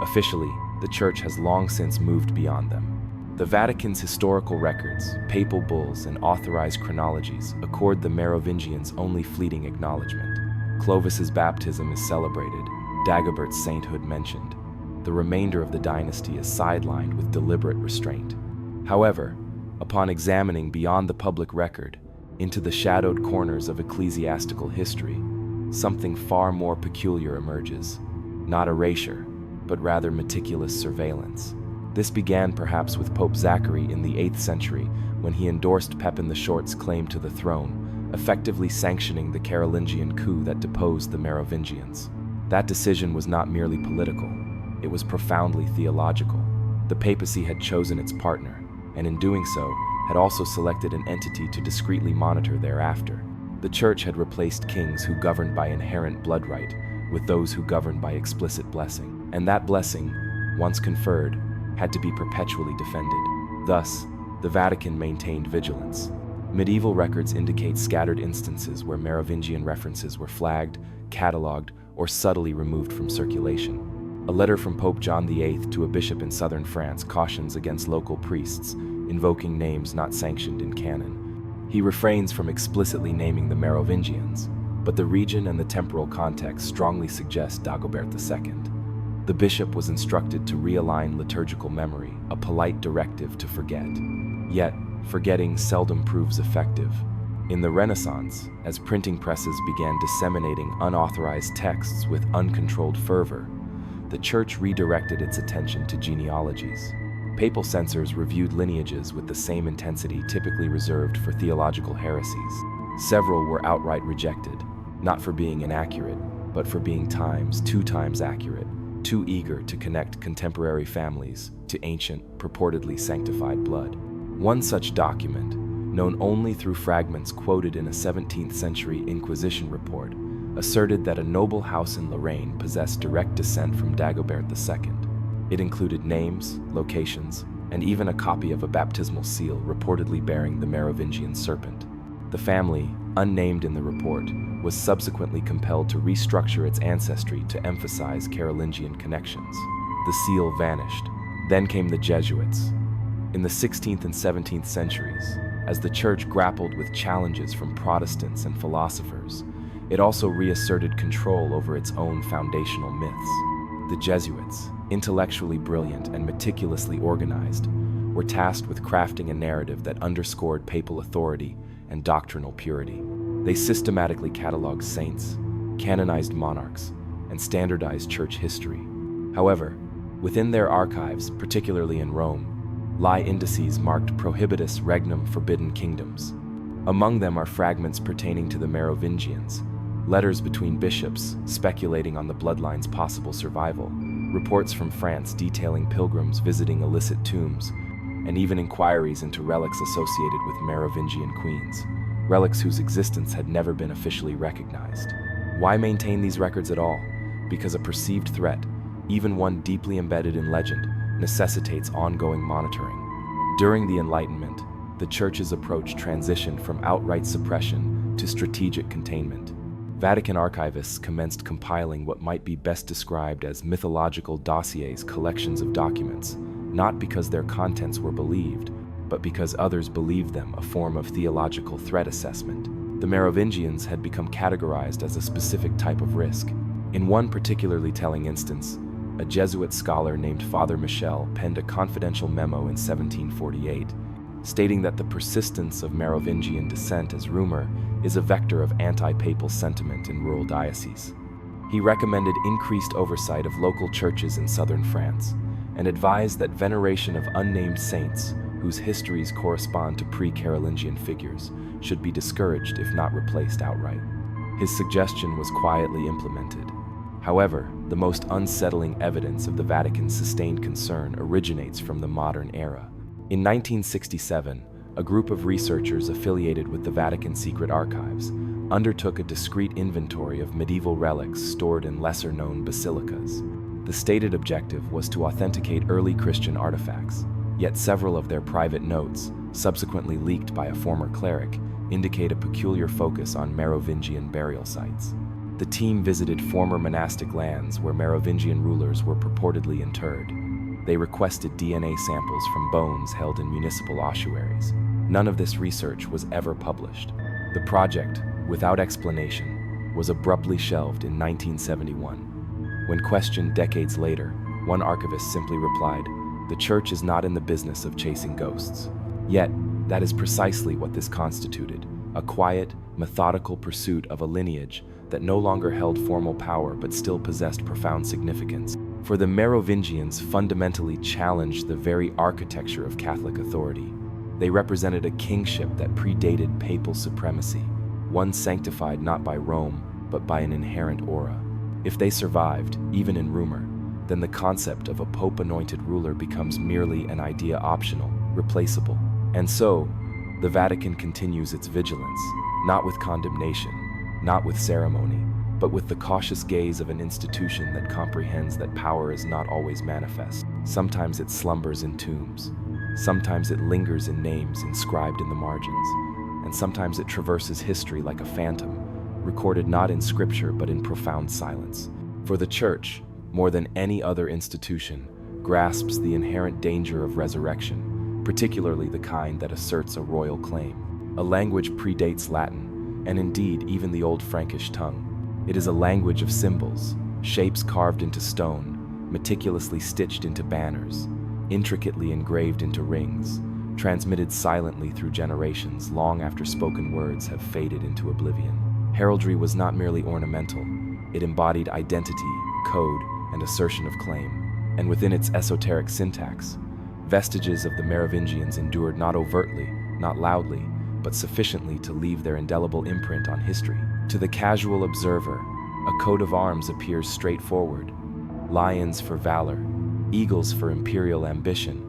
Officially, the Church has long since moved beyond them. The Vatican's historical records, papal bulls, and authorized chronologies accord the Merovingians only fleeting acknowledgement. Clovis's baptism is celebrated, Dagobert's sainthood mentioned. The remainder of the dynasty is sidelined with deliberate restraint. However, upon examining beyond the public record into the shadowed corners of ecclesiastical history, something far more peculiar emerges. Not erasure, but rather meticulous surveillance. This began perhaps with Pope Zachary in the 8th century when he endorsed Pepin the Short's claim to the throne, effectively sanctioning the Carolingian coup that deposed the Merovingians. That decision was not merely political, it was profoundly theological. The papacy had chosen its partner, and in doing so, had also selected an entity to discreetly monitor thereafter. The Church had replaced kings who governed by inherent blood right with those who governed by explicit blessing, and that blessing, once conferred, had to be perpetually defended. Thus, the Vatican maintained vigilance. Medieval records indicate scattered instances where Merovingian references were flagged, catalogued, or subtly removed from circulation. A letter from Pope John VIII to a bishop in southern France cautions against local priests invoking names not sanctioned in canon. He refrains from explicitly naming the Merovingians, but the region and the temporal context strongly suggest Dagobert II. The bishop was instructed to realign liturgical memory, a polite directive to forget. Yet, forgetting seldom proves effective. In the Renaissance, as printing presses began disseminating unauthorized texts with uncontrolled fervor, the Church redirected its attention to genealogies. Papal censors reviewed lineages with the same intensity typically reserved for theological heresies. Several were outright rejected, not for being inaccurate, but for being two times accurate, too eager to connect contemporary families to ancient, purportedly sanctified blood. One such document, known only through fragments quoted in a 17th century Inquisition report, asserted that a noble house in Lorraine possessed direct descent from Dagobert II. It included names, locations, and even a copy of a baptismal seal reportedly bearing the Merovingian serpent. The family, unnamed in the report, was subsequently compelled to restructure its ancestry to emphasize Carolingian connections. The seal vanished. Then came the Jesuits. In the 16th and 17th centuries, as the Church grappled with challenges from Protestants and philosophers, it also reasserted control over its own foundational myths. The Jesuits, intellectually brilliant and meticulously organized, were tasked with crafting a narrative that underscored papal authority and doctrinal purity. They systematically cataloged saints, canonized monarchs, and standardized church history. However, within their archives, particularly in Rome, lie indices marked prohibitus regnum forbidden kingdoms. Among them are fragments pertaining to the Merovingians, letters between bishops speculating on the bloodline's possible survival, reports from France detailing pilgrims visiting illicit tombs, and even inquiries into relics associated with Merovingian queens, relics whose existence had never been officially recognized. Why maintain these records at all? Because a perceived threat, even one deeply embedded in legend, necessitates ongoing monitoring. During the Enlightenment, the Church's approach transitioned from outright suppression to strategic containment. Vatican archivists commenced compiling what might be best described as mythological dossiers, collections of documents, not because their contents were believed, but because others believed them, a form of theological threat assessment. The Merovingians had become categorized as a specific type of risk. In one particularly telling instance, a Jesuit scholar named Father Michel penned a confidential memo in 1748, stating that the persistence of Merovingian descent as rumor is a vector of anti-papal sentiment in rural dioceses. He recommended increased oversight of local churches in southern France and advised that veneration of unnamed saints, whose histories correspond to pre-Carolingian figures, should be discouraged if not replaced outright. His suggestion was quietly implemented. However, the most unsettling evidence of the Vatican's sustained concern originates from the modern era. In 1967, a group of researchers affiliated with the Vatican Secret Archives undertook a discreet inventory of medieval relics stored in lesser-known basilicas. The stated objective was to authenticate early Christian artifacts, yet several of their private notes, subsequently leaked by a former cleric, indicate a peculiar focus on Merovingian burial sites. The team visited former monastic lands where Merovingian rulers were purportedly interred. They requested DNA samples from bones held in municipal ossuaries. None of this research was ever published. The project, without explanation, was abruptly shelved in 1971. When questioned decades later, one archivist simply replied, "The Church is not in the business of chasing ghosts." Yet, that is precisely what this constituted, a quiet, methodical pursuit of a lineage that no longer held formal power but still possessed profound significance. For the Merovingians fundamentally challenged the very architecture of Catholic authority. They represented a kingship that predated papal supremacy, one sanctified not by Rome, but by an inherent aura. If they survived, even in rumor, then the concept of a pope-anointed ruler becomes merely an idea optional, replaceable. And so, the Vatican continues its vigilance, not with condemnation, not with ceremony, but with the cautious gaze of an institution that comprehends that power is not always manifest. Sometimes it slumbers in tombs. Sometimes it lingers in names inscribed in the margins. And sometimes it traverses history like a phantom, recorded not in scripture but in profound silence. For the Church, more than any other institution, grasps the inherent danger of resurrection, particularly the kind that asserts a royal claim. A language predates Latin, and indeed even the old Frankish tongue. It is a language of symbols, shapes carved into stone, meticulously stitched into banners, intricately engraved into rings, transmitted silently through generations long after spoken words have faded into oblivion. Heraldry was not merely ornamental, it embodied identity, code, and assertion of claim. And within its esoteric syntax, vestiges of the Merovingians endured not overtly, not loudly, but sufficiently to leave their indelible imprint on history. To the casual observer, a coat of arms appears straightforward: lions for valor, eagles for imperial ambition,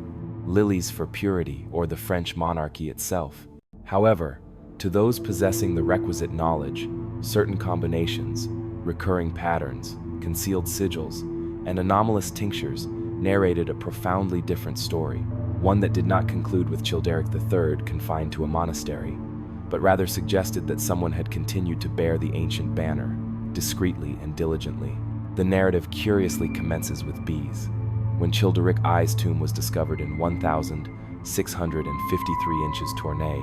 lilies for purity or the French monarchy itself. However, to those possessing the requisite knowledge, certain combinations, recurring patterns, concealed sigils, and anomalous tinctures narrated a profoundly different story, one that did not conclude with Childeric III confined to a monastery, but rather suggested that someone had continued to bear the ancient banner, discreetly and diligently. The narrative curiously commences with bees. When Childeric I's tomb was discovered in 1,653 inches Tournai,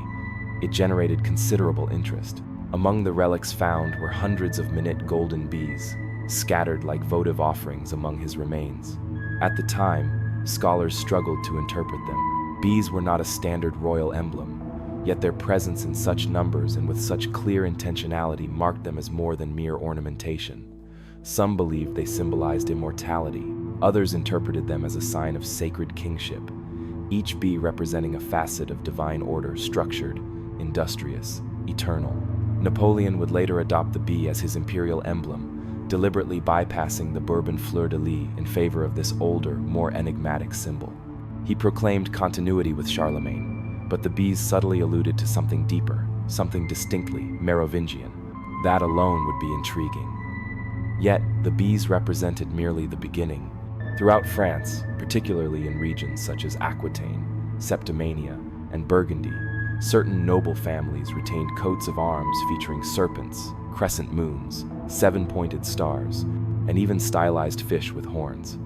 it generated considerable interest. Among the relics found were hundreds of minute golden bees, scattered like votive offerings among his remains. At the time, scholars struggled to interpret them. Bees were not a standard royal emblem, yet their presence in such numbers and with such clear intentionality marked them as more than mere ornamentation. Some believed they symbolized immortality, others interpreted them as a sign of sacred kingship, each bee representing a facet of divine order, structured, industrious, eternal. Napoleon would later adopt the bee as his imperial emblem, deliberately bypassing the Bourbon fleur-de-lis in favor of this older, more enigmatic symbol. He proclaimed continuity with Charlemagne, but the bees subtly alluded to something deeper, something distinctly Merovingian. That alone would be intriguing. Yet, the bees represented merely the beginning. Throughout France, particularly in regions such as Aquitaine, Septimania, and Burgundy, certain noble families retained coats of arms featuring serpents, crescent moons, seven-pointed stars, and even stylized fish with horns.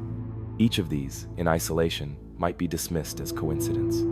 Each of these, in isolation, might be dismissed as coincidence.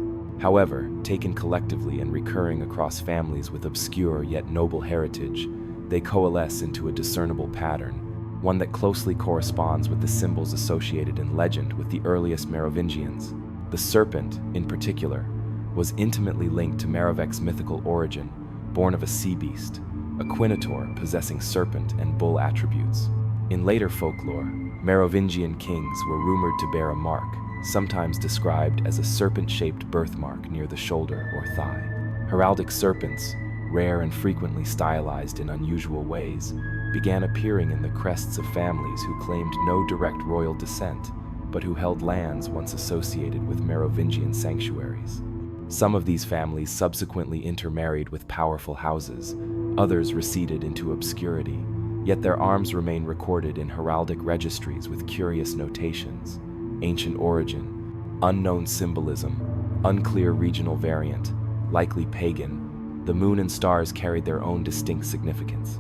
However, taken collectively and recurring across families with obscure yet noble heritage, they coalesce into a discernible pattern, one that closely corresponds with the symbols associated in legend with the earliest Merovingians. The serpent, in particular, was intimately linked to Merovec's mythical origin, born of a sea beast, a quinator possessing serpent and bull attributes. In later folklore, Merovingian kings were rumored to bear a mark, sometimes described as a serpent-shaped birthmark near the shoulder or thigh. Heraldic serpents, rare and frequently stylized in unusual ways, began appearing in the crests of families who claimed no direct royal descent, but who held lands once associated with Merovingian sanctuaries. Some of these families subsequently intermarried with powerful houses, others receded into obscurity, yet their arms remain recorded in heraldic registries with curious notations: ancient origin, unknown symbolism, unclear regional variant, likely pagan. The moon and stars carried their own distinct significance.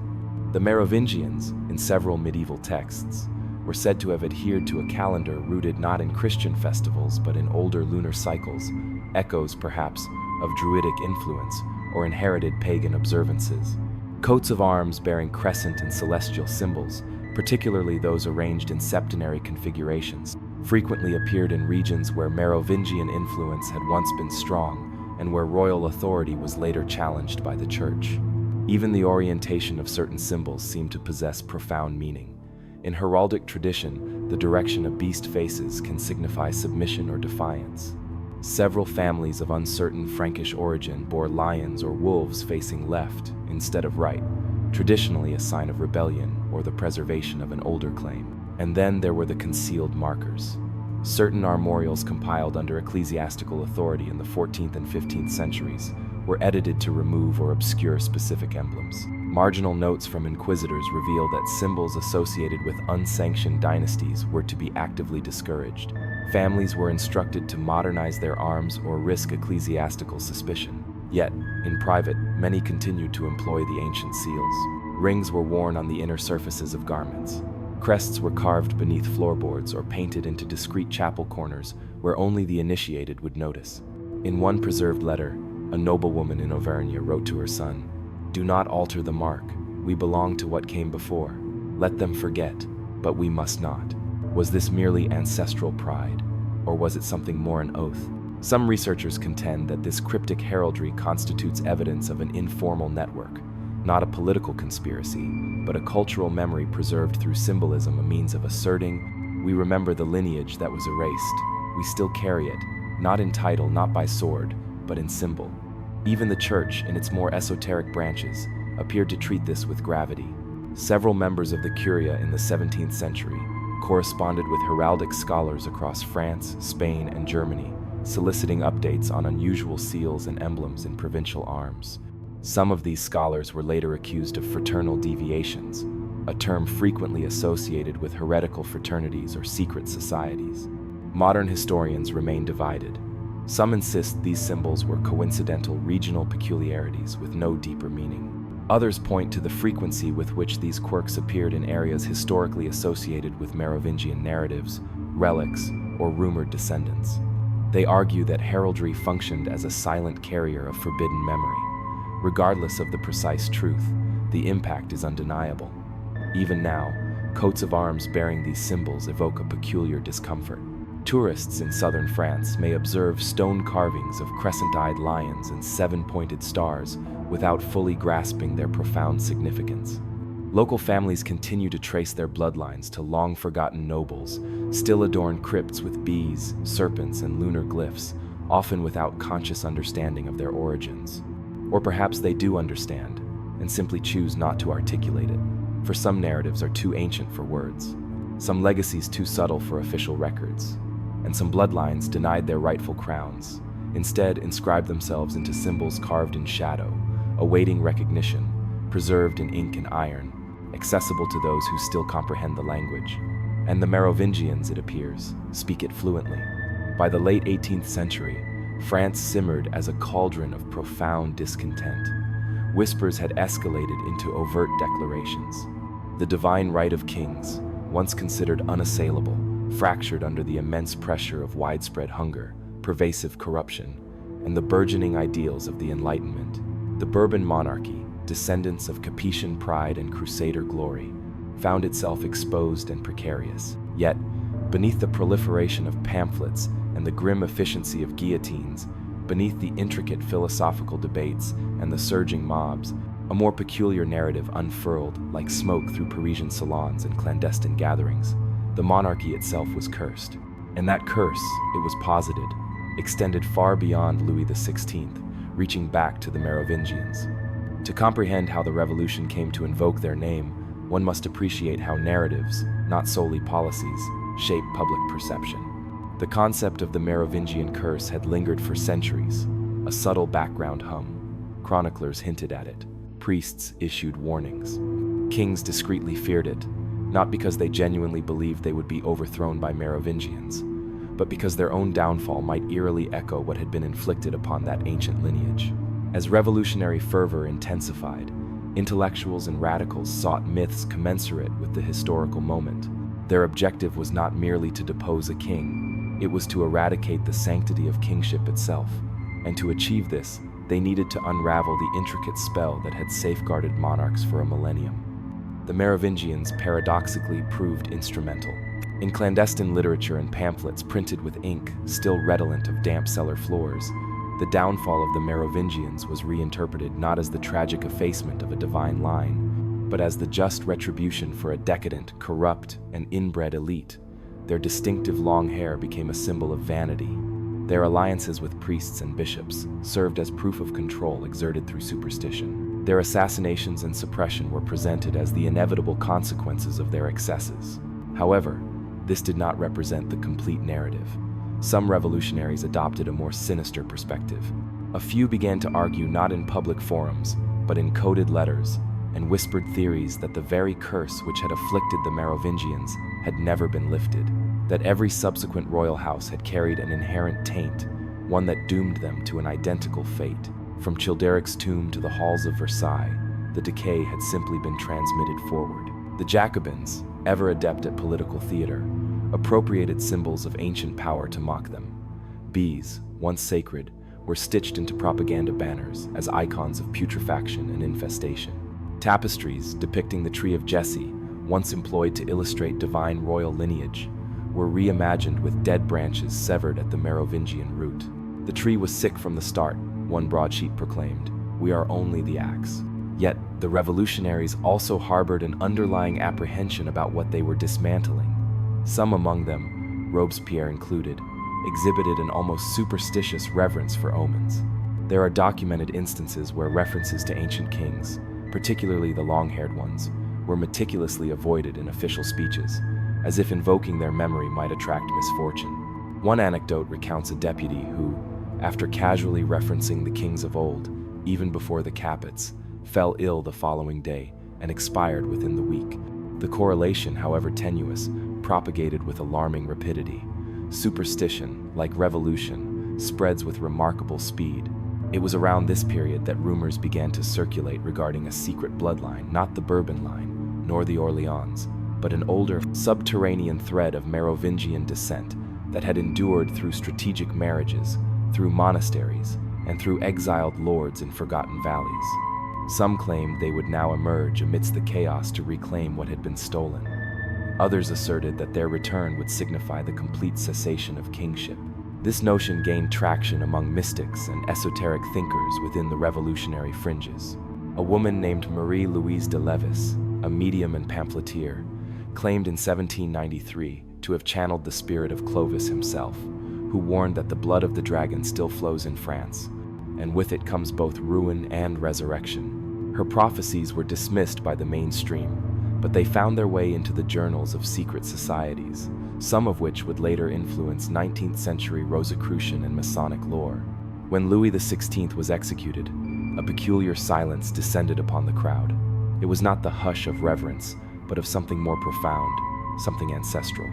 The Merovingians, in several medieval texts, were said to have adhered to a calendar rooted not in Christian festivals but in older lunar cycles, echoes perhaps of Druidic influence or inherited pagan observances. Coats of arms bearing crescent and celestial symbols, particularly those arranged in septenary configurations, frequently appeared in regions where Merovingian influence had once been strong and where royal authority was later challenged by the church. Even the orientation of certain symbols seemed to possess profound meaning. In heraldic tradition, the direction of beast faces can signify submission or defiance. Several families of uncertain Frankish origin bore lions or wolves facing left instead of right, traditionally a sign of rebellion or the preservation of an older claim. And then there were the concealed markers. Certain armorials compiled under ecclesiastical authority in the 14th and 15th centuries were edited to remove or obscure specific emblems. Marginal notes from inquisitors reveal that symbols associated with unsanctioned dynasties were to be actively discouraged. Families were instructed to modernize their arms or risk ecclesiastical suspicion. Yet, in private, many continued to employ the ancient seals. Rings were worn on the inner surfaces of garments. Crests were carved beneath floorboards or painted into discreet chapel corners where only the initiated would notice. In one preserved letter, a noblewoman in Auvergne wrote to her son, "Do not alter the mark. We belong to what came before. Let them forget, but we must not." Was this merely ancestral pride, or was it something more an oath? Some researchers contend that this cryptic heraldry constitutes evidence of an informal network, not a political conspiracy, but a cultural memory preserved through symbolism, a means of asserting, "We remember the lineage that was erased. We still carry it, not in title, not by sword, but in symbol." Even the church, in its more esoteric branches, appeared to treat this with gravity. Several members of the Curia in the 17th century corresponded with heraldic scholars across France, Spain, and Germany, soliciting updates on unusual seals and emblems in provincial arms. Some of these scholars were later accused of fraternal deviations, a term frequently associated with heretical fraternities or secret societies. Modern historians remain divided. Some insist these symbols were coincidental regional peculiarities with no deeper meaning. Others point to the frequency with which these quirks appeared in areas historically associated with Merovingian narratives, relics, or rumored descendants. They argue that heraldry functioned as a silent carrier of forbidden memory. Regardless of the precise truth, the impact is undeniable. Even now, coats of arms bearing these symbols evoke a peculiar discomfort. Tourists in southern France may observe stone carvings of crescent-eyed lions and seven-pointed stars without fully grasping their profound significance. Local families continue to trace their bloodlines to long-forgotten nobles, still adorn crypts with bees, serpents, and lunar glyphs, often without conscious understanding of their origins. Or perhaps they do understand, and simply choose not to articulate it, for some narratives are too ancient for words, some legacies too subtle for official records, and some bloodlines denied their rightful crowns, instead inscribed themselves into symbols carved in shadow, awaiting recognition, preserved in ink and iron, accessible to those who still comprehend the language. And the Merovingians, it appears, speak it fluently. By the late 18th century, France simmered as a cauldron of profound discontent. Whispers had escalated into overt declarations. The divine right of kings, once considered unassailable, fractured under the immense pressure of widespread hunger, pervasive corruption, and the burgeoning ideals of the Enlightenment. The Bourbon monarchy, descendants of Capetian pride and Crusader glory, found itself exposed and precarious. Yet, beneath the proliferation of pamphlets and the grim efficiency of guillotines, beneath the intricate philosophical debates and the surging mobs, a more peculiar narrative unfurled like smoke through Parisian salons and clandestine gatherings. The monarchy itself was cursed. And that curse, it was posited, extended far beyond Louis XVI, reaching back to the Merovingians. To comprehend how the revolution came to invoke their name, one must appreciate how narratives, not solely policies, shape public perception. The concept of the Merovingian curse had lingered for centuries, a subtle background hum. Chroniclers hinted at it. Priests issued warnings. Kings discreetly feared it, not because they genuinely believed they would be overthrown by Merovingians, but because their own downfall might eerily echo what had been inflicted upon that ancient lineage. As revolutionary fervor intensified, intellectuals and radicals sought myths commensurate with the historical moment. Their objective was not merely to depose a king, it was to eradicate the sanctity of kingship itself. And to achieve this, they needed to unravel the intricate spell that had safeguarded monarchs for a millennium. The Merovingians paradoxically proved instrumental. In clandestine literature and pamphlets printed with ink still redolent of damp cellar floors, the downfall of the Merovingians was reinterpreted not as the tragic effacement of a divine line, but as the just retribution for a decadent, corrupt, and inbred elite. Their distinctive long hair became a symbol of vanity. Their alliances with priests and bishops served as proof of control exerted through superstition. Their assassinations and suppression were presented as the inevitable consequences of their excesses. However, this did not represent the complete narrative. Some revolutionaries adopted a more sinister perspective. A few began to argue not in public forums, but in coded letters, and whispered theories that the very curse which had afflicted the Merovingians had never been lifted, that every subsequent royal house had carried an inherent taint, one that doomed them to an identical fate. From Childeric's tomb to the halls of Versailles, the decay had simply been transmitted forward. The Jacobins, ever adept at political theater, appropriated symbols of ancient power to mock them. Bees, once sacred, were stitched into propaganda banners as icons of putrefaction and infestation. Tapestries depicting the tree of Jesse, once employed to illustrate divine royal lineage, were reimagined with dead branches severed at the Merovingian root. The tree was sick from the start, one broadsheet proclaimed. We are only the axe. Yet, the revolutionaries also harbored an underlying apprehension about what they were dismantling. Some among them, Robespierre included, exhibited an almost superstitious reverence for omens. There are documented instances where references to ancient kings, particularly the long-haired ones, were meticulously avoided in official speeches, as if invoking their memory might attract misfortune. One anecdote recounts a deputy who, after casually referencing the kings of old, even before the Capots, fell ill the following day and expired within the week. The correlation, however tenuous, propagated with alarming rapidity. Superstition, like revolution, spreads with remarkable speed. It was around this period that rumors began to circulate regarding a secret bloodline, not the Bourbon line, nor the Orleans, but an older, subterranean thread of Merovingian descent that had endured through strategic marriages, through monasteries, and through exiled lords in forgotten valleys. Some claimed they would now emerge amidst the chaos to reclaim what had been stolen. Others asserted that their return would signify the complete cessation of kingship. This notion gained traction among mystics and esoteric thinkers within the revolutionary fringes. A woman named Marie-Louise de Levis, a medium and pamphleteer, claimed in 1793 to have channeled the spirit of Clovis himself, who warned that the blood of the dragon still flows in France, and with it comes both ruin and resurrection. Her prophecies were dismissed by the mainstream, but they found their way into the journals of secret societies, some of which would later influence 19th century Rosicrucian and Masonic lore. When Louis XVI was executed, a peculiar silence descended upon the crowd. It was not the hush of reverence, but of something more profound, something ancestral.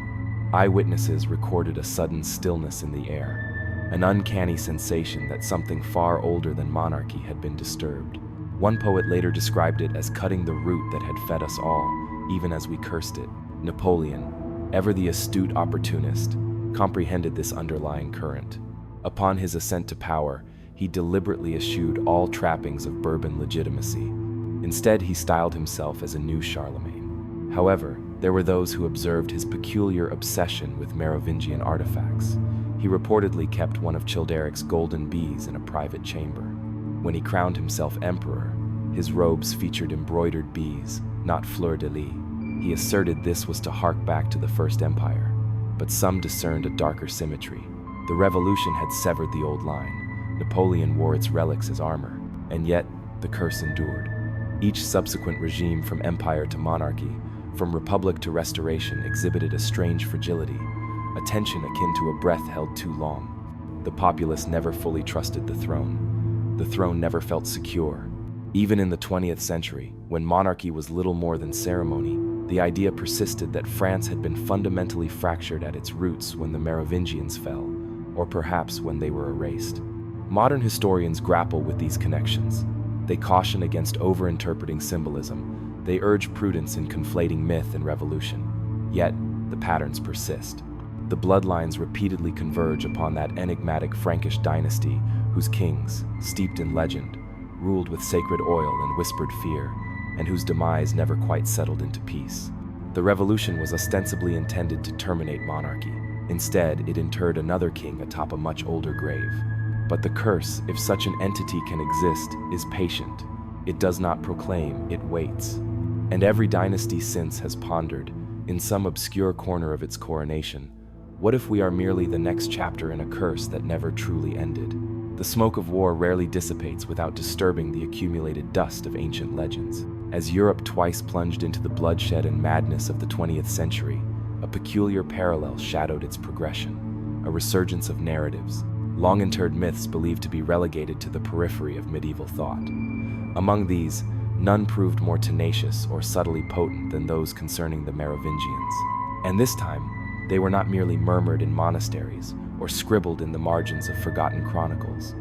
Eyewitnesses recorded a sudden stillness in the air, an uncanny sensation that something far older than monarchy had been disturbed. One poet later described it as cutting the root that had fed us all, even as we cursed it. Napoleon, ever the astute opportunist, comprehended this underlying current. Upon his ascent to power, he deliberately eschewed all trappings of Bourbon legitimacy. Instead, he styled himself as a new Charlemagne. However, there were those who observed his peculiar obsession with Merovingian artifacts. He reportedly kept one of Childeric's golden bees in a private chamber. When he crowned himself emperor, his robes featured embroidered bees, not fleur-de-lis. He asserted this was to hark back to the First Empire. but some discerned a darker symmetry. The revolution had severed the old line. Napoleon wore its relics as armor, and yet the curse endured. Each subsequent regime, from empire to monarchy, from republic to restoration, exhibited a strange fragility, a tension akin to a breath held too long. The populace never fully trusted the throne. The throne never felt secure. Even in the 20th century, when monarchy was little more than ceremony, the idea persisted that France had been fundamentally fractured at its roots when the Merovingians fell, or perhaps when they were erased. Modern historians grapple with these connections. They caution against over-interpreting symbolism. They urge prudence in conflating myth and revolution. Yet, the patterns persist. The bloodlines repeatedly converge upon that enigmatic Frankish dynasty whose kings, steeped in legend, ruled with sacred oil and whispered fear, and whose demise never quite settled into peace. The revolution was ostensibly intended to terminate monarchy. Instead, it interred another king atop a much older grave. But the curse, if such an entity can exist, is patient. It does not proclaim, it waits. And every dynasty since has pondered, in some obscure corner of its coronation, what if we are merely the next chapter in a curse that never truly ended? The smoke of war rarely dissipates without disturbing the accumulated dust of ancient legends. As Europe twice plunged into the bloodshed and madness of the 20th century, a peculiar parallel shadowed its progression, a resurgence of narratives, long-interred myths believed to be relegated to the periphery of medieval thought. Among these, none proved more tenacious or subtly potent than those concerning the Merovingians. And this time, they were not merely murmured in monasteries or scribbled in the margins of forgotten chronicles.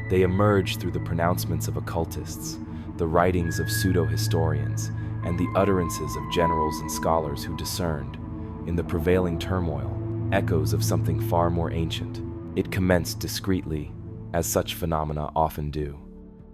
They emerged through the pronouncements of occultists, the writings of pseudo-historians, and the utterances of generals and scholars who discerned, in the prevailing turmoil, echoes of something far more ancient. It commenced discreetly, as such phenomena often do.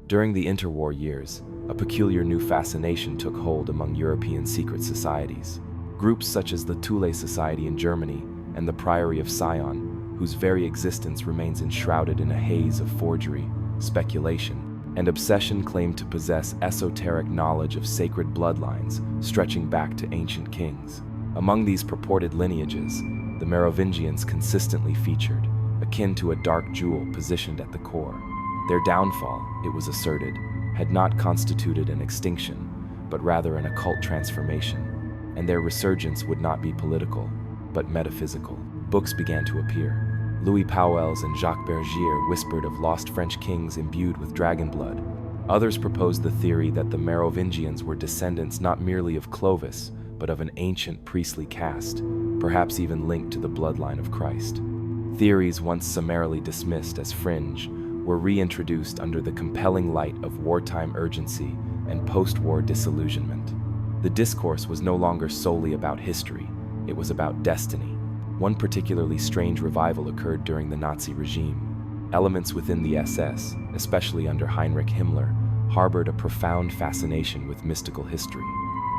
During the interwar years, a peculiar new fascination took hold among European secret societies. Groups such as the Thule Society in Germany and the Priory of Sion, whose very existence remains enshrouded in a haze of forgery, speculation, and obsession, claimed to possess esoteric knowledge of sacred bloodlines stretching back to ancient kings. Among these purported lineages, the Merovingians consistently featured, akin to a dark jewel positioned at the core. Their downfall, it was asserted, had not constituted an extinction, but rather an occult transformation, and their resurgence would not be political, but metaphysical. Books began to appear. Louis Pauwels and Jacques Bergier whispered of lost French kings imbued with dragon blood. Others proposed the theory that the Merovingians were descendants not merely of Clovis, but of an ancient priestly caste, perhaps even linked to the bloodline of Christ. Theories once summarily dismissed as fringe were reintroduced under the compelling light of wartime urgency and post-war disillusionment. The discourse was no longer solely about history, it was about destiny. One particularly strange revival occurred during the Nazi regime. Elements within the SS, especially under Heinrich Himmler, harbored a profound fascination with mystical history.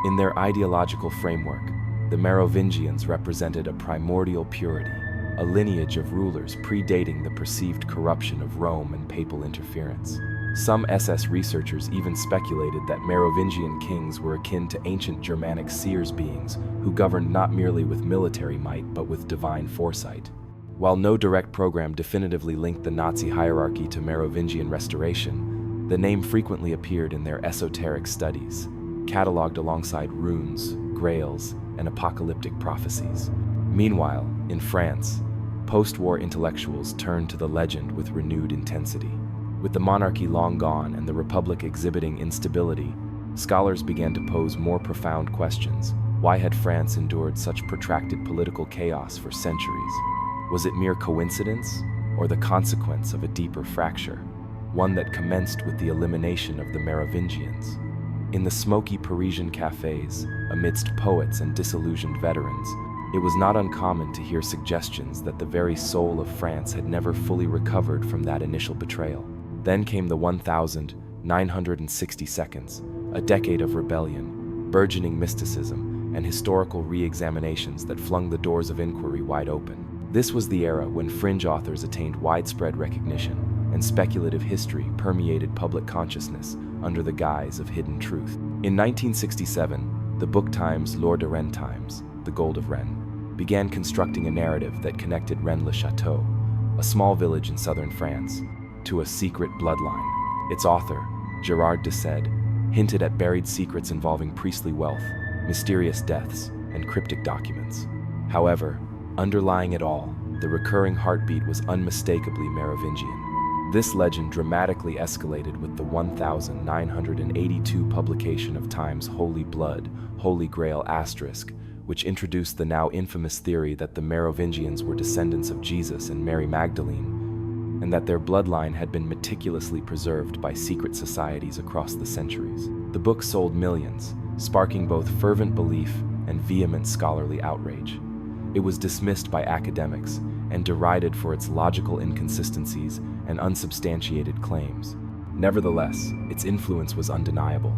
In their ideological framework, the Merovingians represented a primordial purity, a lineage of rulers predating the perceived corruption of Rome and papal interference. Some SS researchers even speculated that Merovingian kings were akin to ancient Germanic seers beings who governed not merely with military might but with divine foresight. While no direct program definitively linked the Nazi hierarchy to Merovingian restoration, the name frequently appeared in their esoteric studies, catalogued alongside runes, grails, and apocalyptic prophecies. Meanwhile, in France, post-war intellectuals turned to the legend with renewed intensity. With the monarchy long gone and the republic exhibiting instability, scholars began to pose more profound questions. Why had France endured such protracted political chaos for centuries? Was it mere coincidence, or the consequence of a deeper fracture, one that commenced with the elimination of the Merovingians? In the smoky Parisian cafes, amidst poets and disillusioned veterans, it was not uncommon to hear suggestions that the very soul of France had never fully recovered from that initial betrayal. Then came the 1960 seconds, a decade of rebellion, burgeoning mysticism, and historical re-examinations that flung the doors of inquiry wide open. This was the era when fringe authors attained widespread recognition, and speculative history permeated public consciousness under the guise of hidden truth. In 1967, the book Times, L'Or de Rennes Times, The Gold of Rennes, began constructing a narrative that connected Rennes-le-Château, a small village in southern France, to a secret bloodline. Its author, Gerard de Sade, hinted at buried secrets involving priestly wealth, mysterious deaths, and cryptic documents. However, underlying it all, the recurring heartbeat was unmistakably Merovingian. This legend dramatically escalated with the 1982 publication of Time's Holy Blood, Holy Grail *, which introduced the now infamous theory that the Merovingians were descendants of Jesus and Mary Magdalene, and that their bloodline had been meticulously preserved by secret societies across the centuries. The book sold millions, sparking both fervent belief and vehement scholarly outrage. It was dismissed by academics and derided for its logical inconsistencies and unsubstantiated claims. Nevertheless, its influence was undeniable.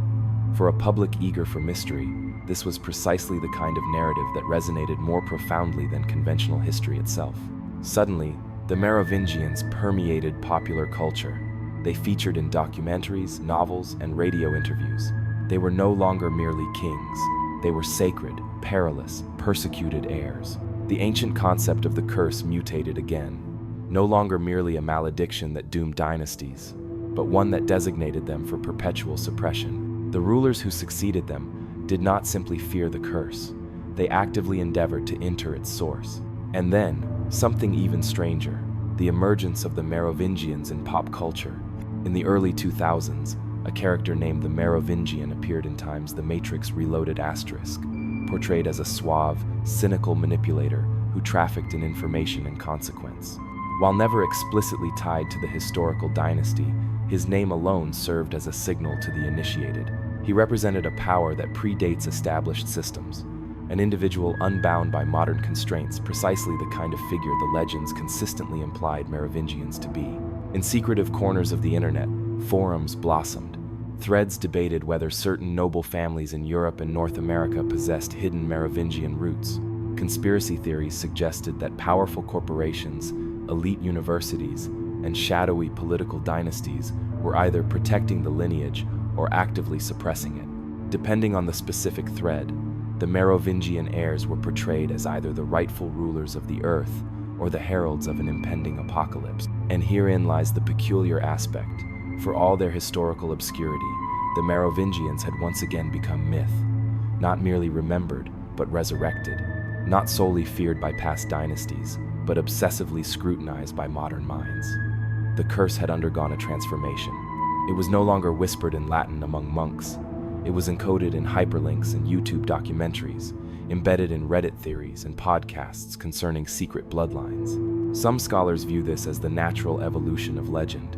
For a public eager for mystery, this was precisely the kind of narrative that resonated more profoundly than conventional history itself. Suddenly, the Merovingians permeated popular culture. They featured in documentaries, novels, and radio interviews. They were no longer merely kings. They were sacred, perilous, persecuted heirs. The ancient concept of the curse mutated again, no longer merely a malediction that doomed dynasties, but one that designated them for perpetual suppression. The rulers who succeeded them did not simply fear the curse. They actively endeavored to enter its source. And then, something even stranger, the emergence of the Merovingians in pop culture. In the early 2000s, a character named the Merovingian appeared in Time's The Matrix Reloaded *, portrayed as a suave, cynical manipulator who trafficked in information and consequence. While never explicitly tied to the historical dynasty, his name alone served as a signal to the initiated. He represented a power that predates established systems, an individual unbound by modern constraints, precisely the kind of figure the legends consistently implied Merovingians to be. In secretive corners of the internet, forums blossomed. Threads debated whether certain noble families in Europe and North America possessed hidden Merovingian roots. Conspiracy theories suggested that powerful corporations, elite universities, and shadowy political dynasties were either protecting the lineage or actively suppressing it. Depending on the specific thread, the Merovingian heirs were portrayed as either the rightful rulers of the earth or the heralds of an impending apocalypse. And herein lies the peculiar aspect. For all their historical obscurity, the Merovingians had once again become myth, not merely remembered, but resurrected, not solely feared by past dynasties, but obsessively scrutinized by modern minds. The curse had undergone a transformation. It was no longer whispered in Latin among monks. It was encoded in hyperlinks and YouTube documentaries, embedded in Reddit theories and podcasts concerning secret bloodlines. Some scholars view this as the natural evolution of legend.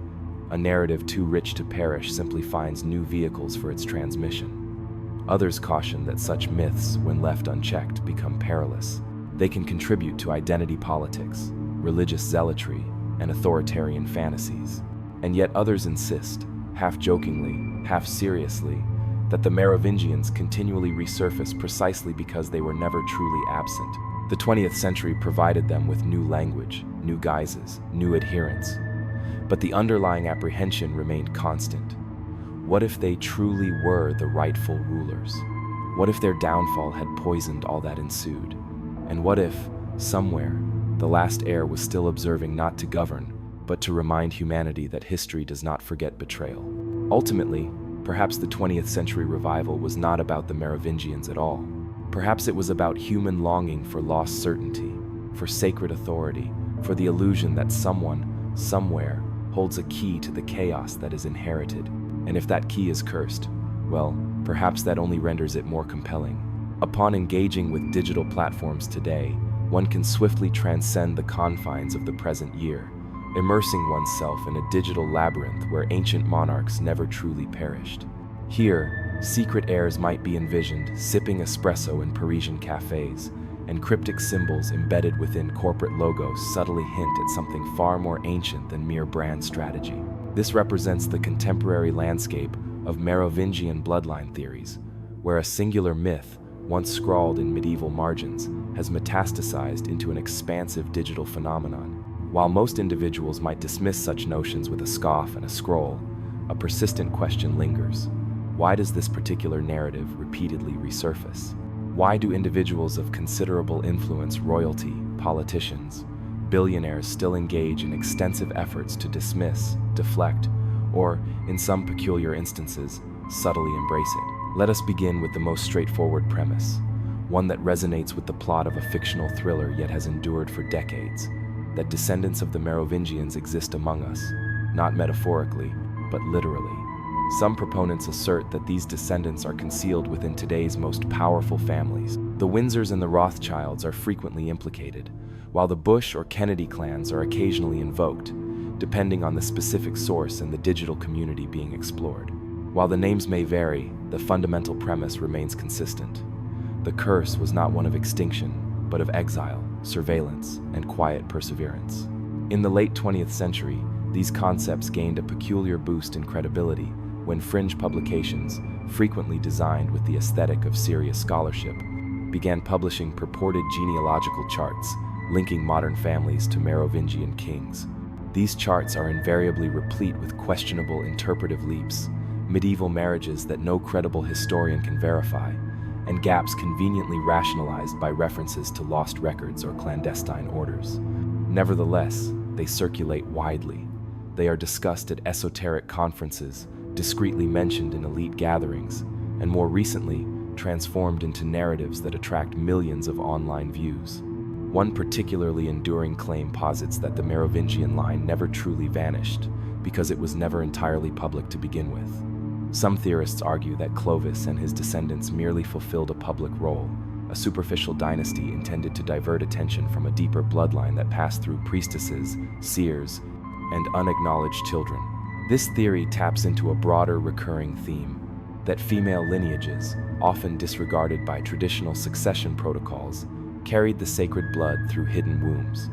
A narrative too rich to perish simply finds new vehicles for its transmission. Others caution that such myths, when left unchecked, become perilous. They can contribute to identity politics, religious zealotry, and authoritarian fantasies. And yet others insist, half jokingly, half seriously, that the Merovingians continually resurface precisely because they were never truly absent. The 20th century provided them with new language, new guises, new adherents. But the underlying apprehension remained constant. What if they truly were the rightful rulers? What if their downfall had poisoned all that ensued? And what if, somewhere, the last heir was still observing not to govern, but to remind humanity that history does not forget betrayal? Ultimately, perhaps the 20th century revival was not about the Merovingians at all. Perhaps it was about human longing for lost certainty, for sacred authority, for the illusion that someone, somewhere, holds a key to the chaos that is inherited. And if that key is cursed, well, perhaps that only renders it more compelling. Upon engaging with digital platforms today, one can swiftly transcend the confines of the present year, immersing oneself in a digital labyrinth where ancient monarchs never truly perished. Here, secret heirs might be envisioned sipping espresso in Parisian cafes, and cryptic symbols embedded within corporate logos subtly hint at something far more ancient than mere brand strategy. This represents the contemporary landscape of Merovingian bloodline theories, where a singular myth, once scrawled in medieval margins, has metastasized into an expansive digital phenomenon. While most individuals might dismiss such notions with a scoff and a scroll, a persistent question lingers. Why does this particular narrative repeatedly resurface? Why do individuals of considerable influence, royalty, politicians, billionaires still engage in extensive efforts to dismiss, deflect, or, in some peculiar instances, subtly embrace it? Let us begin with the most straightforward premise, one that resonates with the plot of a fictional thriller yet has endured for decades, that descendants of the Merovingians exist among us, not metaphorically, but literally. Some proponents assert that these descendants are concealed within today's most powerful families. The Windsors and the Rothschilds are frequently implicated, while the Bush or Kennedy clans are occasionally invoked, depending on the specific source and the digital community being explored. While the names may vary, the fundamental premise remains consistent. The curse was not one of extinction, but of exile, surveillance, and quiet perseverance. In the late 20th century, these concepts gained a peculiar boost in credibility when fringe publications, frequently designed with the aesthetic of serious scholarship, began publishing purported genealogical charts linking modern families to Merovingian kings. These charts are invariably replete with questionable interpretive leaps, medieval marriages that no credible historian can verify, and gaps conveniently rationalized by references to lost records or clandestine orders. Nevertheless, they circulate widely. They are discussed at esoteric conferences, discreetly mentioned in elite gatherings, and more recently, transformed into narratives that attract millions of online views. One particularly enduring claim posits that the Merovingian line never truly vanished because it was never entirely public to begin with. Some theorists argue that Clovis and his descendants merely fulfilled a public role, a superficial dynasty intended to divert attention from a deeper bloodline that passed through priestesses, seers, and unacknowledged children. This theory taps into a broader recurring theme, that female lineages, often disregarded by traditional succession protocols, carried the sacred blood through hidden wombs.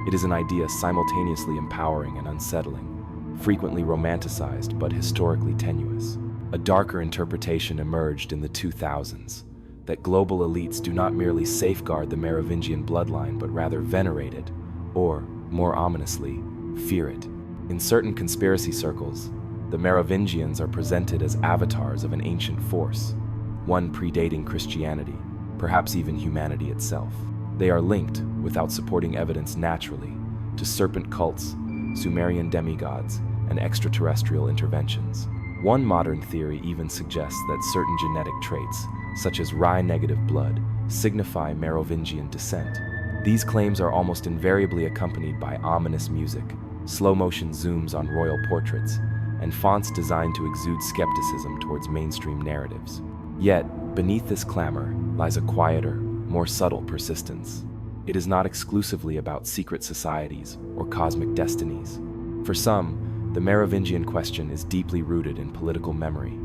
It is an idea simultaneously empowering and unsettling, frequently romanticized but historically tenuous. A darker interpretation emerged in the 2000s, that global elites do not merely safeguard the Merovingian bloodline but rather venerate it, or, more ominously, fear it. In certain conspiracy circles, the Merovingians are presented as avatars of an ancient force, one predating Christianity, perhaps even humanity itself. They are linked, without supporting evidence naturally, to serpent cults, Sumerian demigods, and extraterrestrial interventions. One modern theory even suggests that certain genetic traits, such as Rh-negative blood, signify Merovingian descent. These claims are almost invariably accompanied by ominous music, slow-motion zooms on royal portraits, and fonts designed to exude skepticism towards mainstream narratives. Yet, beneath this clamor lies a quieter, more subtle persistence. It is not exclusively about secret societies or cosmic destinies. For some, the Merovingian question is deeply rooted in political memory.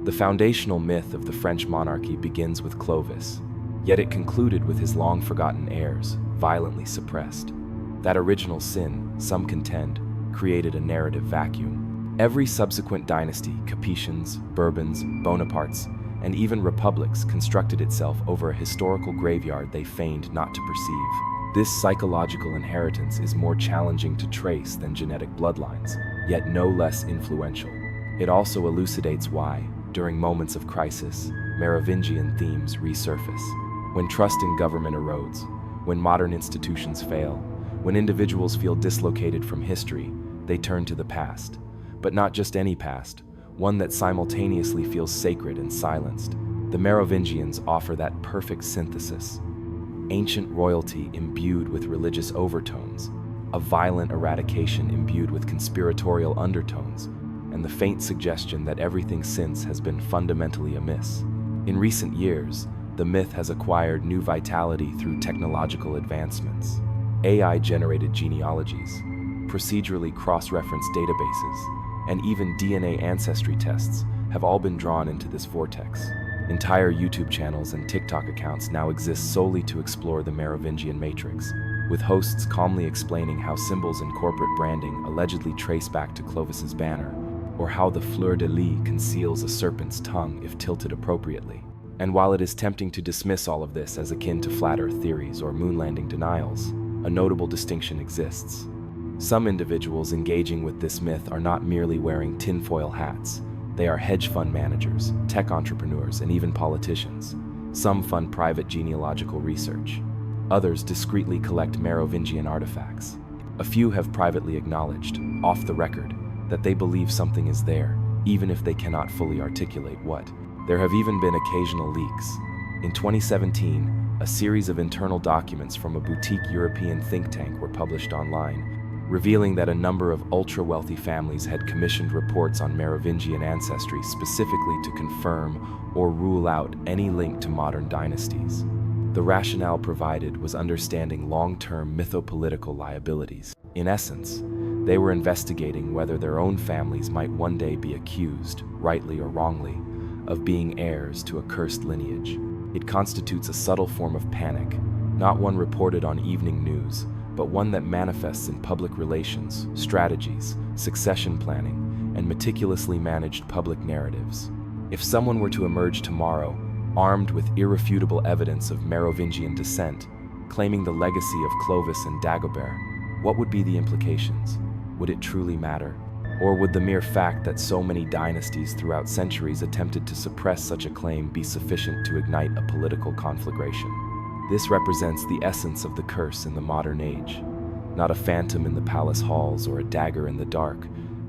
The foundational myth of the French monarchy begins with Clovis, yet it concluded with his long-forgotten heirs, violently suppressed. That original sin, some contend, created a narrative vacuum. Every subsequent dynasty, Capetians, Bourbons, Bonapartes, and even republics constructed itself over a historical graveyard they feigned not to perceive. This psychological inheritance is more challenging to trace than genetic bloodlines, yet no less influential. It also elucidates why, during moments of crisis, Merovingian themes resurface. When trust in government erodes, when modern institutions fail, when individuals feel dislocated from history, they turn to the past. But not just any past, one that simultaneously feels sacred and silenced. The Merovingians offer that perfect synthesis. Ancient royalty imbued with religious overtones, a violent eradication imbued with conspiratorial undertones, and the faint suggestion that everything since has been fundamentally amiss. In recent years, the myth has acquired new vitality through technological advancements. AI-generated genealogies, procedurally cross-referenced databases, and even DNA ancestry tests have all been drawn into this vortex. Entire YouTube channels and TikTok accounts now exist solely to explore the Merovingian matrix, with hosts calmly explaining how symbols in corporate branding allegedly trace back to Clovis's banner, or how the fleur-de-lis conceals a serpent's tongue if tilted appropriately. And while it is tempting to dismiss all of this as akin to flat Earth theories or moon landing denials, a notable distinction exists. Some individuals engaging with this myth are not merely wearing tinfoil hats. They are hedge fund managers, tech entrepreneurs, and even politicians. Some fund private genealogical research. Others discreetly collect Merovingian artifacts. A few have privately acknowledged, off the record, that they believe something is there, even if they cannot fully articulate what. There have even been occasional leaks. In 2017, a series of internal documents from a boutique European think tank were published online, revealing that a number of ultra-wealthy families had commissioned reports on Merovingian ancestry specifically to confirm or rule out any link to modern dynasties. The rationale provided was understanding long-term mythopolitical liabilities. In essence, they were investigating whether their own families might one day be accused, rightly or wrongly, of being heirs to a cursed lineage. It constitutes a subtle form of panic, not one reported on evening news, but one that manifests in public relations, strategies, succession planning, and meticulously managed public narratives. If someone were to emerge tomorrow, armed with irrefutable evidence of Merovingian descent, claiming the legacy of Clovis and Dagobert, what would be the implications? Would it truly matter? Or would the mere fact that so many dynasties throughout centuries attempted to suppress such a claim be sufficient to ignite a political conflagration? This represents the essence of the curse in the modern age. Not a phantom in the palace halls or a dagger in the dark,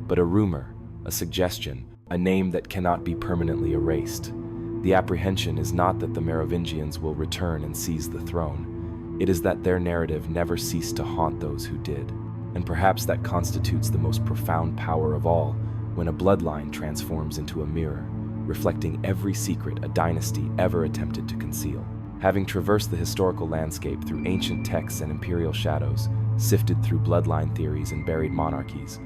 but a rumor, a suggestion, a name that cannot be permanently erased. The apprehension is not that the Merovingians will return and seize the throne. It is that their narrative never ceased to haunt those who did. And perhaps that constitutes the most profound power of all, when a bloodline transforms into a mirror, reflecting every secret a dynasty ever attempted to conceal. Having traversed the historical landscape through ancient texts and imperial shadows, sifted through bloodline theories and buried monarchies,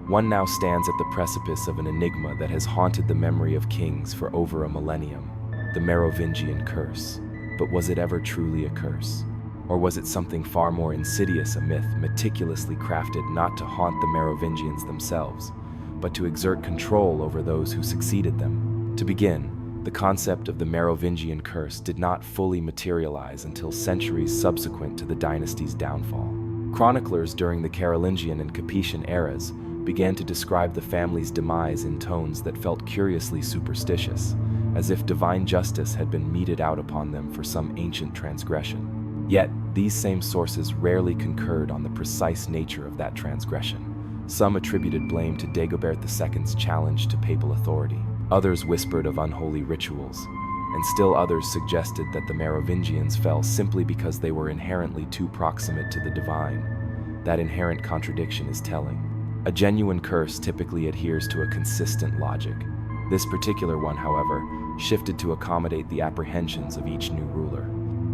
one now stands at the precipice of an enigma that has haunted the memory of kings for over a millennium: the Merovingian Curse. But was it ever truly a curse? Or was it something far more insidious, a myth meticulously crafted not to haunt the Merovingians themselves, but to exert control over those who succeeded them? To begin, the concept of the Merovingian curse did not fully materialize until centuries subsequent to the dynasty's downfall. Chroniclers during the Carolingian and Capetian eras began to describe the family's demise in tones that felt curiously superstitious, as if divine justice had been meted out upon them for some ancient transgression. Yet, these same sources rarely concurred on the precise nature of that transgression. Some attributed blame to Dagobert II's challenge to papal authority. Others whispered of unholy rituals, and still others suggested that the Merovingians fell simply because they were inherently too proximate to the divine. That inherent contradiction is telling. A genuine curse typically adheres to a consistent logic. This particular one, however, shifted to accommodate the apprehensions of each new ruler.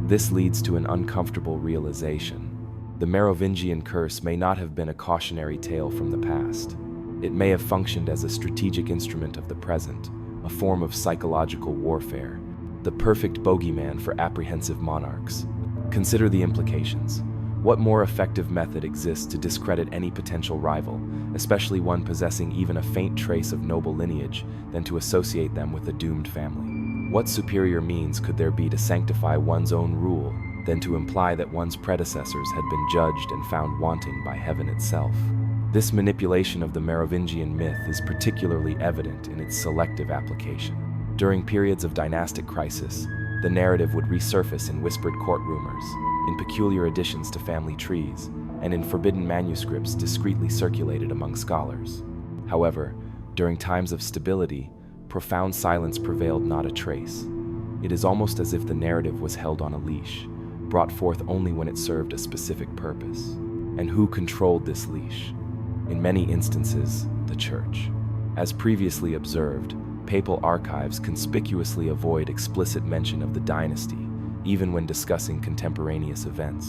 This leads to an uncomfortable realization. The Merovingian curse may not have been a cautionary tale from the past. It may have functioned as a strategic instrument of the present, a form of psychological warfare, the perfect bogeyman for apprehensive monarchs. Consider the implications. What more effective method exists to discredit any potential rival, especially one possessing even a faint trace of noble lineage, than to associate them with a doomed family? What superior means could there be to sanctify one's own rule than to imply that one's predecessors had been judged and found wanting by heaven itself? This manipulation of the Merovingian myth is particularly evident in its selective application. During periods of dynastic crisis, the narrative would resurface in whispered court rumors, in peculiar additions to family trees, and in forbidden manuscripts discreetly circulated among scholars. However, during times of stability, profound silence prevailed, not a trace. It is almost as if the narrative was held on a leash, brought forth only when it served a specific purpose. And who controlled this leash? In many instances, the Church. As previously observed, papal archives conspicuously avoid explicit mention of the dynasty, even when discussing contemporaneous events.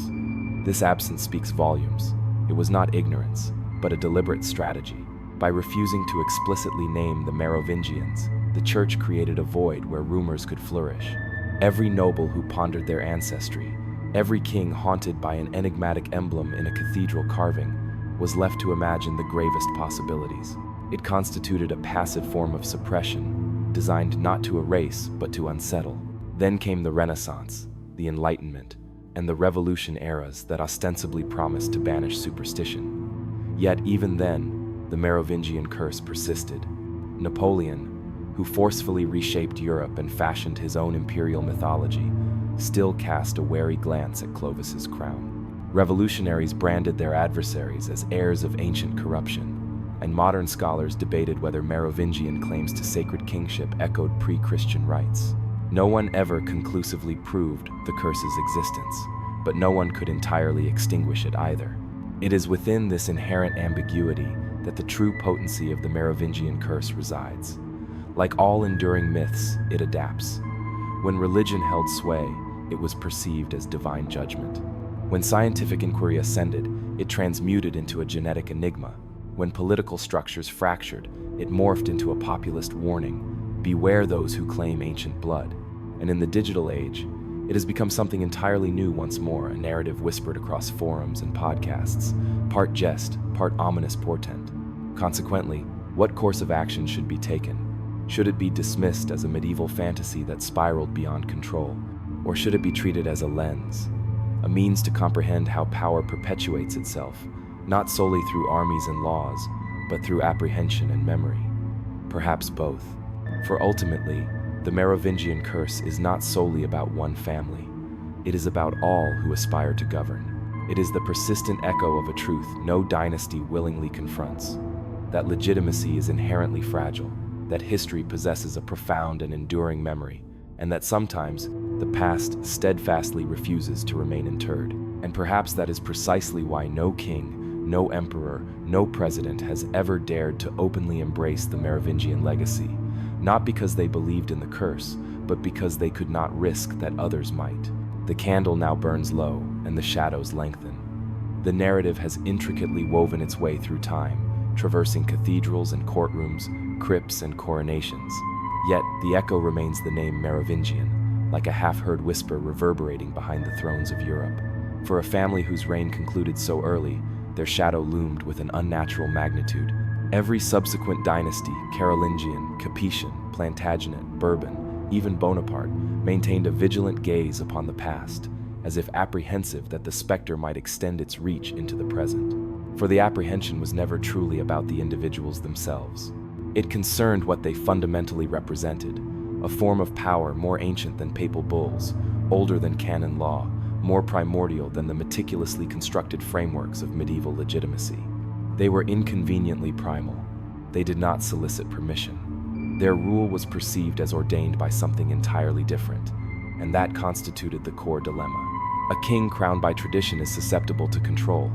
This absence speaks volumes. It was not ignorance, but a deliberate strategy. By refusing to explicitly name the Merovingians, the Church created a void where rumors could flourish. Every noble who pondered their ancestry, every king haunted by an enigmatic emblem in a cathedral carving, was left to imagine the gravest possibilities. It constituted a passive form of suppression, designed not to erase, but to unsettle. Then came the Renaissance, the Enlightenment, and the Revolution eras that ostensibly promised to banish superstition. Yet even then, the Merovingian curse persisted. Napoleon, who forcefully reshaped Europe and fashioned his own imperial mythology, still cast a wary glance at Clovis's crown. Revolutionaries branded their adversaries as heirs of ancient corruption, and modern scholars debated whether Merovingian claims to sacred kingship echoed pre-Christian rites. No one ever conclusively proved the curse's existence, but no one could entirely extinguish it either. It is within this inherent ambiguity that the true potency of the Merovingian curse resides. Like all enduring myths, it adapts. When religion held sway, it was perceived as divine judgment. When scientific inquiry ascended, it transmuted into a genetic enigma. When political structures fractured, it morphed into a populist warning: beware those who claim ancient blood. And in the digital age, it has become something entirely new once more, a narrative whispered across forums and podcasts, part jest, part ominous portent. Consequently, what course of action should be taken? Should it be dismissed as a medieval fantasy that spiraled beyond control, or should it be treated as a lens, a means to comprehend how power perpetuates itself, not solely through armies and laws, but through apprehension and memory? Perhaps both. For ultimately, the Merovingian curse is not solely about one family. It is about all who aspire to govern. It is the persistent echo of a truth no dynasty willingly confronts: that legitimacy is inherently fragile, that history possesses a profound and enduring memory, and that sometimes the past steadfastly refuses to remain interred. And perhaps that is precisely why no king, no emperor, no president has ever dared to openly embrace the Merovingian legacy, not because they believed in the curse, but because they could not risk that others might. The candle now burns low, and the shadows lengthen. The narrative has intricately woven its way through time, traversing cathedrals and courtrooms, crypts and coronations. Yet the echo remains the name Merovingian, like a half-heard whisper reverberating behind the thrones of Europe. For a family whose reign concluded so early, their shadow loomed with an unnatural magnitude. Every subsequent dynasty, Carolingian, Capetian, Plantagenet, Bourbon, even Bonaparte, maintained a vigilant gaze upon the past, as if apprehensive that the specter might extend its reach into the present. For the apprehension was never truly about the individuals themselves. It concerned what they fundamentally represented: a form of power more ancient than papal bulls, older than canon law, more primordial than the meticulously constructed frameworks of medieval legitimacy. They were inconveniently primal. They did not solicit permission. Their rule was perceived as ordained by something entirely different, and that constituted the core dilemma. A king crowned by tradition is susceptible to control.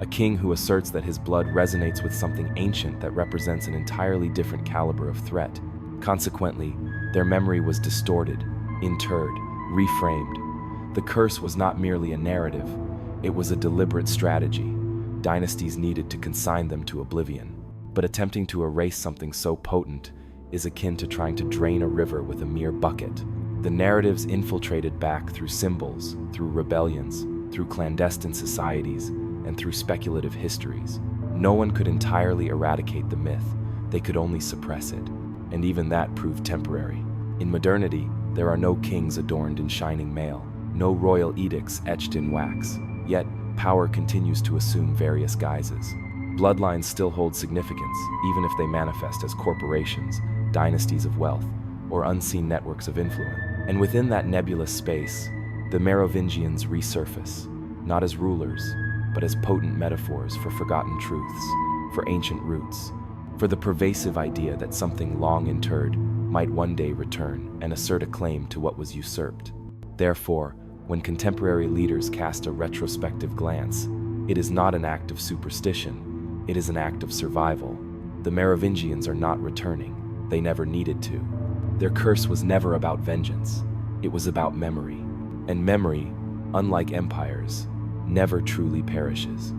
A king who asserts that his blood resonates with something ancient that represents an entirely different caliber of threat. Consequently, their memory was distorted, interred, reframed. The curse was not merely a narrative, it was a deliberate strategy. Dynasties needed to consign them to oblivion. But attempting to erase something so potent is akin to trying to drain a river with a mere bucket. The narratives infiltrated back through symbols, through rebellions, through clandestine societies, and through speculative histories. No one could entirely eradicate the myth, they could only suppress it, and even that proved temporary. In modernity, there are no kings adorned in shining mail, no royal edicts etched in wax, yet power continues to assume various guises. Bloodlines still hold significance, even if they manifest as corporations, dynasties of wealth, or unseen networks of influence. And within that nebulous space, the Merovingians resurface, not as rulers, but as potent metaphors for forgotten truths, for ancient roots, for the pervasive idea that something long interred might one day return and assert a claim to what was usurped. Therefore, when contemporary leaders cast a retrospective glance, it is not an act of superstition, it is an act of survival. The Merovingians are not returning, they never needed to. Their curse was never about vengeance, it was about memory. And memory, unlike empires, never truly perishes.